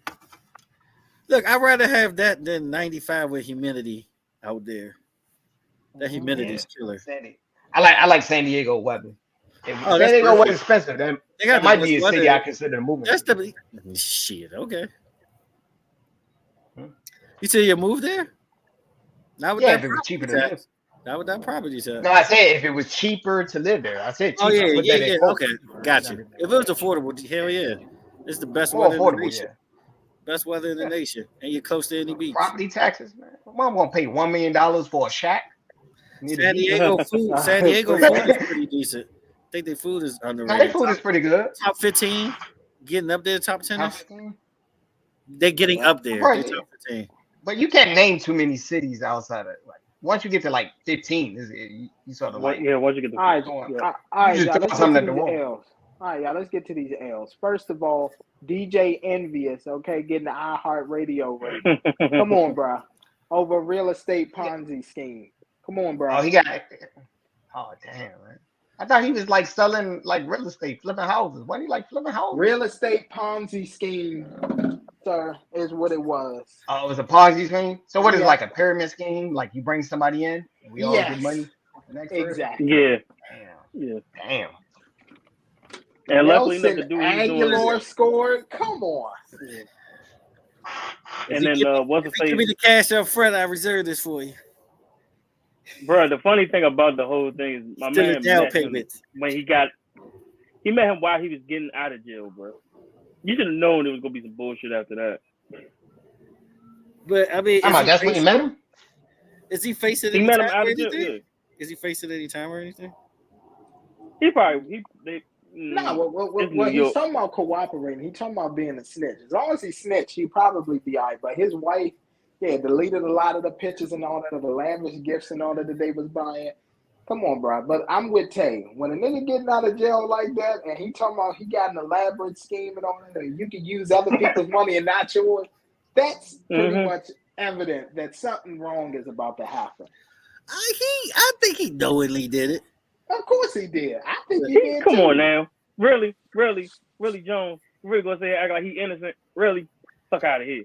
Look, I'd rather have that than 95 with humidity out there. That humidity is killer. I like San Diego weather. If San Diego was expensive, then that might be a city I consider moving. That's the shit. Okay. You say you moved there? Not with if it was cheaper to live. Not with that property tax. No, I said if it was cheaper to live there. I said cheaper. Oh yeah. Okay, got you. If it was affordable, hell yeah, it's the best weather in the nation. Yeah. Best weather in the nation, and you're close to any beach. Property taxes, man. My mom gonna pay $1 million for a shack. San Diego food is pretty decent. I think their food is underrated. Their food is pretty good. Top 15, getting up there, top 10. They're getting up there. Right. They're top 15. But you can't name too many cities outside of like. Once you get to like 15, you sort of like once you get to all right, let's get to these L's. First of all, DJ Envious, okay, getting the iHeartRadio rating. Come on, bro. Over real estate Ponzi scheme. Come on, bro. Oh, he got it. Oh, damn, man. I thought he was like selling like real estate, flipping houses. Why do you like flipping houses? Real estate Ponzi scheme, sir, is what it was. Oh, it was a Ponzi scheme? So what is like a pyramid scheme? Like you bring somebody in and we all get money? Exactly. Yeah. Damn. And luckily enough to do Aguilar scored. Come on. Yeah. And then what's the give me the cash up front, I reserve this for you. Bro, the funny thing about the whole thing is my man met him when he met him while he was getting out of jail, bro. You should have known there was gonna be some bullshit after that. But I mean, that's when he met him. Is he facing He any met time him out or of jail. anything? Yeah. Is he facing any time or anything? He probably No, what he's talking about cooperating. He's talking about being a snitch. As long as he snitch, he'd probably be all right. But his wife, deleted a lot of the pictures and all that of the lavish gifts and all that they was buying. Come on, bro. But I'm with Tay. When a nigga getting out of jail like that, and he talking about he got an elaborate scheme and all that, and you can use other people's money and not yours, that's pretty much evident that something wrong is about to happen. I think he knowingly did it. Of course he did. I think he did. Come too. on now, really, Jones, you really gonna say act like he innocent? Really, fuck out of here.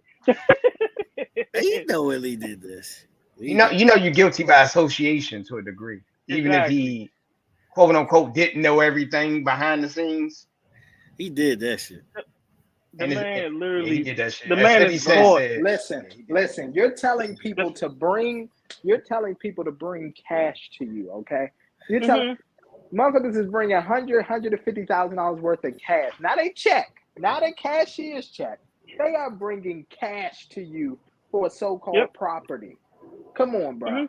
He knowingly did this. You know, you're guilty by association to a degree, even if he, quote unquote, didn't know everything behind the scenes. He did that shit. The man literally he did that shit. The man is caught. Listen. You're telling people to bring cash to you, okay? You're telling motherfuckers is bringing $150,000 worth of cash, not a check, not a cashier's check. They are bringing cash to you for a so-called property. Come on, bro.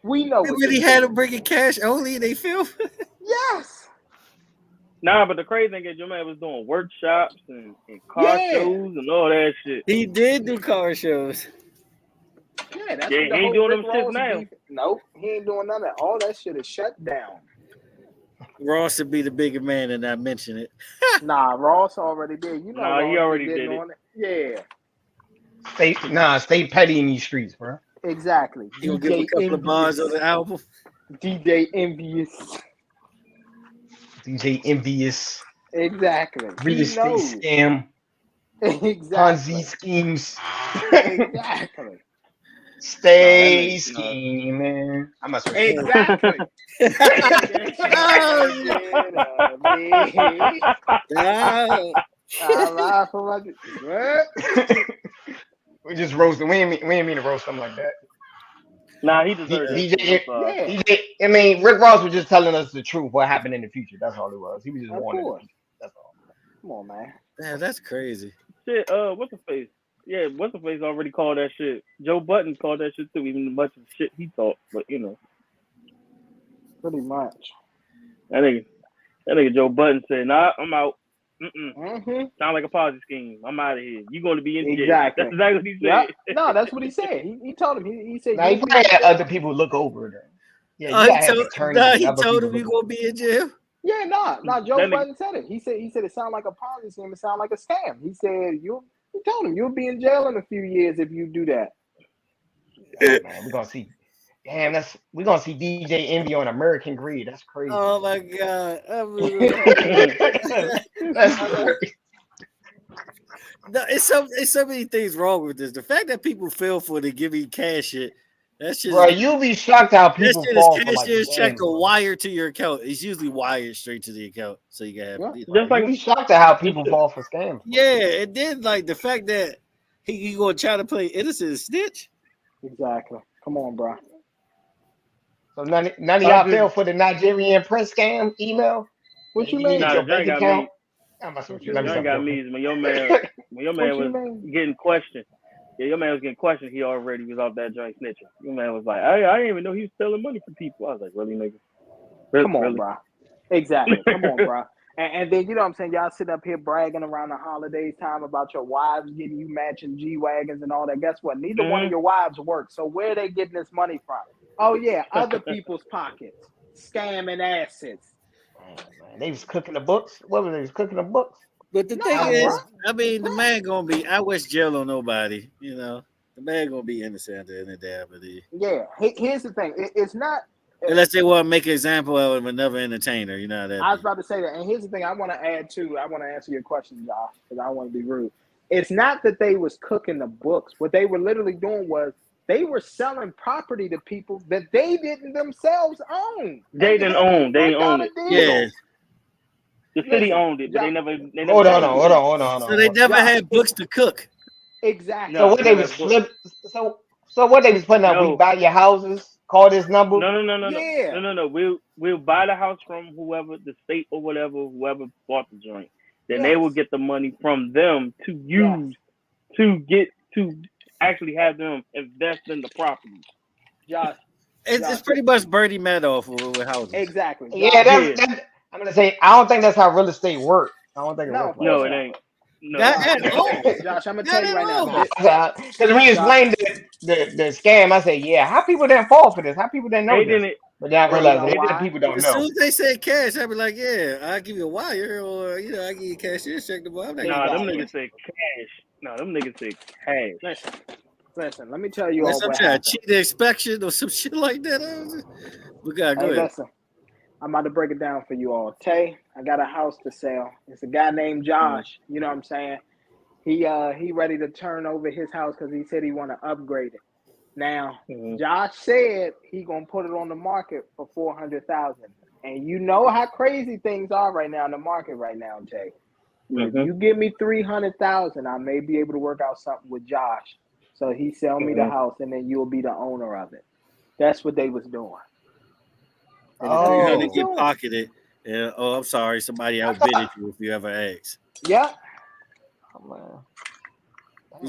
We know. They really had them bringing cash only. They film. Yes. Nah, but the crazy thing is your man was doing workshops and car shows and all that shit. He did do car shows. Yeah, that's he ain't doing them shit now. Nope, he ain't doing none of that. All that shit is shut down. Ross would be the bigger man and not mention it. Nah, Ross already did. You know, Ross he already did it. Yeah. Stay petty in these streets, bro. Exactly. You'll give a couple of bars on the album. DJ Envious. DJ Envious. Exactly. Real estate scam. Exactly. Ponzi schemes. Exactly. Stay scheming. I'm not sure. Exactly. We just roasting. We ain't mean to roast something like that. Nah, he deserves DJ. I mean, Rick Ross was just telling us the truth, what happened in the future. That's all it was. He was just warning. That's all. Come on, man. Man, that's crazy. Shit. What's the face? Yeah, what's the face already called that shit? Joe Budden called that shit too, even much of the shit he thought. But pretty much. That nigga Joe Budden said, "Nah, I'm out. Sound like a Ponzi scheme. I'm out of here. You going to be in jail." Exactly. That's exactly what he said. Yep. No, that's what he said. He told him. He said. Now he probably had other people look over it. Yeah, he told him you gonna be in jail. Yeah, no. Joe Budden said it. He said it sounded like a Ponzi scheme. It sounded like a scam. He said He told him you'll be in jail in a few years if you do that. Oh, man, we're gonna see. Damn, we're gonna see DJ Envy on American Greed. That's crazy. Oh my god. That's crazy. No, it's so many things wrong with this. The fact that people feel for the give me cash shit. That's just bro, you'll be shocked how people fall for cashier's check a wire to your account. It's usually wired straight to the account, so you can have. Just like you'll be shocked at how people fall for scams. Yeah, and then like the fact that he gonna try to play innocent snitch. Exactly. Come on, bro. So none of y'all fell for the Nigerian press scam email. What you mean? Nah, your bank account. Got me. When your man was getting questioned. Yeah, your man was getting questioned. He already was off that joint snitching. Your man was like, I didn't even know he was stealing money from people. I was like, really, nigga? Come on, bro. Exactly. Come on, bro. And then, you know what I'm saying? Y'all sit up here bragging around the holidays time about your wives getting you matching G-Wagons and all that. Guess what? Neither one of your wives work. So where are they getting this money from? Oh, yeah, other people's pockets. Scamming assets. Man, they was cooking the books. What was they was cooking the books? But the thing is, I mean, the man gonna be. I wish jail on nobody. You know, the man gonna be innocent at the end of the day. I believe. Yeah. Here's the thing. It's not. Unless they want to make an example of another entertainer. You know that. I was about to say that. And here's the thing. I want to add too. I want to answer your question, Josh, because I don't want to be rude. It's not that they was cooking the books. What they were literally doing was they were selling property to people that they didn't themselves own. They didn't own. They owned it. Yeah. The city owned it, but they never hold on. So they never had books to cook. Exactly. So what they was So what they was putting up? We buy your houses. Call this number. No. We'll buy the house from whoever, the state or whoever bought the joint. then they will get the money from them to use to actually have them invest in the property. Josh. It's pretty much Bernie Madoff with houses. Exactly. Josh, Yeah, that's I'm gonna say I don't think that's how real estate works. I don't think it works. No, it ain't. No. Josh, I'm gonna tell you right now. Because when you explained the scam, I said, yeah, how people didn't fall for this? How people didn't know this? But then I realized people don't know. As soon as they said cash, I'd be like, yeah, I'll give you a wire or I give you a cashier's check. Them niggas say cash. No, them niggas say cash. Listen, let me tell you all what happened. Trying to cheat the inspection or some shit like that. We gotta go ahead. Listen, I'm about to break it down for you all. Tay, I got a house to sell. It's a guy named Josh. You know what I'm saying? He ready to turn over his house because he said he want to upgrade it. Now, Josh said he gonna put it on the market for $400,000, and you know how crazy things are right now in the market right now, Tay. If you give me $300,000, I may be able to work out something with Josh, so he sell me the house, and then you'll be the owner of it. That's what they was doing. And you pocketed. Yeah. Oh, I'm sorry. Somebody outbidded you if you ever ask. Yeah. Oh, man.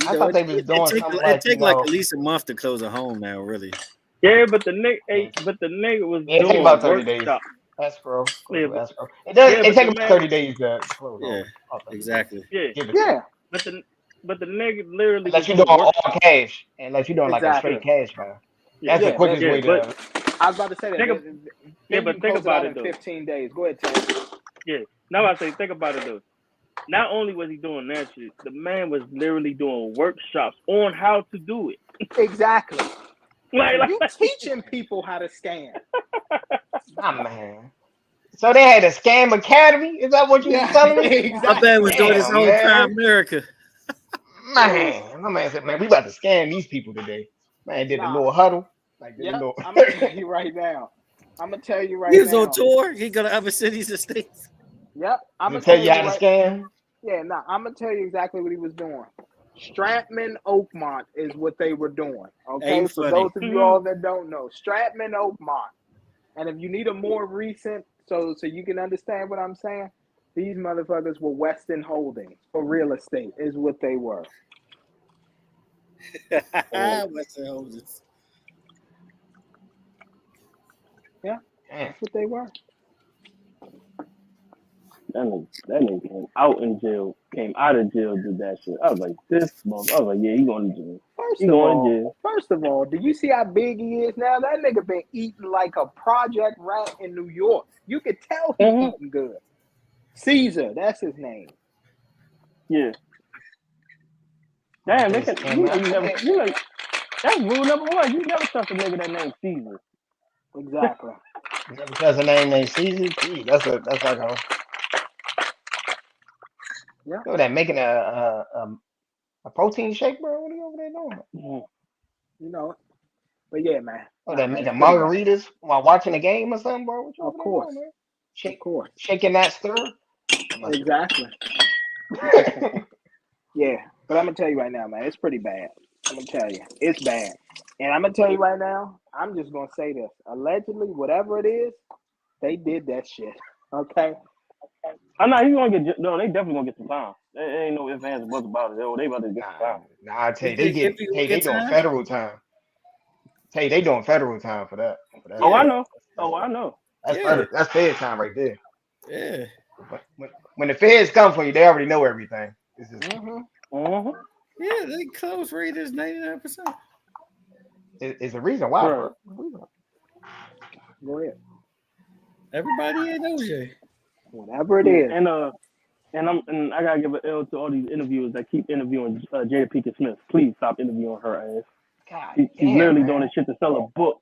I thought they was doing something like, it take like at least a month to close a home now, really. Yeah, but the nigga was doing about 30 days. Escrow. Escrow. It takes about 30 days to close. Yeah, exactly. Yeah. But the nigga literally unless you doing all cash, unless you doing like a straight cash, man. That's the quickest way to. I was about to say that. But think about it though. 15 days. Go ahead, Ted. Yeah. Now I say, think about it though. Not only was he doing that shit, the man was literally doing workshops on how to do it. Exactly. You teaching people how to scam. Oh, man. So they had a scam academy? Is that what you were telling me? Exactly. My man was doing his own time America. Man, my man said, man, we about to scam these people today. Man did a little huddle. I'm gonna tell you right now. He was on tour. He go to other cities and states. Yep. I'm gonna tell you how to scam. Yeah, I'm gonna tell you exactly what he was doing. Stratman Oakmont is what they were doing. Okay, for those of you all that don't know, Stratman Oakmont. And if you need a more recent, so you can understand what I'm saying, these motherfuckers were Weston Holdings for real estate, is what they were. Weston Holdings. Yeah, that's what they were. That nigga came out of jail, did that shit. I was like, yeah, he going to jail. First of all, do you see how big he is now? That nigga been eating like a project rat in New York. You could tell he's eating good. Caesar, that's his name. Yeah. Damn, that's rule number one. You never trust a nigga that named Caesar. Exactly. You never trust a name named Caesar? Gee, that's like a. Yeah. What that making a protein shake, bro? What are you over there doing? You know it. But yeah, man. Oh, that making margaritas while watching a game or something, bro? What you of course. Doing, man? Of course. Shaking that stir. Exactly. Yeah. But I'm gonna tell you right now, man, it's pretty bad. I'm gonna tell you. It's bad. And I'm gonna tell you right now, I'm just gonna say this. Allegedly, whatever it is, they did that shit. Okay? I'm not. He's gonna get. No, they definitely gonna get some time. There ain't no ifs, ands, or buts about it. They about to get some time. Nah, I tell you, they doing federal time. Tell you, they doing federal time for that. Oh, I know. I know. That's Fed time right there. Yeah. When the Feds come for you, they already know everything. It's just, Yeah, they close rate is 99%. It's a reason why. Bro. Go ahead. Everybody ain't OJ. Whatever it is. And I gotta give an L to all these interviewers that keep interviewing Jada Pinkett Smith. Please stop interviewing her ass. She's literally doing this shit to sell a book.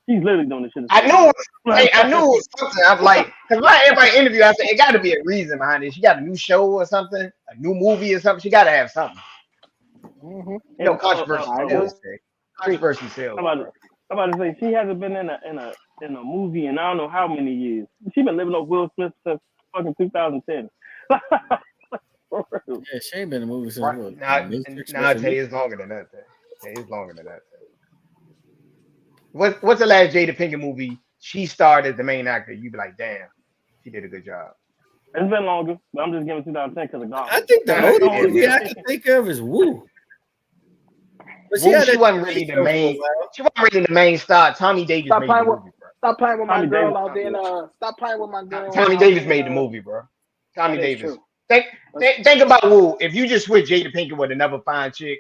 She's literally doing this shit. I knew it was something. I'm like, because everybody interview, I said it got to be a reason behind it. She got a new show or something, a new movie or something. She got to have something. Controversy. Controversy sales. I'm about to say she hasn't been in a movie in I don't know how many years. She been living off Will Smith since fucking 2010. Yeah, she ain't been in a movie since what? Nah, I tell you, it's longer than that. It's longer than that. What's the last Jada Pinkett movie she starred as the main actor? You be like, damn, she did a good job. It's been longer, but I'm just giving 2010 because of God. I think the only movie I can think of is Woo. But she wasn't really the main. She wasn't really the main star. Tommy Davis made the movie, bro. Stop playing with my girl out there. Stop playing with my girl. Tommy Davis made the movie, bro. Tommy Davis. Think about Woo. If you just switch Jada Pinkett with another fine chick,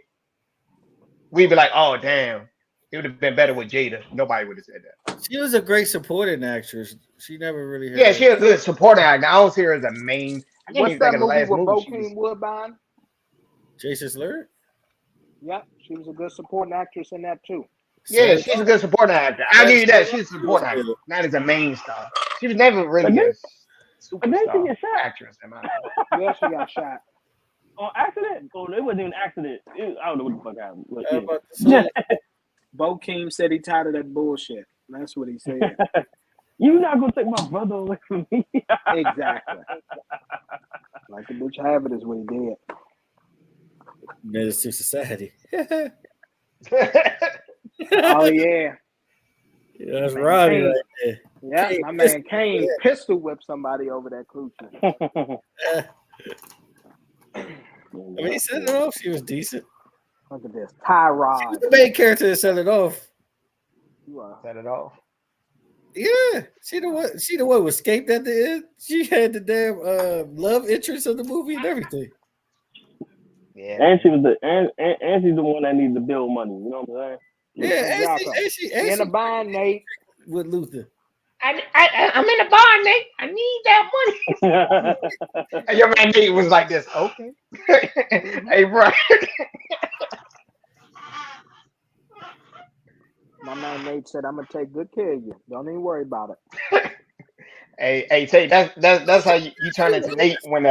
we'd be like, oh damn, it would have been better with Jada. Nobody would have said that. She was a great supporting actress. She never really had. Yeah, she was a good supporting actor. I don't see her as a main. I can't What's that movie with Bokeem Woodbine? Jason Slur? Yep, she was a good supporting actress in that too. Yeah, she's a good supporting actor. I'll give you that. She's a supporting actor, not as a main star. She was never really a superstar actress. Yeah, she got shot. On accident? Oh, it wasn't even an accident. I don't know what the fuck happened. Bokeem said he tired of that bullshit. That's what he said. You're not gonna take my brother away from me. Exactly. Like the bitch have it is what he did. Menace to society. Oh yeah. Yeah, that's Roddy right there. Yeah, my man Kane pistol whipped somebody over that coochie. I mean, he set it off. She was decent. Look at this. Tyrod. She was the main character that set it off. Set it off. Yeah, she the one who escaped at the end. She had the damn love interest of the movie and everything. Yeah, and she was and she's the one that needs to build money. You know what I'm saying? Yeah, and she in a bind, Nate, with Luther. I'm in a bind, Nate. I need that money. And your man Nate was like this. Okay. Hey, bro. My man Nate said, "I'm gonna take good care of you. Don't even worry about it." Hey, Tate, that's how you turn into Nate when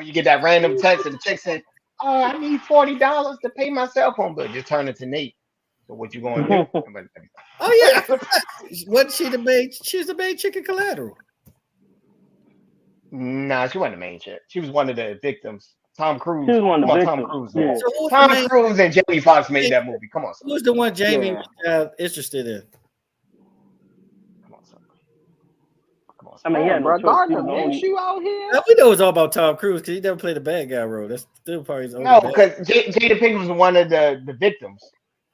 you get that random text and the chick said, "Oh, I need $40 to pay my cell phone bill." Just turn into Nate. So what you gonna do? Oh yeah, wasn't she the main? She's the main chick in Collateral. Nah, she wasn't the main chick. She was one of the victims. Tom Cruise. She was one of the victims. Tom Cruise. Yeah. So Tom Cruise and Jamie Foxx made that movie. Come on, son. Who's the one Jamie was interested in? Come on, son. I mean, yeah, bro, Gardner, man, you out here? Now, we know it's all about Tom Cruise because he never played a bad guy role. That's still part of his own. No, because Jada Pinkett was one of the victims.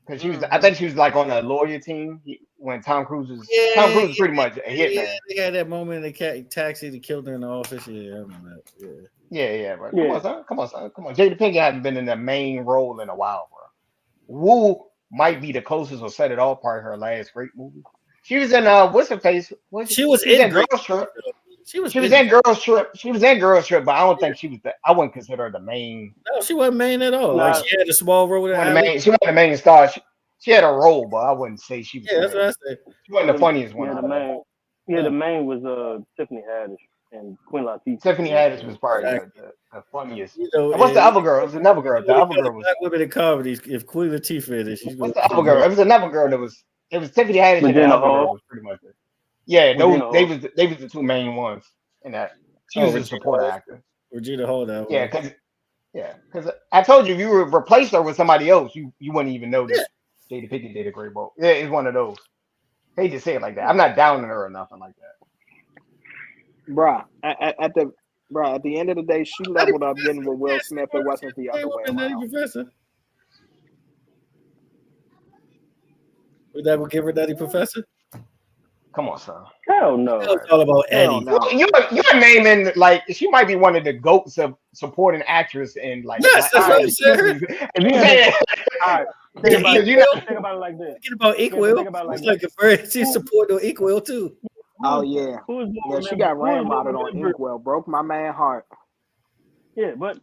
Because she was, I think she was like on the lawyer team when Tom Cruise was. Tom Cruise was pretty much a hitman. Yeah, they had that moment in the taxi that killed her in the office. Yeah, I remember that. Yeah, bro. Come on, son. Jada Pinkett hasn't been in the main role in a while, bro. Woo might be the closest or set it off part of her last great movie. She was in what's her face? She was in Girls Trip. She was in Girls Trip. She was in Girls Trip, but I don't think she was. I wouldn't consider her the main. No, she wasn't main at all. Like she had a small role. She wasn't the main star. She had a role, but I wouldn't say she was. Yeah, that's what I said. She wasn't the funniest one. The main was Tiffany Haddish and Queen Latifah. Tiffany Haddish was probably the funniest. You know, what's the other girl? It was another girl. The other girl was Black women in comedies. If Queen Latifah is, she's what's the other girl? It was another girl that was. It was Tiffany Haddish and the other girl was pretty much it. Yeah, they was the two main ones in that. She was a support actor. Regina Hall. Yeah, because I told you if you replaced her with somebody else, you wouldn't even know that Jada Pinkett did a great role. Yeah, it's one of those. Hate to say it like that. I'm not downing her or nothing like that. Bruh, at the end of the day, she leveled up getting with Will Smith. It wasn't the other way around. Would that give her Nutty Professor? Come on, son. Hell no. It's all about Eddie. No. You're naming like she might be one of the goats of supporting actress in like. Yes, that's what I'm saying. And you say, all right. Think about it like this. Thinking about Equal. It's like a very she's supporting on Equal too. Oh yeah. She got ram modeled on Inkwell. Broke my man heart. Yeah, but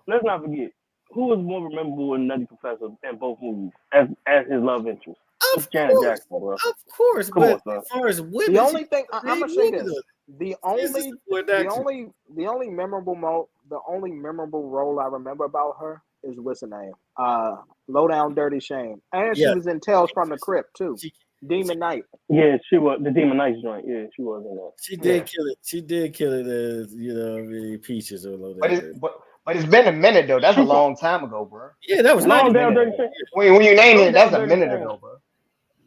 let's not forget who was more memorable in Nutty Professor in both movies as his love interest. Of course, but as far as women, the only thing I'm gonna say this: the only memorable role I remember about her is what's her name? Low Down Dirty Shame, and she was in Tales from the Crypt too. Demon Knight. Yeah, she was the Demon Knight joint. Yeah, she was in that. She did kill it. She did kill it as Peaches or Low Down. But it's been a minute though. That's a long time ago, bro. Yeah, that was Low Down Dirty Shame. When you name it, that's a minute ago, bro.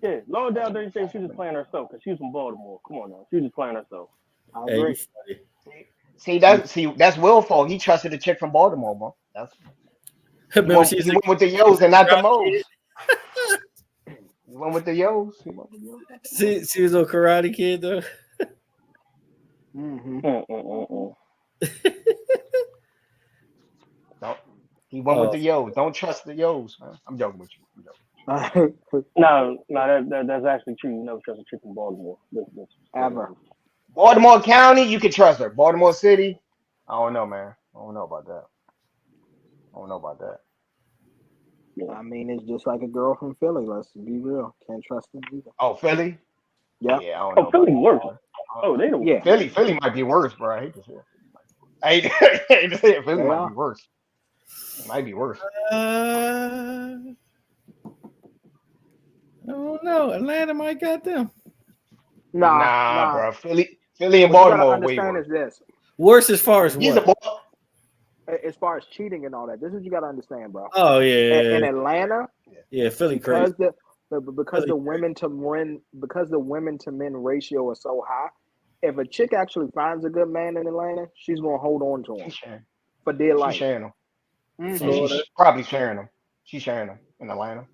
Yeah, Low Down Dirty Shame. She was playing herself because she was from Baltimore. Come on now, she was just playing herself. I agree. That's Will's fault. He trusted a chick from Baltimore, bro. He went with the Yos and not the Mo's. He went with the Yos. She was a Karate Kid though. Mm-hmm. No, he went with the Yos. Don't trust the Yos, man. I'm joking with you. No, that's actually true. You never trust a chick in Baltimore. Ever. Baltimore County, you can trust her. Baltimore City, I don't know, man. I don't know about that. I mean, it's just like a girl from Philly. Let's be real. Can't trust them either. Oh, Philly? Yeah. Yeah, I don't know. Philly worse. Oh, they don't. Yeah. Philly might be worse, bro. I hate to say it. I hate to say it. Philly might be worse. It might be worse. I don't know. Atlanta might got them. Nah, bro. Philly and Baltimore are way worse. Is this. Worse as far as what? As far as cheating and all that. This is what you got to understand, bro. Oh, yeah. In Atlanta. Yeah, Philly crazy. Because the women to men ratio is so high, if a chick actually finds a good man in Atlanta, she's gonna hold on to him for dear life. She's sharing them. Mm-hmm. She's probably sharing them. She's sharing them in Atlanta.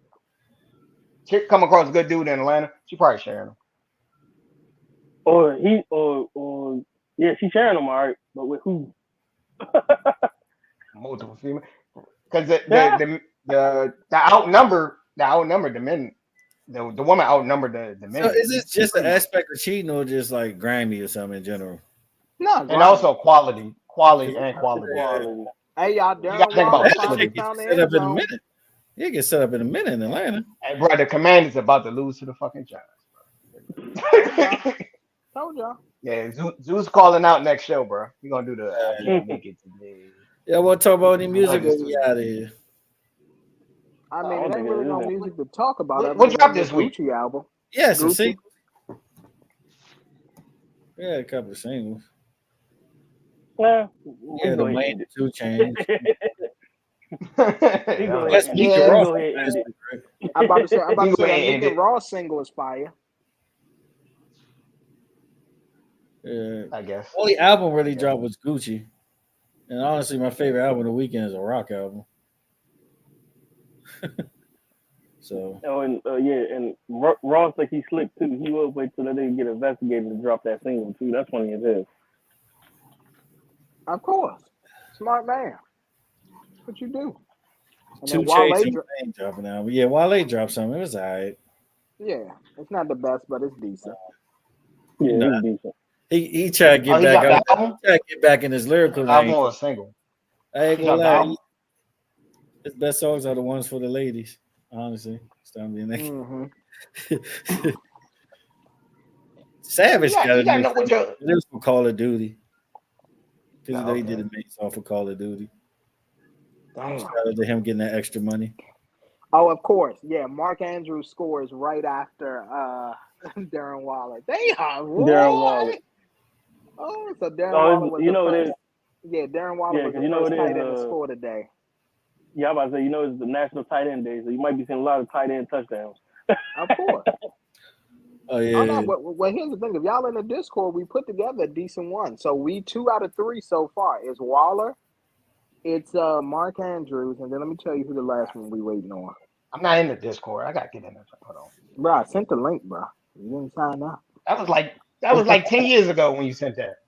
Chick come across a good dude in Atlanta, she probably sharing them. Or she's sharing them, all right, but with who? Multiple females, because the outnumber the men. The woman outnumbered the men. So is it just an aspect of cheating or just like grimy or something in general? No, and also quality. Hey, y'all, you gotta think about set up in a minute. You get set up in a minute in Atlanta. Hey, bro, the Commanders about to lose to the fucking Giants. Told y'all. Yeah, Zeus calling out next show, bro. We're gonna do the I didn't make it today. Yeah, we'll talk about any music or we out of here. I mean, it ain't really no music to talk about. What dropped this week? Gucci album. Yeah, some singles. Yeah, a couple of singles. Yeah, the Wayne 2 Chainz. I'm about to say, the Raw single is fire. Yeah, I guess. Only album really dropped was Gucci, and honestly, my favorite album of the weekend is a rock album. So. Oh, and Ross like he slick too. He will wait till they get investigated to drop that single too. That's funny as hell. Of course, smart man. That's what you do. And 2 Chainz dropping out. Yeah, Wale dropped something. It was alright. Yeah, it's not the best, but it's decent. Yeah, it's decent. He tried to get back. Tried to get back in his lyrical lane. I'm on a single. I ain't gonna lie. His best songs are the ones for the ladies. Honestly, Savage got a new it was for Call of Duty. Because they did a main song for Call of Duty. Shout out to him getting that extra money. Oh, of course. Yeah, Mark Andrews scores right after Darren Waller. Darren Waller. Oh, so Darren Waller was Darren Waller was the first tight end to score today. Yeah, I'm about to say, it's the National Tight End Day, so you might be seeing a lot of tight end touchdowns. Of course. Oh, yeah. Oh, no, well, here's the thing. If y'all in the Discord, we put together a decent one. So we 2 out of 3 so far. It's Waller, it's Mark Andrews, and then let me tell you who the last one we waiting on. I'm not in the Discord. I got to get in there. Hold on. Bro, I sent the link, bro. You didn't sign up. That was like 10 years ago when you sent that.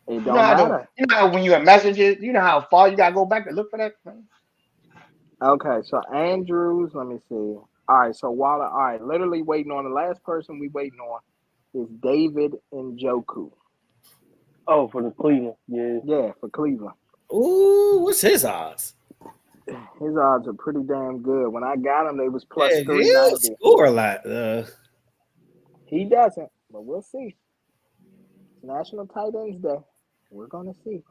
It don't matter. You know how when you have messages, you know how far you got to go back to look for that? Okay, so Andrews, let me see. All right, so Waller, all right, literally waiting on the last person we waiting on is David Njoku. Oh, for the Cleveland, yeah. Yeah, for Cleveland. Ooh, what's his odds? His odds are pretty damn good. When I got him, they was plus 390. He'll score a lot. He doesn't, but we'll see. National Tight Ends Day. We're gonna see.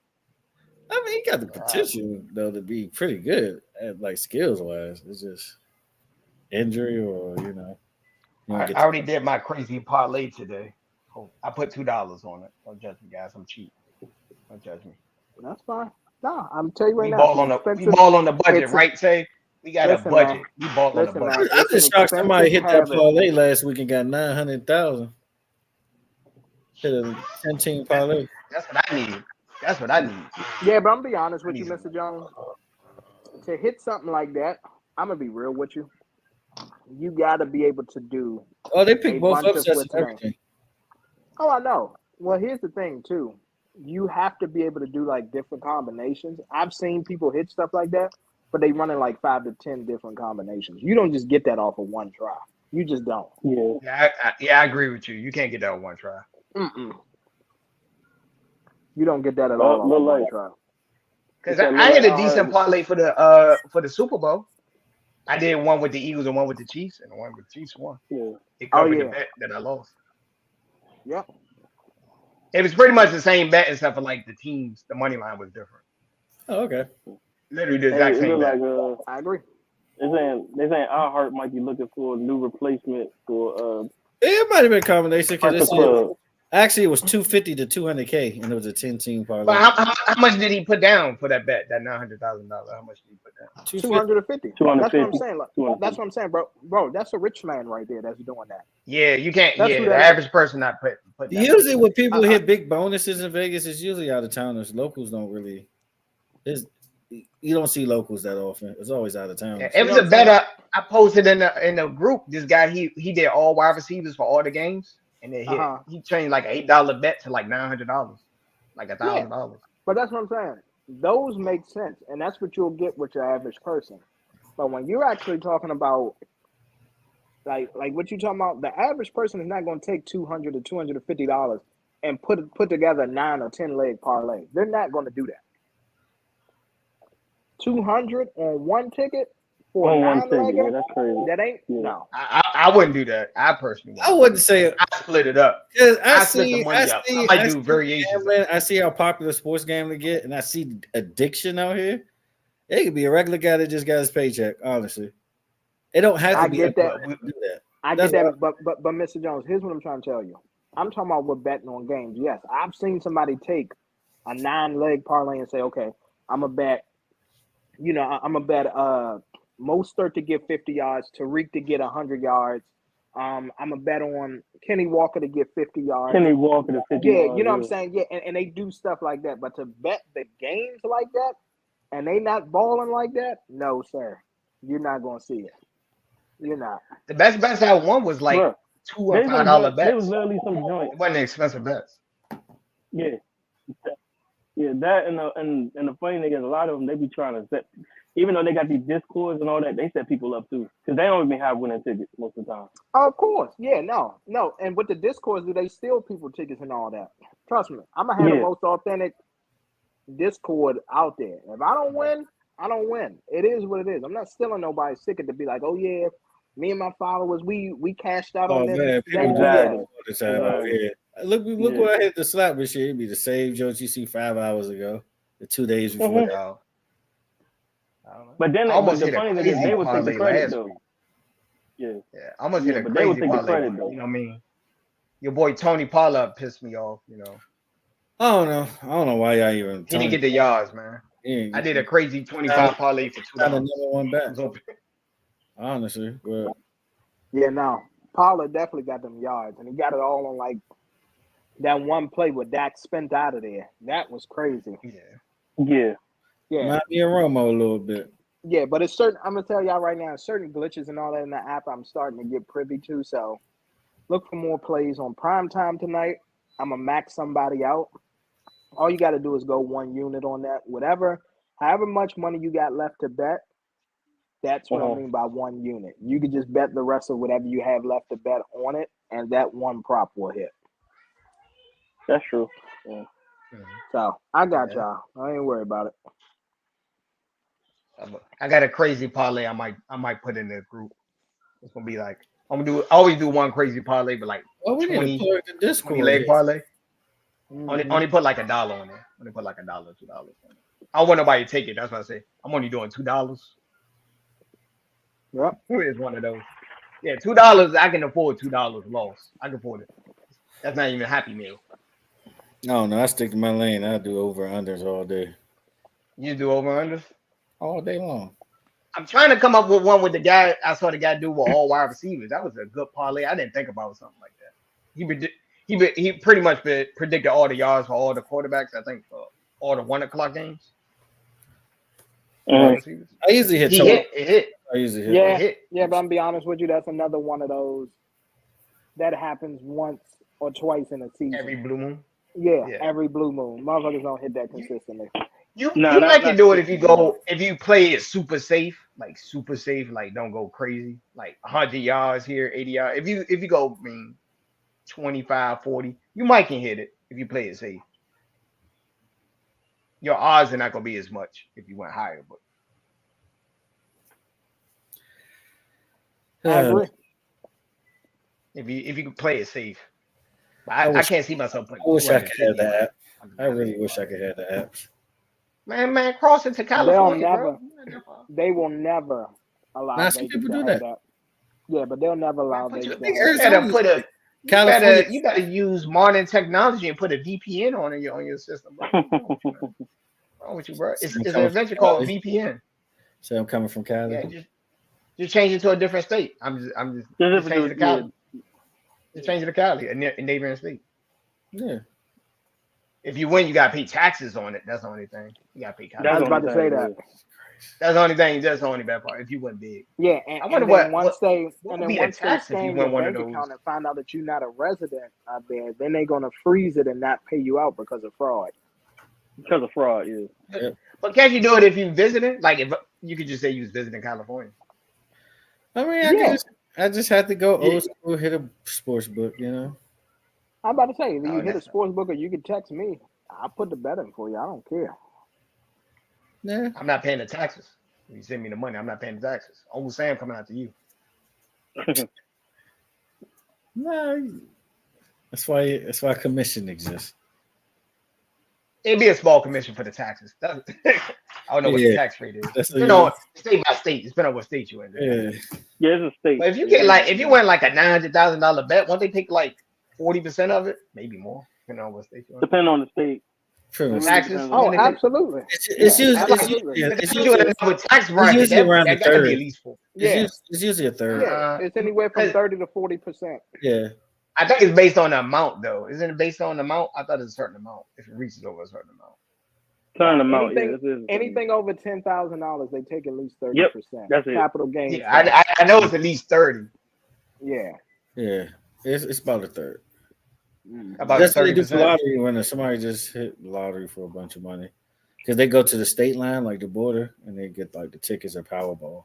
I mean, he got the potential though to be pretty good at like skills wise. It's just injury or I already did my crazy parlay today. I put $2 on it. Don't judge me, guys. I'm cheap. Don't judge me. That's fine. No, I'm telling you right now. We ball on the budget, right? Say we got a budget. We ball on the budget. I'm just shocked somebody hit that parlay last week and got 900,000. Hit a 10-team parlay. That's what I need. That's what I need. Yeah, but I'm gonna be honest with you, Mr. Jones. To hit something like that, I'm gonna be real with you. You got to be able to do. Oh, they pick both upsets and everything. Oh, I know. Well, here's the thing too. You have to be able to do like different combinations. I've seen people hit stuff like that, but they running like 5 to 10 different combinations. You don't just get that off of one try. You just don't. I agree with you. You can't get that on one try. You don't get that at all on one try. Because I had a decent parlay for the Super Bowl. I did one with the Eagles and one with the Chiefs, and the one with the Chiefs won. Yeah. It covered the bet that I lost. Yep. It was pretty much the same bet except for like the teams. The money line was different. Oh, okay. Literally the exact same bet. Like, I agree. They're saying our heart might be looking for a new replacement for. It might have been a combination because actually it was 250 to 200K, and it was a 10-team parlay. But how much did he put down for that bet? That $900,000. How much did he put down? 250. That's what I'm saying. That's what I'm saying, bro. Bro, that's a rich man right there that's doing that. Yeah, you can't. The average person not put that. Usually, when people hit big bonuses in Vegas, it's usually out of towners. Locals don't really. You don't see locals that often. It's always out of town. Yeah, it was a bet I posted in the group. This guy he did all wide receivers for all the games, and then he changed like an $8 bet to like $900, like $1,000. But that's what I'm saying. Those make sense, and that's what you'll get with your average person. But when you're actually talking about like what you're talking about, the average person is not going to take $200 to $250 and put together a 9 or 10 leg parlay. They're not going to do that. 200 on one ticket for a 9-legger? Yeah, that's crazy. That ain't no. I wouldn't do that. I personally wouldn't say I split it up. I split the money up. I might do variations. I see how popular sports gambling get, and I see addiction out here. It could be a regular guy that just got his paycheck. Honestly, it don't have to be. I get that. I get that, but Mr. Jones, here's what I'm trying to tell you. I'm talking about we're betting on games. Yes, I've seen somebody take a 9-leg parlay and say, okay, I'm a bet. I'm a bet Mostert to get 50 yards, Tariq to get 100 yards. I'm a bet on Kenny Walker to get 50 yards. Kenny Walker to 50 yards. Yeah, you know what I'm saying? Yeah, and they do stuff like that. But to bet the games like that and they not balling like that, no, sir. You're not going to see it. You're not. The best bets I won was like $2 or $5 bets. It was literally some joint. It wasn't expensive bets. Yeah. Yeah, that and the funny thing is a lot of them, they be trying to set, even though they got these discords and all that, they set people up too. Because they don't even have winning tickets most of the time. Of course. Yeah, no. And with the discords, do they steal people tickets and all that? Trust me, I'm going to have the most authentic discord out there. If I don't win, I don't win. It is what it is. I'm not stealing nobody's ticket to be like, oh yeah, me and my followers, we cashed out on this. Man, exactly. Look what I hit the slap this year. It'd be the same jokes you see 5 hours ago, the 2 days before. But then the funny thing is they would take the credit though. Yeah, I almost hit a crazy parlay. You know what I mean? Your boy Tony Pollard pissed me off. I don't know why y'all even. He didn't get the yards, man. I did a crazy 25 parlay for $2. Another one back. Honestly, but yeah, no. Pollard definitely got them yards, and he got it all on like that one play with Dak spent out of there. That was crazy. Yeah. Might be a Romo a little bit. Yeah, but it's certain. I'm gonna tell y'all right now, certain glitches and all that in the app, I'm starting to get privy to. So look for more plays on prime time tonight. I'm gonna max somebody out. All you got to do is go 1 unit on that. However much money you got left to bet, that's what I mean by 1 unit. You could just bet the rest of whatever you have left to bet on it, and that one prop will hit. That's true. Yeah. So I got y'all. I ain't worried about it. I got a crazy parlay. I might put in the group. It's gonna be like I always do one crazy parlay, but like 20 leg parlay. Only put like $1 on there. Only put like $1, $2 on it. I don't want nobody to take it. That's what I say. I'm only doing $2. Yep. It's one of those. Yeah, $2. I can afford $2 loss. I can afford it. That's not even a Happy Meal. No, I stick to my lane. I do over unders all day. You do over unders all day long. I'm trying to come up with one with the guy. I saw the guy do with all wide receivers. That was a good parlay. I didn't think about something like that. He pretty much predicted all the yards for all the quarterbacks. I think for all the 1 o'clock games. I usually hit. It hit. I usually hit. Yeah, but I'm be honest with you, that's another one of those that happens once or twice in a season. Every blue moon. Yeah, every blue moon. Motherfuckers don't hit that consistently. You can do it if you play it super safe, like don't go crazy, like 100 yards here, 80 yards. If you go 25, 40, you might can hit it if you play it safe. Your odds are not gonna be as much if you went higher, but I agree. If you can play it safe. I can't see myself putting. I wish I could have that app. I really wish I could have the apps. Man, cross into California, they will never allow Vegas people do that. Yeah, but they'll never allow Vegas. You gotta use modern technology and put a VPN on your system, bro. What's wrong with you, bro? It's an adventure called VPN. So I'm coming from Cali. Yeah, just change it to a different state. I'm just changing to Cali. Just change it to Cali, a neighboring state. Yeah. If you win, you gotta pay taxes on it. That's the only thing. You gotta pay taxes. I was about to say that. That's the only thing. That's the only bad part. If you win big. Yeah, and I wonder once they scan your bank account and find out that you're not a resident out there, then they're gonna freeze it and not pay you out because of fraud. Because of fraud, yeah. But can't you do it if you visited? Like if you could just say you was visiting California. I mean, I just had to go old school, hit a sports book, you know. I'm about to say, if you hit a sports book or you can text me, I'll put the bet in for you. I don't care. Yeah. I'm not paying the taxes. You send me the money, I'm not paying the taxes. Uncle Sam coming out to you. No, that's why commission exists. It'd be a small commission for the taxes. I don't know what the tax rate is. State by state. It's been on what state you in. Yeah, it's a state. But if you get if you win like a $900,000 bet, won't they take like 40% of it? Maybe more, depending on what state you're in. Depending on the state. Taxes? Oh, absolutely. It's usually around a third. It's usually a third. Yeah, it's anywhere from 30 to 40%. Yeah. I think it's based on the amount, though. Isn't it based on the amount? I thought it's a certain amount. If it reaches over a certain amount. Anything over $10,000, they take at least 30%. Yep, that's it. Capital gains. Yeah, I know it's at least 30. Yeah. Yeah, it's about a third. About that's what they do for lottery when somebody just hit the lottery for a bunch of money, because they go to the state line, like the border, and they get like the tickets or Powerball.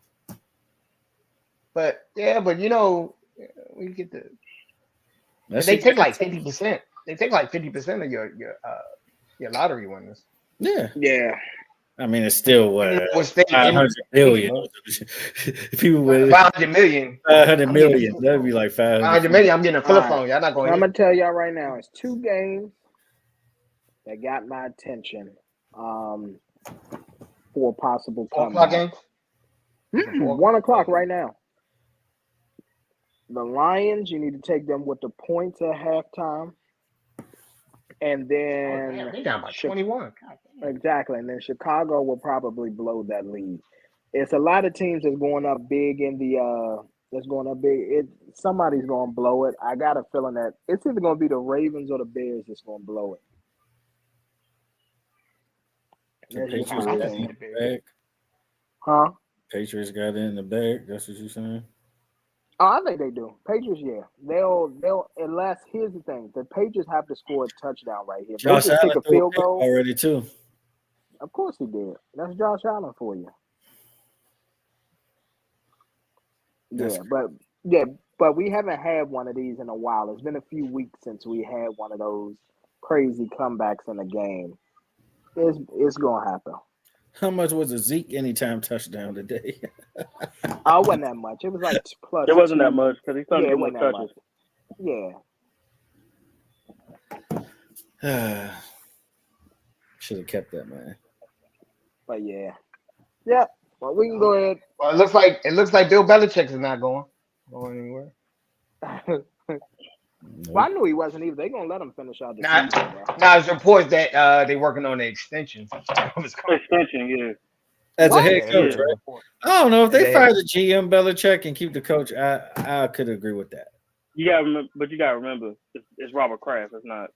But you know, we get the. They take like 50%. They take like 50% of your lottery winners. Yeah. Yeah. I mean, it's still what 500 million. People with 500 million. 500 million. That'd be like 500 million. I'm getting a flip phone. Y'all not going. I'm gonna tell y'all right now. It's 2 games that got my attention. For possible 4 o'clock games. 1 o'clock right now. The Lions, you need to take them with the points at halftime. And then they down by 21. Exactly. And then Chicago will probably blow that lead. It's a lot of teams that's going up big in the somebody's gonna blow it. I got a feeling that it's either gonna be the Ravens or the Bears that's gonna blow it. Patriots got it in the bag. Huh? Patriots got it in the bag. That's what you're saying? Oh, I think they do. Patriots, yeah. They'll unless here's the thing. The Patriots have to score a touchdown right here. Josh Allen take a field goal already too. Of course he did. That's Josh Allen for you. But we haven't had one of these in a while. It's been a few weeks since we had one of those crazy comebacks in a game. It's gonna happen. How much was a Zeke anytime touchdown today? It wasn't that much. It was like plus. It wasn't that much because he started to get more touches. Yeah. Should have kept that, man. But yeah. Well, we can go ahead. Well, it looks like Bill Belichick is not going anywhere. Well, I knew he wasn't either. They're gonna let him finish out the season. Now there's reports that they're working on the extension. Extension, yeah. As a head coach, right? I don't know if they fire the GM Belichick and keep the coach. I could agree with that. You gotta remember, it's Robert Kraft. It's not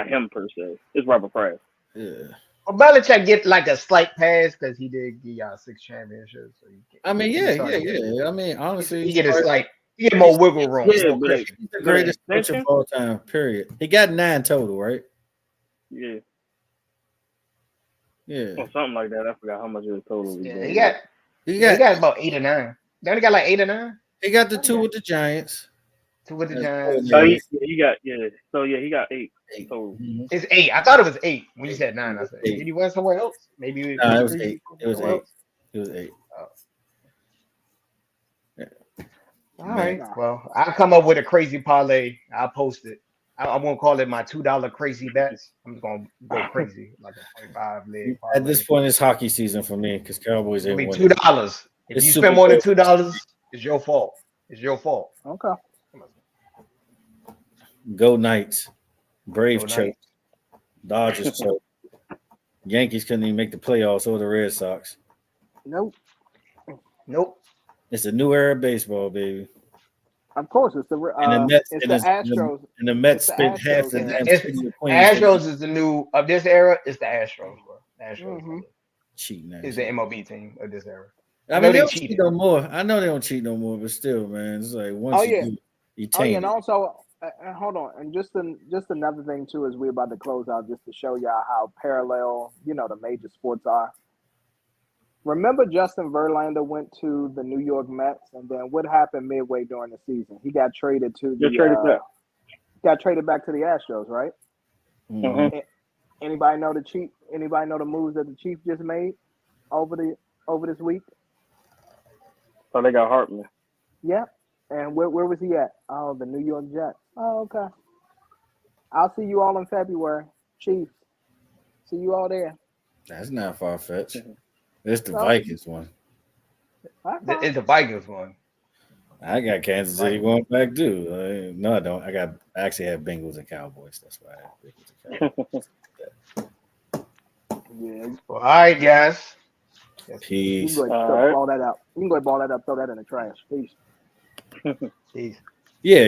him per se. It's Robert Kraft. Well, Belichick get like a slight pass because he did give y'all 6 championships. So I mean, yeah. I mean, honestly, he get more wiggle room. Yeah, he's the greatest coach of all time. Period. He got 9 total, right? Yeah. Yeah. Or something like that. I forgot how much it was total. Yeah, he got about 8 or 9. Don't he got like 8 or 9? He got the 2 with the Giants. 2 with the Giants. So he got 8 total. Mm-hmm. It's 8. I thought it was 8 when you said 9. I said, did he win somewhere else? Maybe it was 8. It was 8. It was 8. Oh. Yeah. All right. Well, I'll come up with a crazy parlay. I'll post it. I won't call it my $2 crazy bets. I'm just gonna go crazy like a 25 leg parlay. At this point, it's hockey season for me because Cowboys ain't winning. $2. If you spend more than $2, it's your fault. It's your fault. Okay. Go Knights. Brave choke. Dodgers choke. Yankees couldn't even make the playoffs or the Red Sox. Nope. It's a new era of baseball, baby. Of course, it's the Astros. And the Mets spent half the damn city of Queens. Astros is the new of this era. It's the Astros, bro. Astros cheating. Is the MLB team of this era. I mean, they don't cheat no more. I know they don't cheat no more, but still, man, it's like once you tame and also, hold on, and just another thing too is we're about to close out just to show y'all how parallel the major sports are. Remember, Justin Verlander went to the New York Mets, and then what happened midway during the season? He got traded to got traded back to the Astros, right? Mm-hmm. Anybody know Anybody know the moves that the Chiefs just made over this week? Oh, they got Hartman. Yeah. And where was he at? Oh, the New York Jets. Oh, okay. I'll see you all in February. Chiefs. See you all there. That's not far-fetched. It's the Vikings one. It's the Vikings one. I got Kansas City going back too. No, I don't. I actually have Bengals and Cowboys. That's why I have Bengals and Cowboys. Yeah. Well, all right, guys. Peace. You can go ahead and ball that up. Throw that in the trash. Peace. Peace. Yeah.